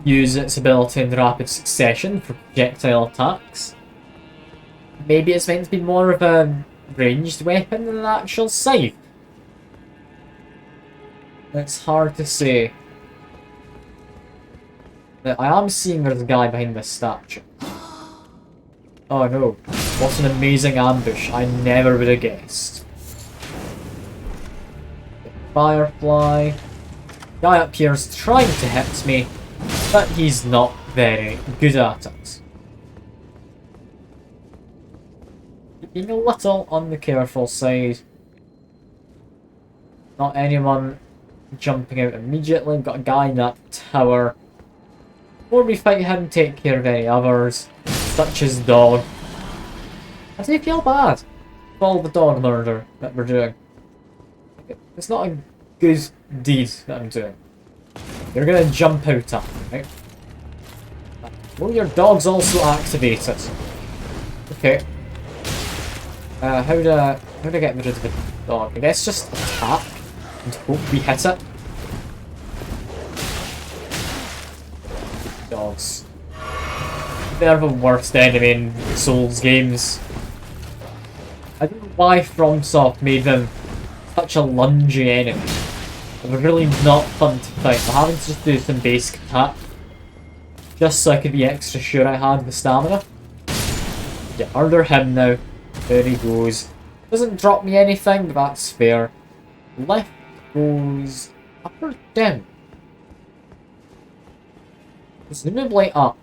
use its ability in rapid succession for projectile attacks. Maybe it's meant to be more of a ranged weapon than an actual scythe. It's hard to say. But I am seeing there's a guy behind this statue. Oh no. What an amazing ambush. I never would have guessed. Firefly. Guy up here is trying to hit me, but he's not very good at it. Being a little on the careful side. Not anyone jumping out immediately. We've got a guy in that tower. Before we fight him, take care of any others, such as dog. I do feel bad for all the dog murder that we're doing. It's not a good deed that I'm doing. You're gonna jump out at me, right? Well, your dog's also activated. Okay. How do I get rid of the dog? I guess just attack and hope we hit it. Dogs. They're the worst enemy in Souls games. I don't know why FromSoft made them such a lungy enemy. They were really not fun to fight. I'm having to just do some basic attack. Just so I could be extra sure I had the stamina. Yeah, murder him now. There he goes. Doesn't drop me anything, but that's fair. Left goes up or down? Presumably up.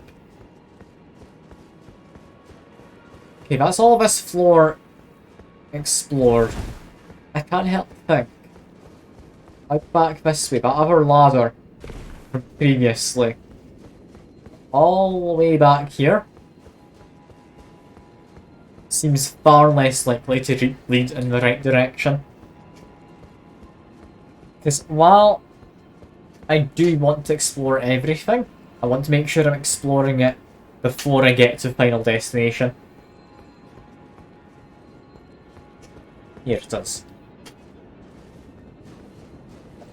Okay, that's all this floor explored. I can't help think. Out back this way, that other ladder from previously. All the way back here. Seems far less likely to lead in the right direction. Because while I do want to explore everything, I want to make sure I'm exploring it before I get to final destination. Here it is.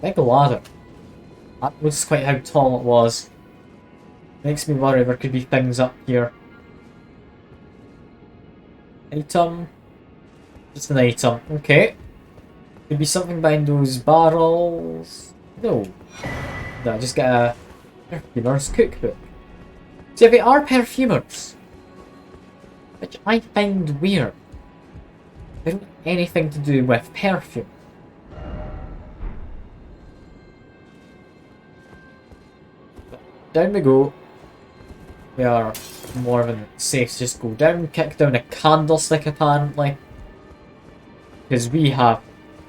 Big ladder. That was quite how tall it was. Makes me worry there could be things up here. Item. Just an item. Okay. Could be something behind those barrels. No. No, just get a perfumer's cookbook. See, they are perfumers. Which I find weird. They don't have anything to do with perfume. Down we go. We are more than safe to just go down, kick down a candlestick apparently. Because we have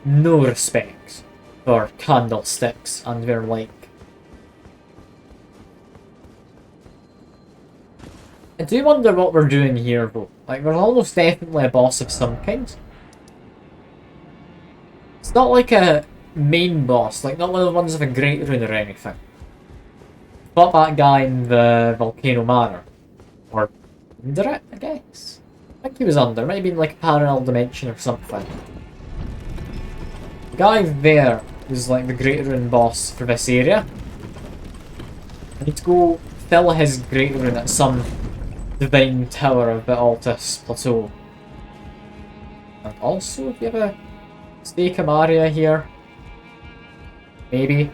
no respect for candlesticks and their like. I do wonder what we're doing here, though. Like, we're almost definitely a boss of some kind. It's not like a main boss, like not one of the ones with a great rune or anything. Fought that guy in the Volcano Manor. Or under it, I guess? I think he was under. Might have been like a parallel dimension or something. The guy there is like the great rune boss for this area. I need to go fill his great rune at some divine tower of the Altus Plateau. And also, if you have a Steak Maria here, maybe.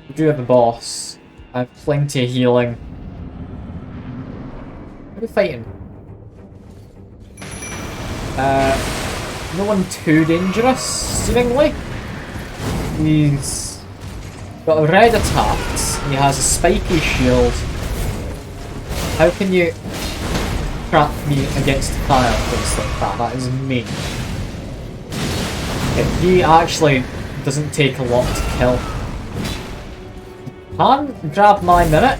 We do have a boss. I have plenty of healing. What are we fighting? No one too dangerous, seemingly. He's got red attacks. He has a spiky shield. How can you trap me against fire things like that? That is mean. He actually doesn't take a lot to kill. Can grab my mimic.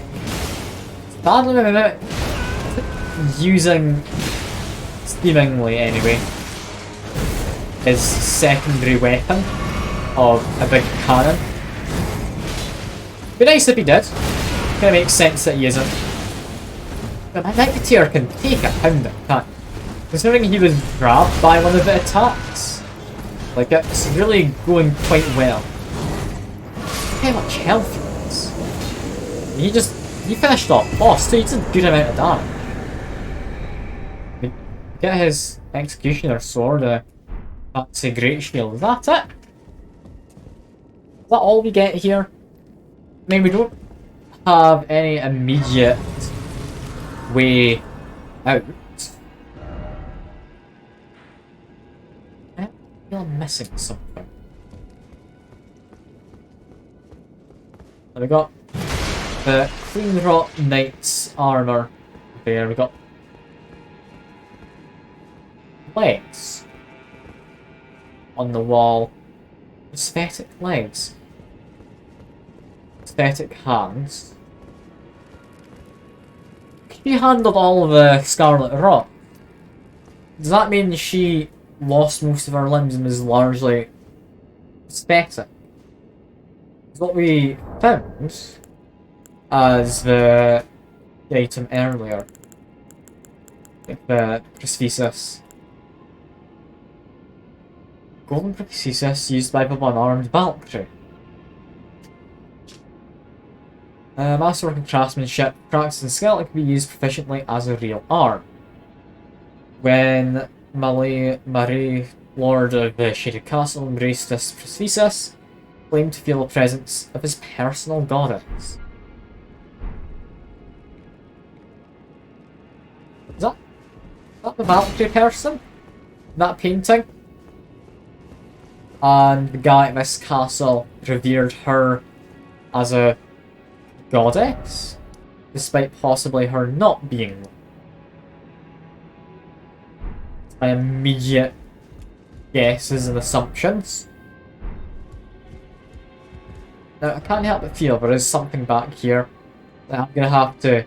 Badly my mimic. Using, seemingly anyway, his secondary weapon of a big cannon. Be nice if he did. Kinda makes sense that he isn't. But my Knightateer can take a pounding, can't he? Considering he was grabbed by one of the attacks. Like, it's really going quite well. Look how much health he has. He finished off boss too, he did a good amount of damage. I mean, get his Executioner sword, that's a great shield. Is that it? Is that all we get here? I mean, we don't have any immediate way out. I feel I'm missing something. And we got the Clean Rot Knight's armor there. We got legs on the wall. Aesthetic legs. Aesthetic hands. She handled all of the Scarlet Rot. Does that mean she lost most of her limbs and was largely aesthetic? What we found as the item earlier, like the prosthesis. Golden prosthesis used by the one-armed Valkyrie. Masterwork and craftsmanship, practice and skeleton can be used proficiently as a real arm. When Marie, Lord of the Shaded Castle, embraced this prosthesis, claimed to feel the presence of his personal goddess. Is that the Valkyrie person? That painting? And the guy at this castle revered her as a goddess, despite possibly her not being one. My immediate guesses and assumptions. Now, I can't help but feel there is something back here that I'm gonna have to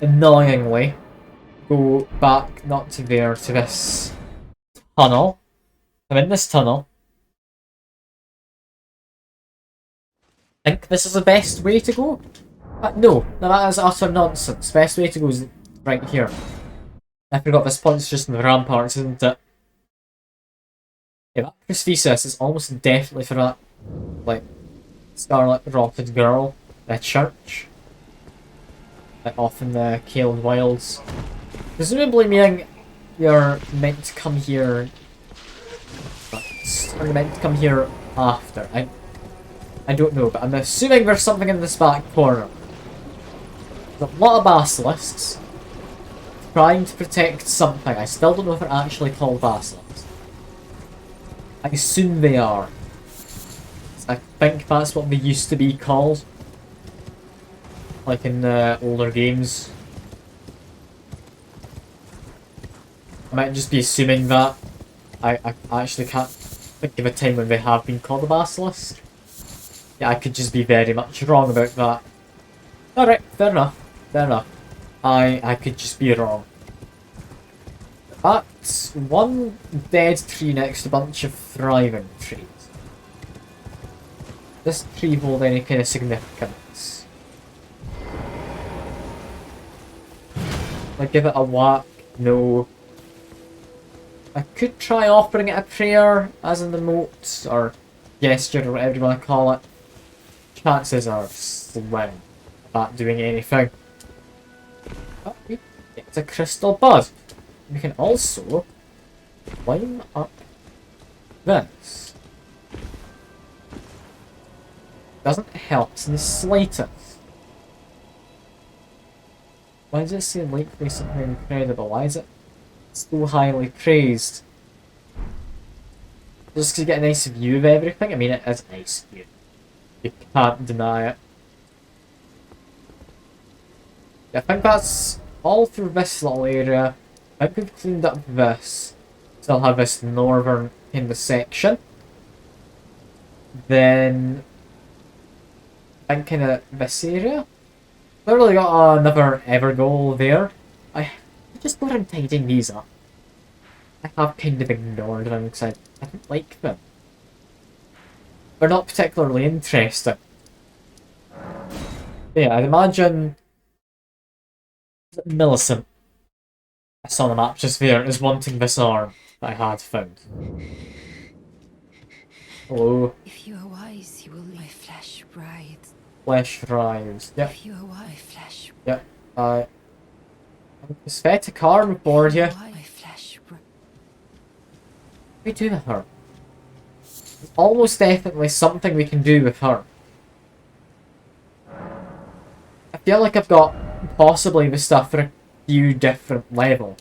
annoyingly go back, not to there, to this tunnel. I'm in this tunnel. I think this is the best way to go. No, that is utter nonsense. Best way to go is right here. I forgot this point's just in the ramparts, isn't it? Yeah, that prosthesis is almost definitely for that, like, Scarlet Rotted girl, the church. Like, off in the Kaelin Wilds. Presumably meaning you're meant to come here. Or you're meant to come here after. I don't know, but I'm assuming there's something in this back corner. There's a lot of basilisks trying to protect something. I still don't know if they're actually called basilisks. I assume they are. I think that's what they used to be called. Like in older games. I might just be assuming that. I actually can't think of a time when they have been called a basilisk. Yeah, I could just be very much wrong about that. Alright, fair enough. Fair enough. I could just be wrong. But one dead tree next to a bunch of thriving trees. Does this tree hold any kind of significance? Like, give it a whack? No. I could try offering it a prayer, as in the moat, or gesture, or whatever you want to call it. Chances are slim of that doing anything. But we get a crystal bud. We can also climb up this. Doesn't help in the slightest. Why does it say likely something incredible? Why is it so highly praised? Just to get a nice view of everything? I mean, it is a nice view. You can't deny it. I think that's all through this little area. I think we've cleaned up this. Still have this northern in the section. Then I think kind of this area. Not really got another ever goal there. I just go around tidying these up. I have kind of ignored them because I don't like them. They're not particularly interesting. Yeah, I'd imagine Millicent, I saw the map just there, is wanting this arm that I had found. Hello. If you are wise, you will leave my flesh writhes. Flesh rise. Yep, If you are wise, my flesh. yep. Is Feta Karn aboard If you here? are wise, my flesh. What do we do with her? There's almost definitely something we can do with her. I feel like I've got possibly the stuff for a few different levels.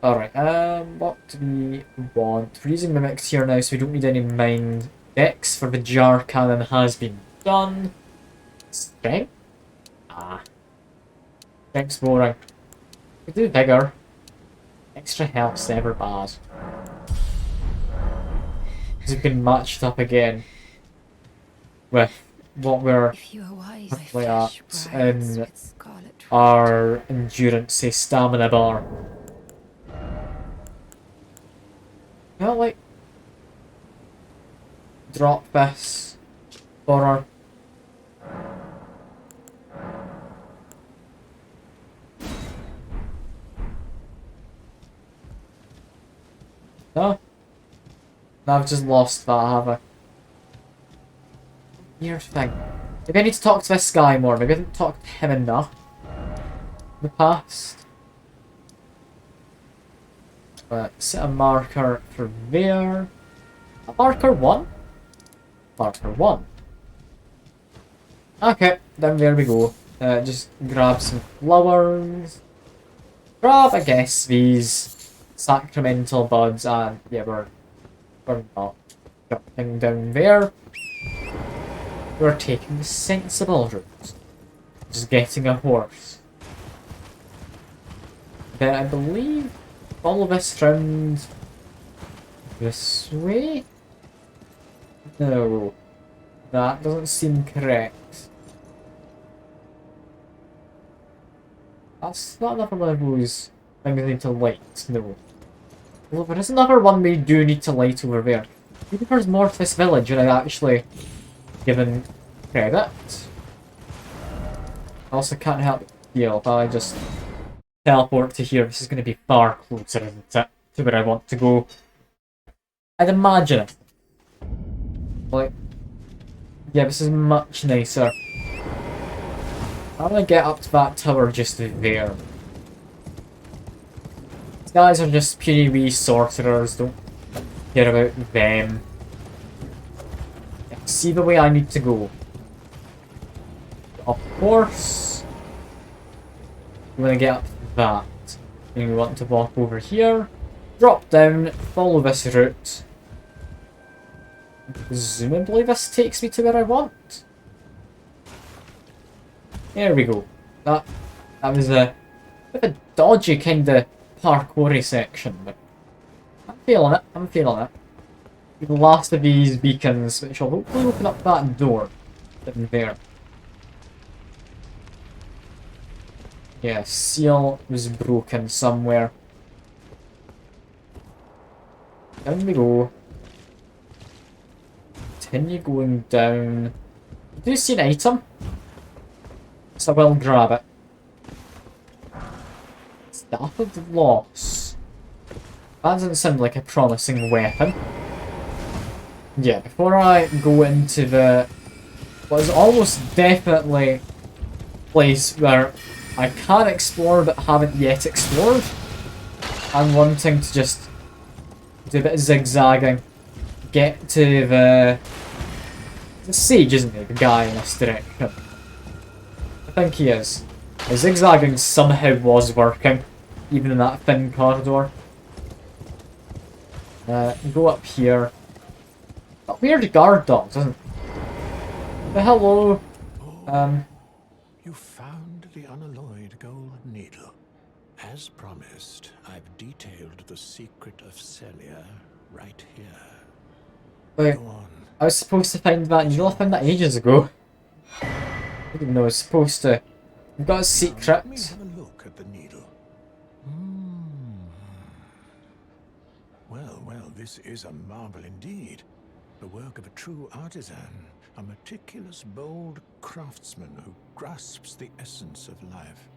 Alright, what do we want? We're using the mix here now, so we don't need any mind decks for the jar cannon has been done. Strength? Ah. Strength's boring. We do bigger. Extra health's never bad. We've been matched up again with what we're If you are wise, my currently flesh at writhes in with scarlet. our endurance, say stamina bar. You know, like, drop this for her. No? No, I've just lost that, have I? Weird thing. Maybe I need to talk to this guy more. Maybe I didn't talk to him enough in the past. But set a marker for there. A marker 1? Marker 1. Okay, then there we go. Just grab some flowers. Grab, I guess, these sacramental buds, and yeah, we're not jumping down there. We're taking the sensible route. Just getting a horse. Then I believe follow this round this way? No. That doesn't seem correct. That's not another one of those things I need to light, no. Well, there is another one we do need to light over there. Maybe there's more to this village and I actually given credit. I also can't help but feel if I just teleport to here, this is going to be far closer, isn't it, to where I want to go. I'd imagine it. Like, yeah, this is much nicer. I'm gonna get up to that tower just there. These guys are just puny wee sorcerers, don't care about them. See the way I need to go. Of course, we want to get up to that. And we want to walk over here, drop down, follow this route. Presumably this takes me to where I want. There we go. That was a bit of a dodgy kind of parkoury section, but I'm feeling it. I'm feeling it. The last of these beacons, which will hopefully open up that door in there. Yeah, seal was broken somewhere. Down we go. Continue going down. Do you see an item? So I will grab it. Staff of Loss. That doesn't sound like a promising weapon. Yeah, before I go into the... what is almost definitely place where I can explore but haven't yet explored. I'm wanting to just do a bit of zigzagging. Get to the sage, isn't he? The guy in this direction. I think he is. The zigzagging somehow was working, even in that thin corridor. Go up here. Got weird guard dogs, isn't it? But hello. You found the unalloyed gold needle. As promised, I've detailed the secret of Celia right here. Wait, Go on. I was supposed to find that needle. I found that ages ago. I didn't know I was supposed to. We've got a secret. Let me have a look at the needle. Well, this is a marvel indeed. The work of a true artisan, a meticulous, bold craftsman who grasps the essence of life.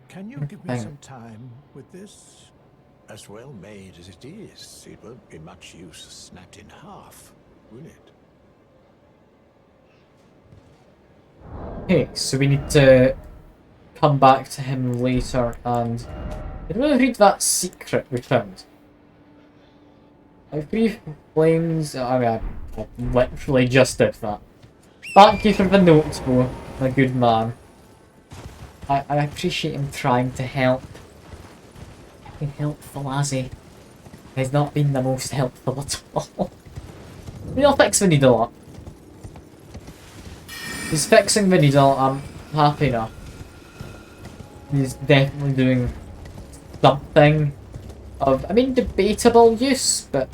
Can you give me some time with this? As well made as it is, it won't be much use snapped in half, will it? Okay, so we need to come back to him later and... did we read that secret we found? Like 3 flames... I mean, I literally just did that. Thank you for the notes, bro. My good man. I appreciate him trying to help. Being helpful, has he? He's not been the most helpful at all. We'll fix the needle up. He's fixing the needle, I'm happy enough. He's definitely doing something of, I mean, debatable use, but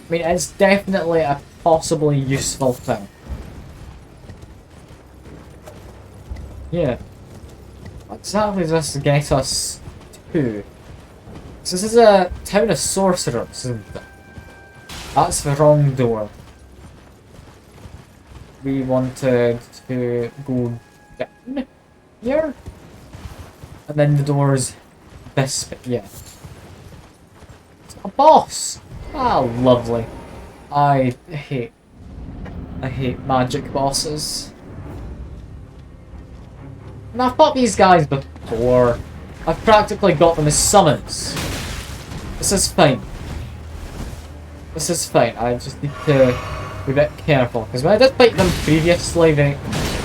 I mean, it's definitely a possibly useful thing. Yeah. What exactly does this get us to? So this is a town of sorcerers, isn't it? That's the wrong door. We wanted to go down here? And then the door's this bit, yeah. It's a boss! Ah, lovely. I hate magic bosses. And I've fought these guys before. I've practically got them as summons. This is fine. This is fine. I just need to be a bit careful. Because when I did fight them previously, they...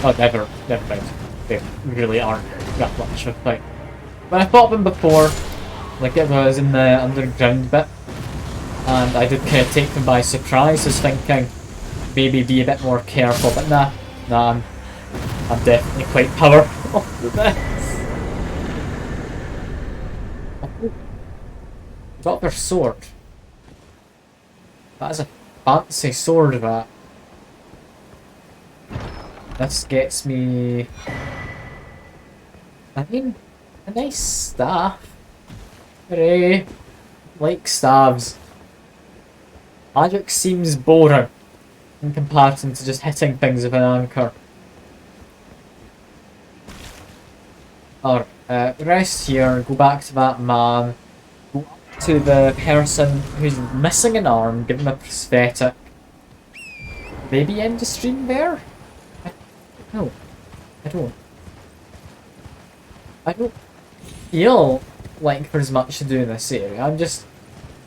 oh, never mind. They really aren't that much of a fight. When I fought them before, like it was in the underground bit, and I did kind of take them by surprise, I was thinking maybe be a bit more careful, but nah, I'm definitely quite powerful with this. Got their sword. That is a fancy sword, that. This gets me... I mean, a nice staff. Hooray! Like staves. Magic seems boring in comparison to just hitting things with an anchor. Alright, rest here, go back to that man, go up to the person who's missing an arm, give him a prosthetic. Maybe end the stream there? No, I don't feel like there's much to do in this area.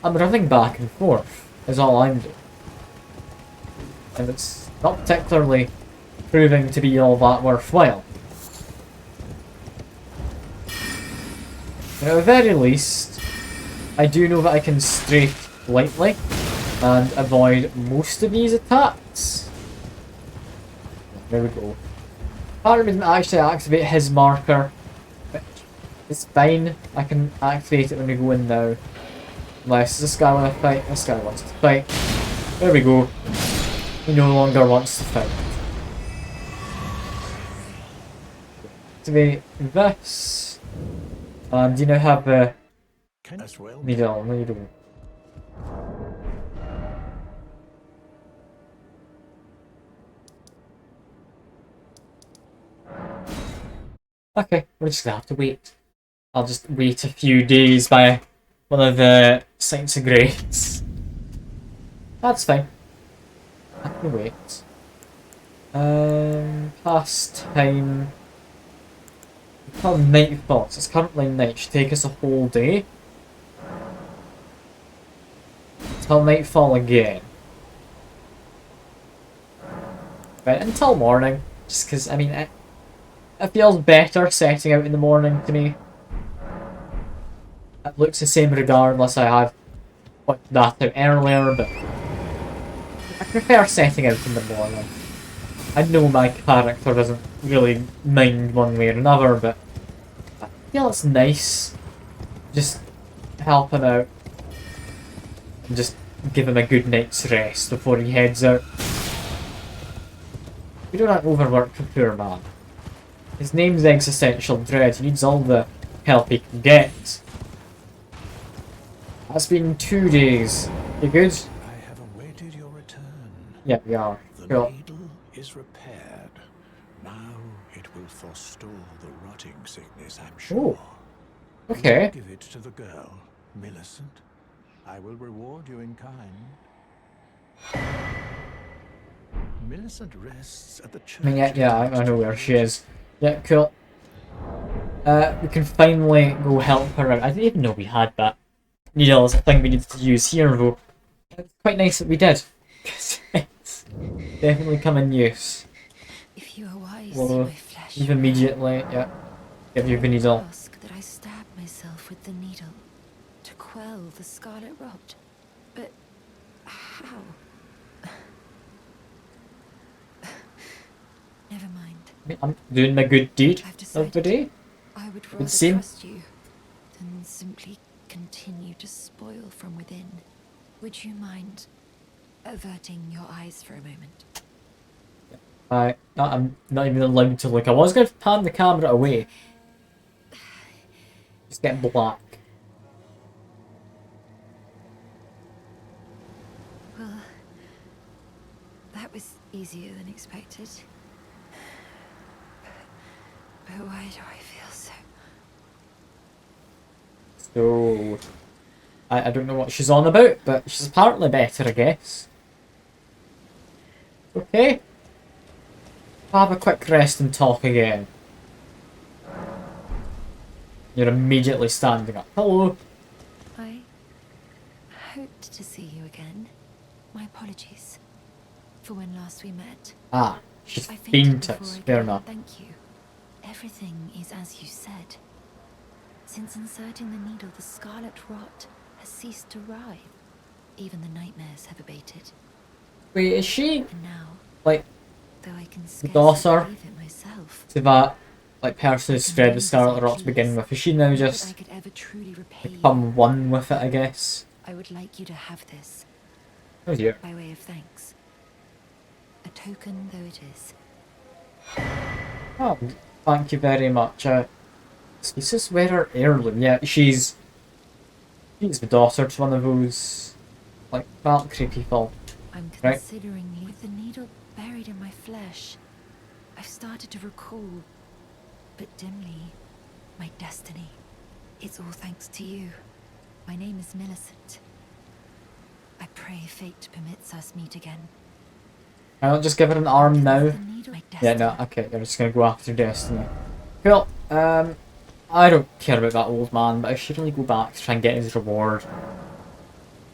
I'm running back and forth, is all I'm doing. And it's not particularly proving to be all that worthwhile. At the very least, I do know that I can strafe lightly and avoid most of these attacks. There we go. Part of me didn't actually activate his marker, but it's fine. I can activate it when we go in now. Unless this guy wants to fight, this guy wants to fight. There we go. He no longer wants to fight. Activate this. Do you now have a Can as well. needle? No, you don't. Okay, we're just gonna have to wait. I'll just wait a few days by one of the Saints of Grace. That's fine. I can wait. Past time. Until nightfall. So it's currently night. Should take us a whole day. Until nightfall again. Right, until morning. Just because, I mean, it feels better setting out in the morning to me. It looks the same regardless. I have put that out earlier, but I prefer setting out in the morning. I know my character doesn't really mind one way or another, but I feel it's nice just helping out and just give him a good night's rest before he heads out. We don't want to overwork the poor man. His name's Existential Dread. He needs all the help he can get. That's been 2 days. You good? I have awaited your return. Yeah, we are. The Cool. needle is repaired. Now it will forestall the rotting sickness, I'm sure. Okay. Will you give it to the girl, Millicent. I will reward you in kind. Millicent rests at the church. I mean, yeah, I know where she is. Yeah, cool. We can finally go help her out. I didn't even know we had that needle as a thing we needed to use here, though. It's quite nice that we did. 'Cause it's definitely come in use. If you are wise, Well, my flesh. Leave immediately, yeah. Give you the needle. Ask that I stab myself with the needle to quell the scarlet rot. But how? Never mind. I'm doing my good deed I've of the decided day. I would would rather seem. trust you than simply continue to spoil from within. Would you mind averting your eyes for a moment? I'm not even allowed to look. I was going to pan the camera away. Just get black. Well, that was easier than expected. But why do I feel so? So, I don't know what she's on about, but she's apparently better, I guess. Okay. Have a quick rest and talk again. You're immediately standing up. Hello. I hoped to see you again. My apologies for when last we met. Ah, she's I fainted fainted. before I Fair could enough. thank you. Everything is as you said. Since inserting the needle, the scarlet rot has ceased to writhe. Even the nightmares have abated. Wait, is she And now, like though I can the scarcely daughter believe it myself, to that like person who I can spread the name scarlet this rot to begin Achilles, with? Is she now not that I just could ever truly repay you. become one with it, I guess? I would like you to have this Oh dear. by way of thanks. A token though it is. Oh, thank you very much. Is this where her heirloom? Yeah, she's the daughter to one of those like Valkyrie people. I'm Right. considering with the needle buried in my flesh. I've started to recall, but dimly, my destiny. It's all thanks to you. My name is Millicent. I pray fate permits us meet again. I'll just give her an arm now. The needle, my Yeah, destiny. no, okay, you're just gonna go after Destiny. Cool. I don't care about that old man, but I should really go back to try and get his reward.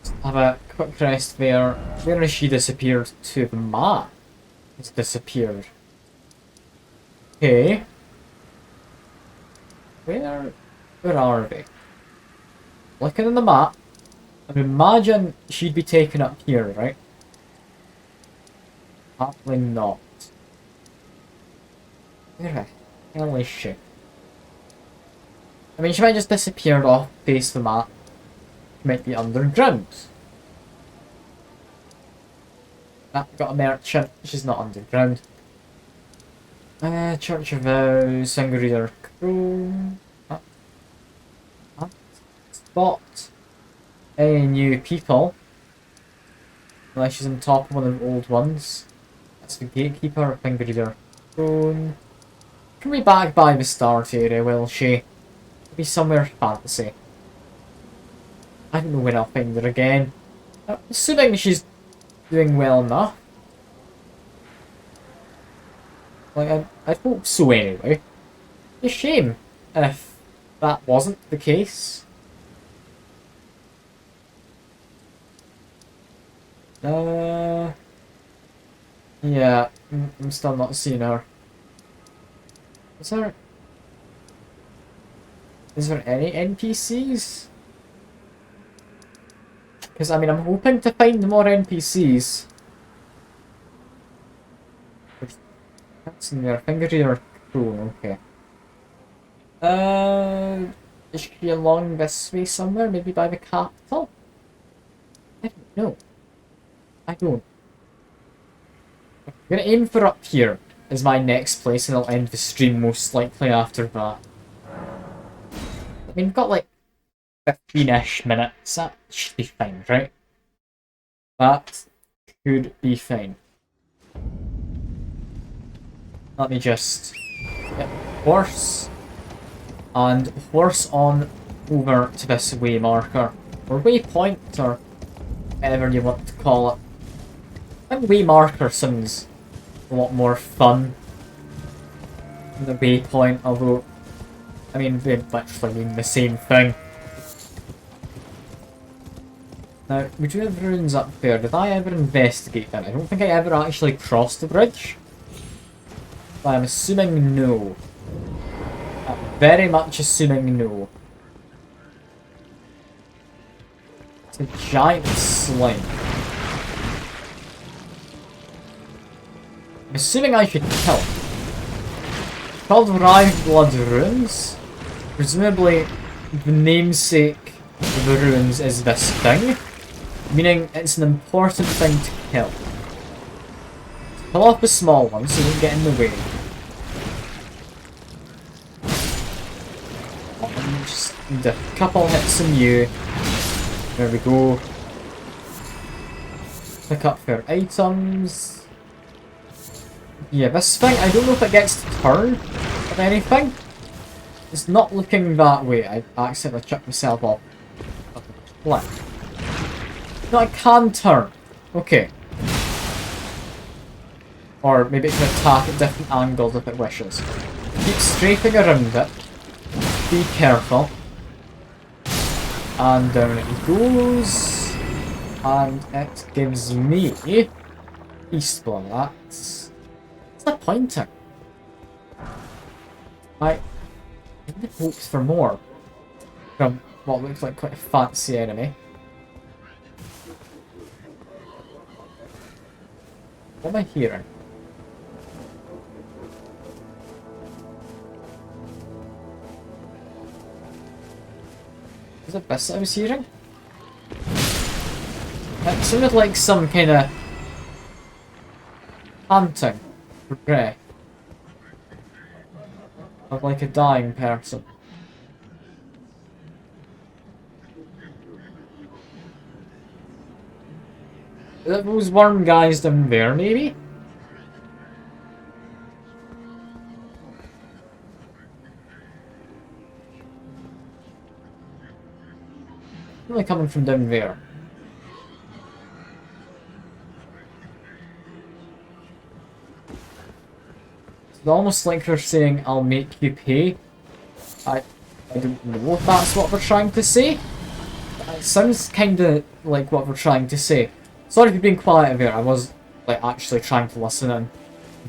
Just have a quick rest there. Where has she disappeared to? The map. It's disappeared. Okay. Where are they? Looking at the map, I imagine she'd be taken up here, right? Apparently not. Where the hell is she? I mean, she might just disappeared off face the map. She might be underground. Ah, got a merchant. She's not underground. Church of Vows, Single Reader Crow. Ah. spot any new people. Unless she's on top of one of the old ones. That's the gatekeeper, finger reader. Phone. Can be back by the start area, will she? Maybe somewhere fancy. I don't know when I'll find her again. Assuming she's doing well enough. Like, I hope so anyway. It's a shame if that wasn't the case. Yeah, I'm still not seeing her. Is there any NPCs? Because, I mean, I'm hoping to find more NPCs. That's in there. Finger reader. Cool, okay. Is she along this way somewhere? Maybe by the capital? I don't know. I don't. I'm gonna aim for up here as my next place, and I'll end the stream most likely after that. I mean, we've got like 15-ish minutes. That should be fine, right? That could be fine. Let me just get horse and horse on over to this way marker or waypoint or whatever you want to call it. I think way marker sounds a lot more fun than the waypoint, although I mean they literally mean the same thing. Now, we do have ruins up there. Did I ever investigate them? I don't think I ever actually crossed the bridge. But I'm assuming no. I'm very much assuming no. It's a giant slime. I'm assuming I should kill. It's called Rive Blood Ruins. Presumably, the namesake of the ruins is this thing. Meaning it's an important thing to kill. Kill off the small one so you don't get in the way. And just need a couple hits on you. There we go. Pick up your items. Yeah, this thing, I don't know if it gets to turn or anything. It's not looking that way. I accidentally chucked myself off of the cliff. No, I can turn. Okay. Or maybe it can attack at different angles if it wishes. Keep strafing around it. Be careful. And down it goes. And it gives me Beast Blood. That's the pointing. I really hoped for more from what looks like quite a fancy enemy. What am I hearing? Is it this I was hearing? It sounded like some kind of hunting for prey. Of like a dying person. Those worm guys down there, maybe? Really coming from down there. It's almost like they're saying, I'll make you pay. I don't know if that's what they're trying to say. It sounds kinda like what they're trying to say. Sorry for being quiet there, I was like actually trying to listen and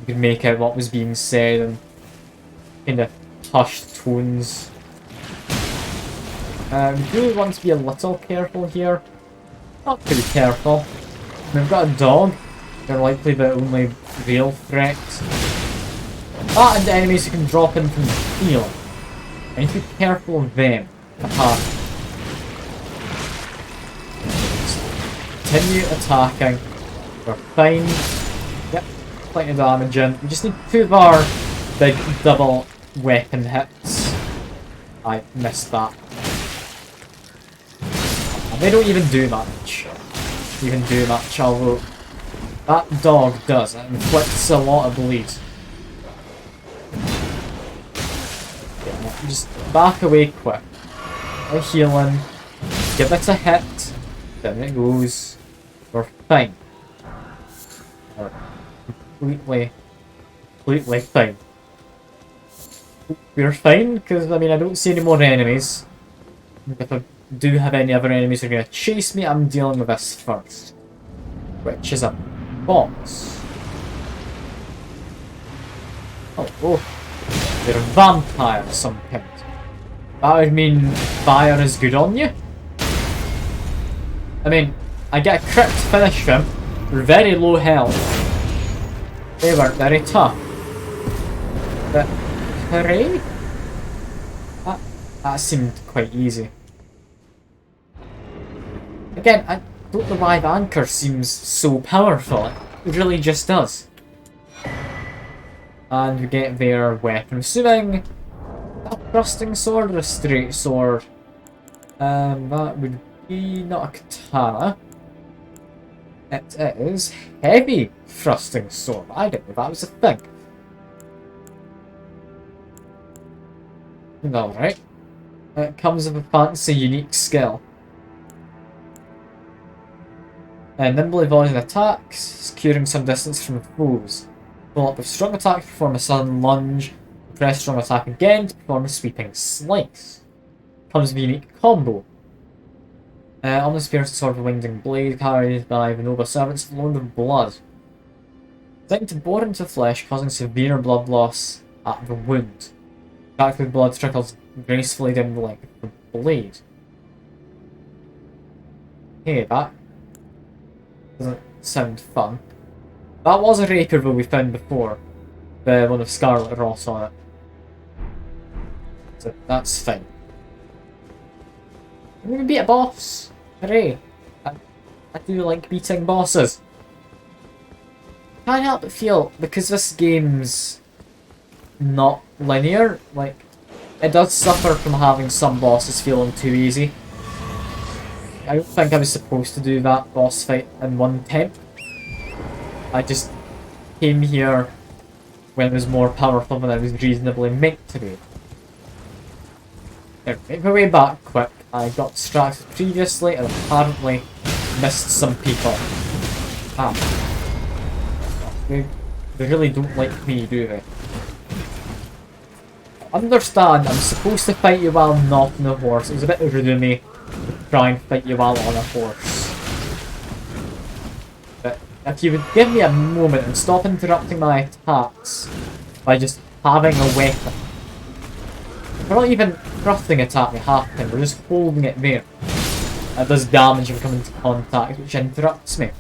you could make out what was being said and kind of hushed tones. We do want to be a little careful here. Not too careful. We've got a dog. They're likely the only real threat. That and the enemies who can drop in from the field. I need to be careful of them. Continue attacking. We're fine. Yep, plenty of damage in. We just need 2 of our big double weapon hits. I missed that. They don't even do much. Although that dog does. It inflicts a lot of bleed. Yeah, just back away quick. A healing. Give it a hit. Then it goes. We're fine. We're completely fine. We're fine, because, I mean, I don't see any more enemies. If I do have any other enemies who are going to chase me, I'm dealing with this first. Which is a boss. Oh. You're a vampire of some kind. That would mean fire is good on you? I mean, I get a crit to finish them. They're very low health. They weren't very tough. But, hooray? That seemed quite easy. Again, I don't know why the anchor seems so powerful. It really just does. And we get their weapon. Assuming a thrusting sword or a straight sword. That would be not a katana. It is heavy thrusting sword. I didn't know that was a thing. Alright. It comes with a fancy, unique skill. Nimbly avoiding attacks, securing some distance from foes. Follow up with strong attack to perform a sudden lunge. Press strong attack again to perform a sweeping slice. Comes with a unique combo. Almost piercing sword with winged blade carried by the noble servants loaded with blood. Designed to bore into flesh, causing severe blood loss at the wound. Attack with blood trickles gracefully down the length of the blade. Hey, that doesn't sound fun. That was a rapier that we found before. The one with Scarlet Ross on it. So that's fine. I'm gonna beat a boss! Hooray! I do like beating bosses. Can't help but feel, because this game's not linear, like, it does suffer from having some bosses feeling too easy. I don't think I was supposed to do that boss fight in one attempt. I just came here when it was more powerful than I was reasonably meant to be. Anyway, make my way back quick. I got distracted previously and apparently missed some people. They really don't like me, do they? Understand, I'm supposed to fight you while not on a horse. It was a bit rude of me to try and fight you while on a horse. But if you would give me a moment and stop interrupting my attacks by just having a weapon. We're not even thrusting attack me half the time, we're just holding it there. That does damage if we come into contact, which interrupts me.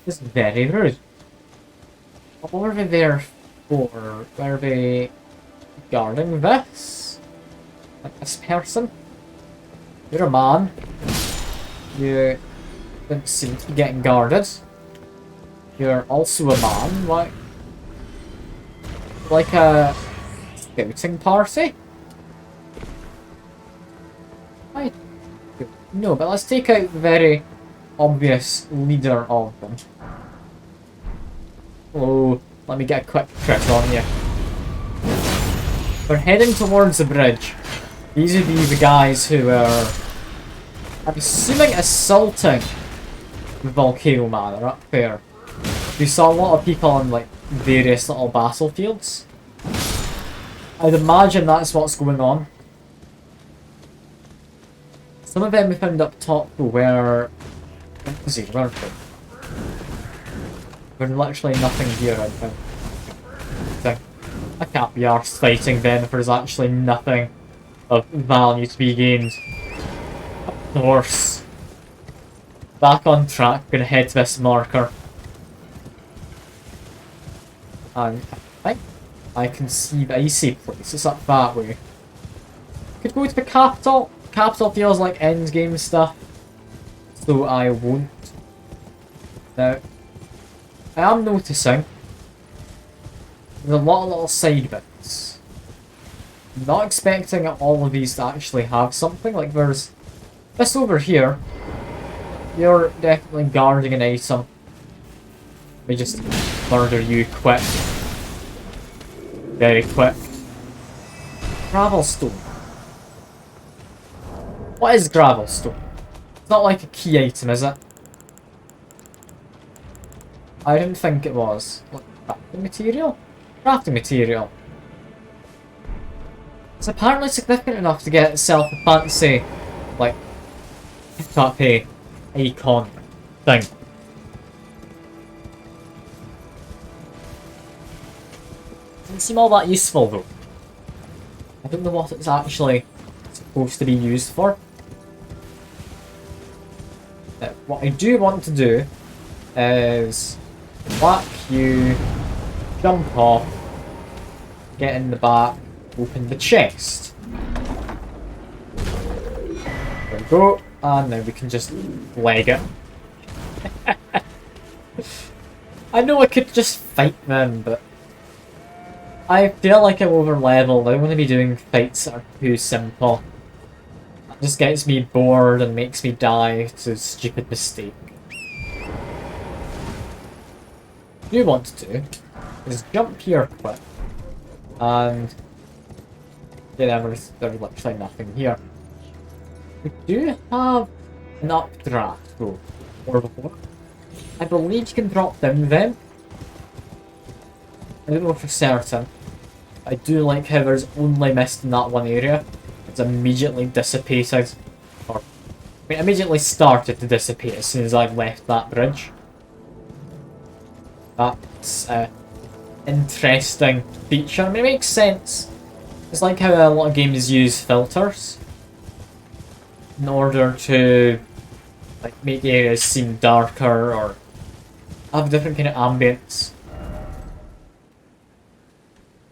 It's very rude. What were they there for? Were they guarding this? Like this person? You're a man. You don't seem to be getting guarded. You're also a man, like a scouting party? I don't know, but let's take out the very obvious leader of them. Hello, let me get a quick trick on you. We're heading towards the bridge. These would be the guys who are, I'm assuming, assaulting the Volcano Manor up there. We saw a lot of people on like various little battlefields. I'd imagine that's what's going on. Some of them we found up top were busy, weren't they? There's literally nothing here, I think. I can't be arsed fighting them if there's actually nothing of value to be gained. Of course. Back on track, gonna head to this marker. And I think I can see the icy place, it's up that way. Could go to the capital. Capital feels like endgame stuff, so I won't. Now, I am noticing there's a lot of little side bits. I'm not expecting all of these to actually have something, like there's This over here, you're definitely guarding an item. Let me just murder you quick. Very quick. Gravelstone. What is gravelstone? It's not like a key item, is it? I didn't think it was. What, crafting material? Crafting material. It's apparently significant enough to get itself a fancy, like, pick up a icon thing. Doesn't seem all that useful though. I don't know what it's actually supposed to be used for. What I do want to do is whack you, jump off, get in the back, open the chest. There we go, and now we can just leg it. I know I could just fight them, but I feel like I'm over leveled. I don't want to be doing fights that are too simple. That just gets me bored and makes me die to a stupid mistake. What you want to do is jump here quick and there's literally nothing here. We do have an updraft though, or before. I believe you can drop down them. I don't know for certain. I do like how there's only mist in that one area. It's immediately dissipated. Or, I mean, immediately started to dissipate as soon as I left that bridge. That's an interesting feature. I mean, it makes sense. It's like how a lot of games use filters in order to like make areas seem darker or have a different kind of ambience.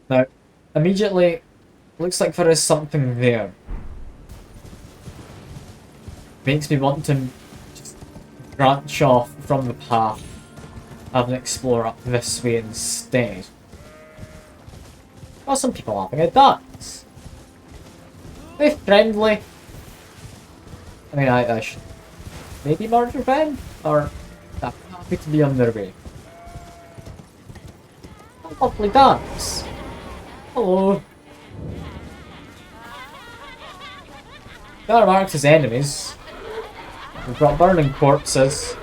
Now, immediately, looks like there is something there. Makes me want to just branch off from the path, have an explore up this way instead. Got some people having a dance. They're friendly. I mean, I should maybe murder them, or I'm happy to be on their way. A lovely dance. Hello. They are marked as enemies. We've got burning corpses.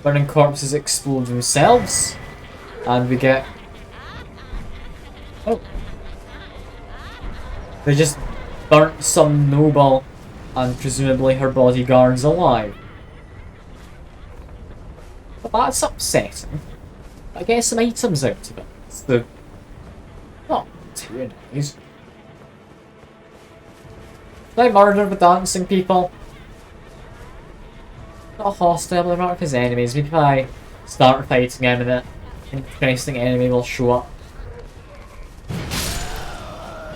Burning corpses explode themselves. And we get... Oh. They just burnt some noble and presumably her bodyguards alive. But that's upsetting. I get some items out of it. It's the... not too nice. Did I murder the dancing people? Not hostile, they're marked as enemies. Maybe if I start fighting them and an interesting enemy will show up.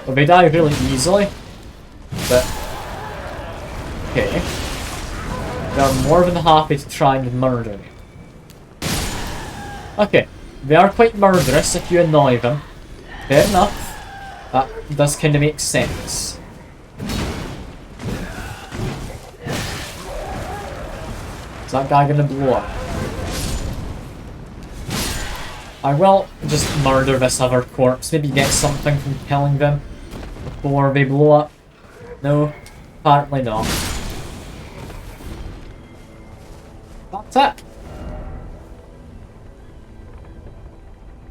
Well, they die really easily. But... okay. They're more than happy to try and murder me. Okay, they are quite murderous if you annoy them. Fair enough. That does kind of make sense. Is that guy gonna blow up? I will just murder this other corpse. Maybe get something from killing them before they blow up. No, apparently not. That's it.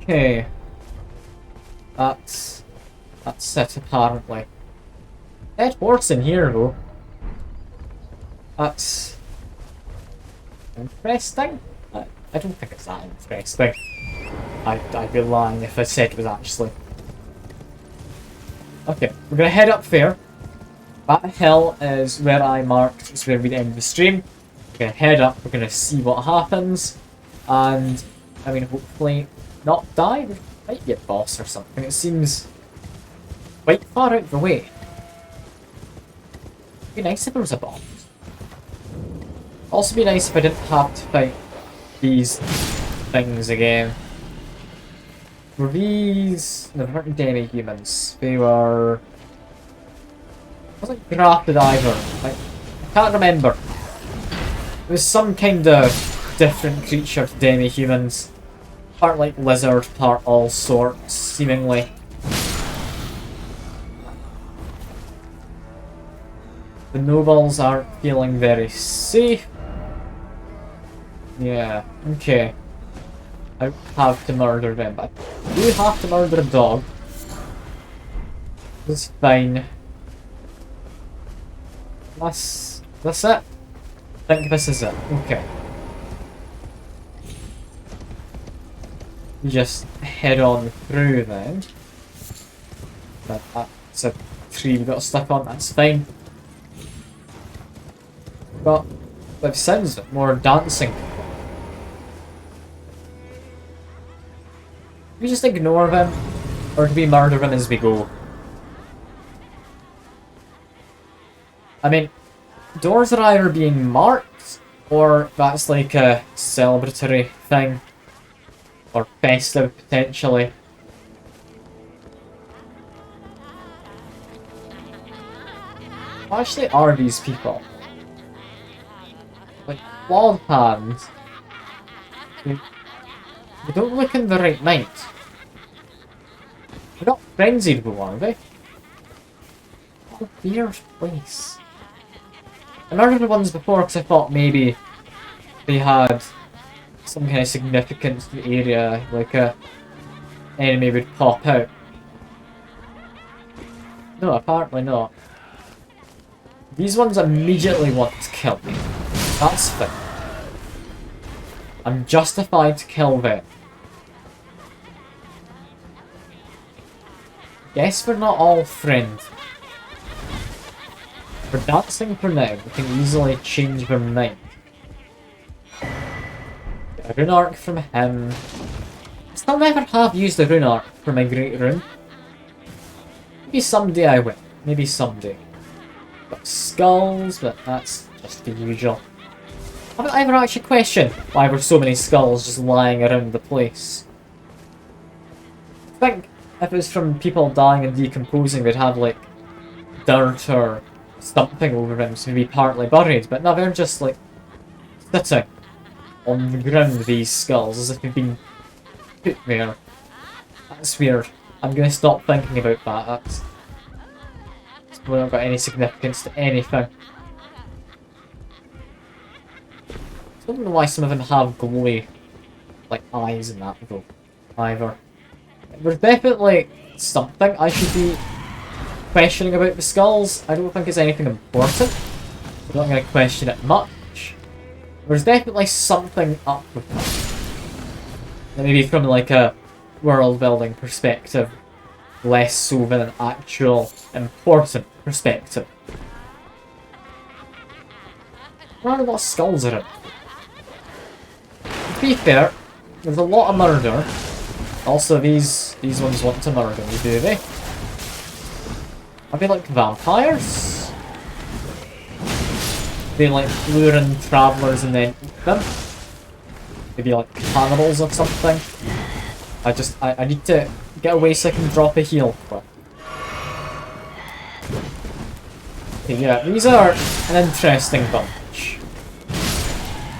Okay. That's it apparently. Dead horse in here though. That's interesting. I don't think it's that interesting. I'd be lying if I said it was actually. Okay, we're gonna head up there. That hill is where I marked, it's where we end the stream. We're gonna head up, we're gonna see what happens, and I mean hopefully not die. There might be a boss or something. It seems quite far out the way. It'd be nice if there was a boss. Also be nice if I didn't have to fight these things again. Were these... no, they weren't demi-humans. They were... wasn't grafted either. Like, I can't remember. It was some kind of different creature to demi-humans. Part like lizard, part all sorts, seemingly. The nobles aren't feeling very safe. Yeah, okay. I have to murder them, but I do have to murder a dog. It's fine. That's it? I think this is it. Okay. You just head on through then. That's a tree we got stuck on, that's fine. But it sounds more dancing. Do we just ignore them? Or do we murder them as we go? I mean, doors are either being marked, or that's like a celebratory thing. Or festive, potentially. What actually are these people? Like, Wild Hands. They don't look in the right mind. They're not frenzied with one, are they? What a weird place. I murdered the ones before because I thought maybe they had some kind of significance to the area, like a enemy would pop out. No, apparently not. These ones immediately want to kill me. That's fine. I'm justified to kill them. Guess we're not all friends. We're dancing for now, we can easily change their mind. Get a rune arc from him. I still never have used a rune arc for my great rune. Maybe someday I will. Maybe someday. Got skulls, but that's just the usual. I haven't ever actually questioned why there were so many skulls just lying around the place. I think if it was from people dying and decomposing, they'd have like dirt or something over them, so maybe partly buried, but no, they're just like sitting on the ground, these skulls, as if they've been put there. That's weird. I'm gonna stop thinking about that. That's not got any significance to anything. I don't know why some of them have glowy like eyes and that though either. There's definitely something I should be questioning about the skulls. I don't think it's anything important. I'm not going to question it much. There's definitely something up with them. Maybe from like a world building perspective, less so than an actual important perspective. I wonder what skulls are in. To be fair, there's a lot of murder. Also, these ones want to murder me, do they? Are they like vampires? They like lure in travellers and then eat them? Maybe like cannibals or something? I need to get away so I can drop a heal. Okay, yeah, these are an interesting bunch.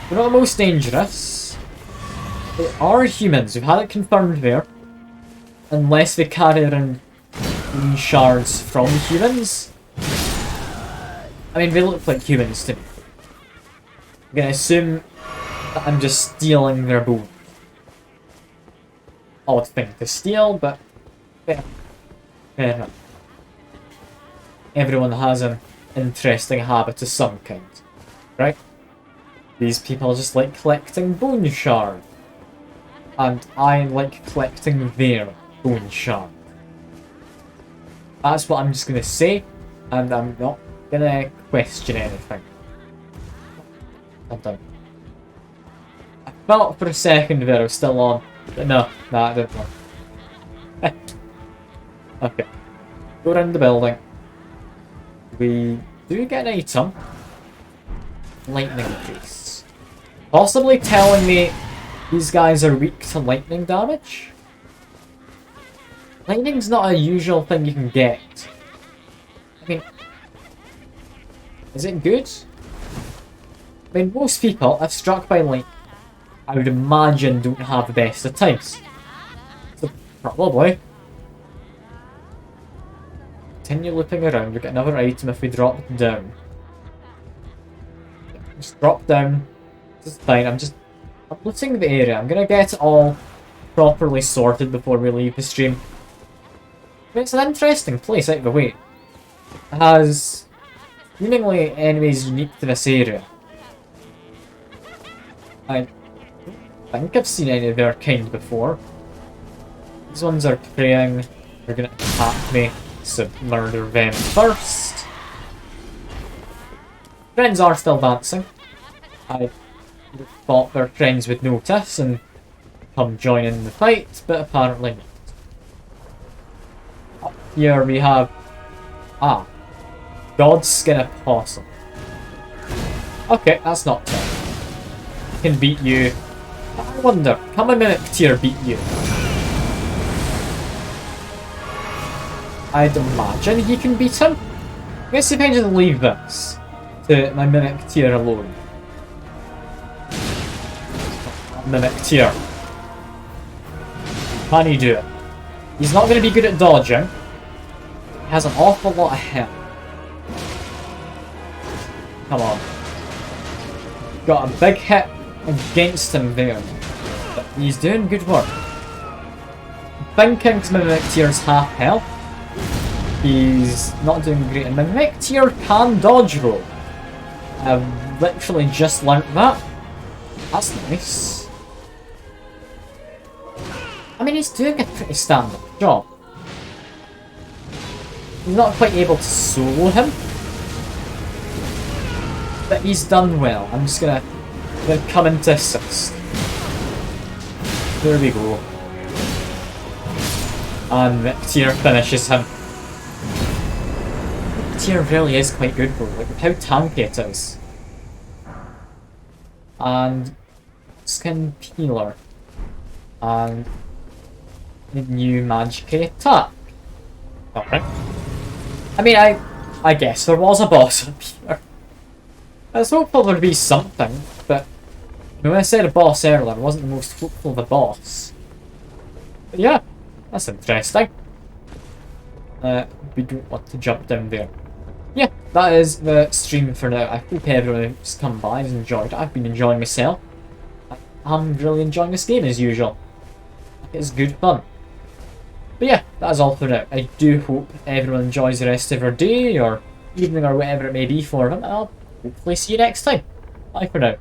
They're not the most dangerous. They are humans, we've had it confirmed there. Unless they carry around green shards from humans. I mean, they look like humans to me. I'm gonna assume that I'm just stealing their bones. Odd thing to steal, but fair enough. Everyone has an interesting habit of some kind, right? These people just like collecting bone shards. And I like collecting their bone shard. That's what I'm just gonna say, and I'm not gonna question anything. I'm done. I felt for a second there I was still on, but no, that didn't work. Okay. Go around the building. We do get an item. Lightning piece. Possibly telling me these guys are weak to lightning damage? Lightning's not a usual thing you can get. I mean, Is it good? I mean, most people, if struck by lightning, I would imagine don't have the best of times. So, probably. Continue looping around, we get another item if we drop down. Just drop down. This is fine, I'm looting the area. I'm gonna get it all properly sorted before we leave the stream. I mean, it's an interesting place out of the way. It has seemingly enemies unique to this area. I don't think I've seen any of their kind before. These ones are praying they're gonna attack me, so murder them first. Friends are still dancing. I thought their friends would notice and come join in the fight, but apparently not. Up here we have... God's Skin of Possum. Okay, that's not tough. Can beat you. I wonder, can my Mimic Tier beat you? I'd imagine he can beat him. I guess if I just leave this to my Mimic Tier alone. Mimic Tier. Can he do it? He's not going to be good at dodging. He has an awful lot of health. Come on. Got a big hit against him there. But he's doing good work. Thinking my Mimic Tier's half health. He's not doing great. And my Mimic Tier can dodge roll. I've literally just learnt that. That's nice. I mean, he's doing a pretty standard job. He's not quite able to solo him. But he's done well. I'm just gonna come into assist. There we go. And Tier finishes him. Tier really is quite good though. Like, look how tanky it is. And Skin Peeler. And the new magic attack. Alright. I mean, I guess there was a boss up here. I was hopeful there'd be something, but when I said a boss earlier, I wasn't the most hopeful of a boss. But yeah, that's interesting. We don't want to jump down there. Yeah, that is the stream for now. I hope everyone who's come by has enjoyed it. I've been enjoying myself. I'm really enjoying this game as usual. It's good fun. But yeah, that is all for now. I do hope everyone enjoys the rest of their day or evening or whatever it may be for them. I'll hopefully see you next time. Bye for now.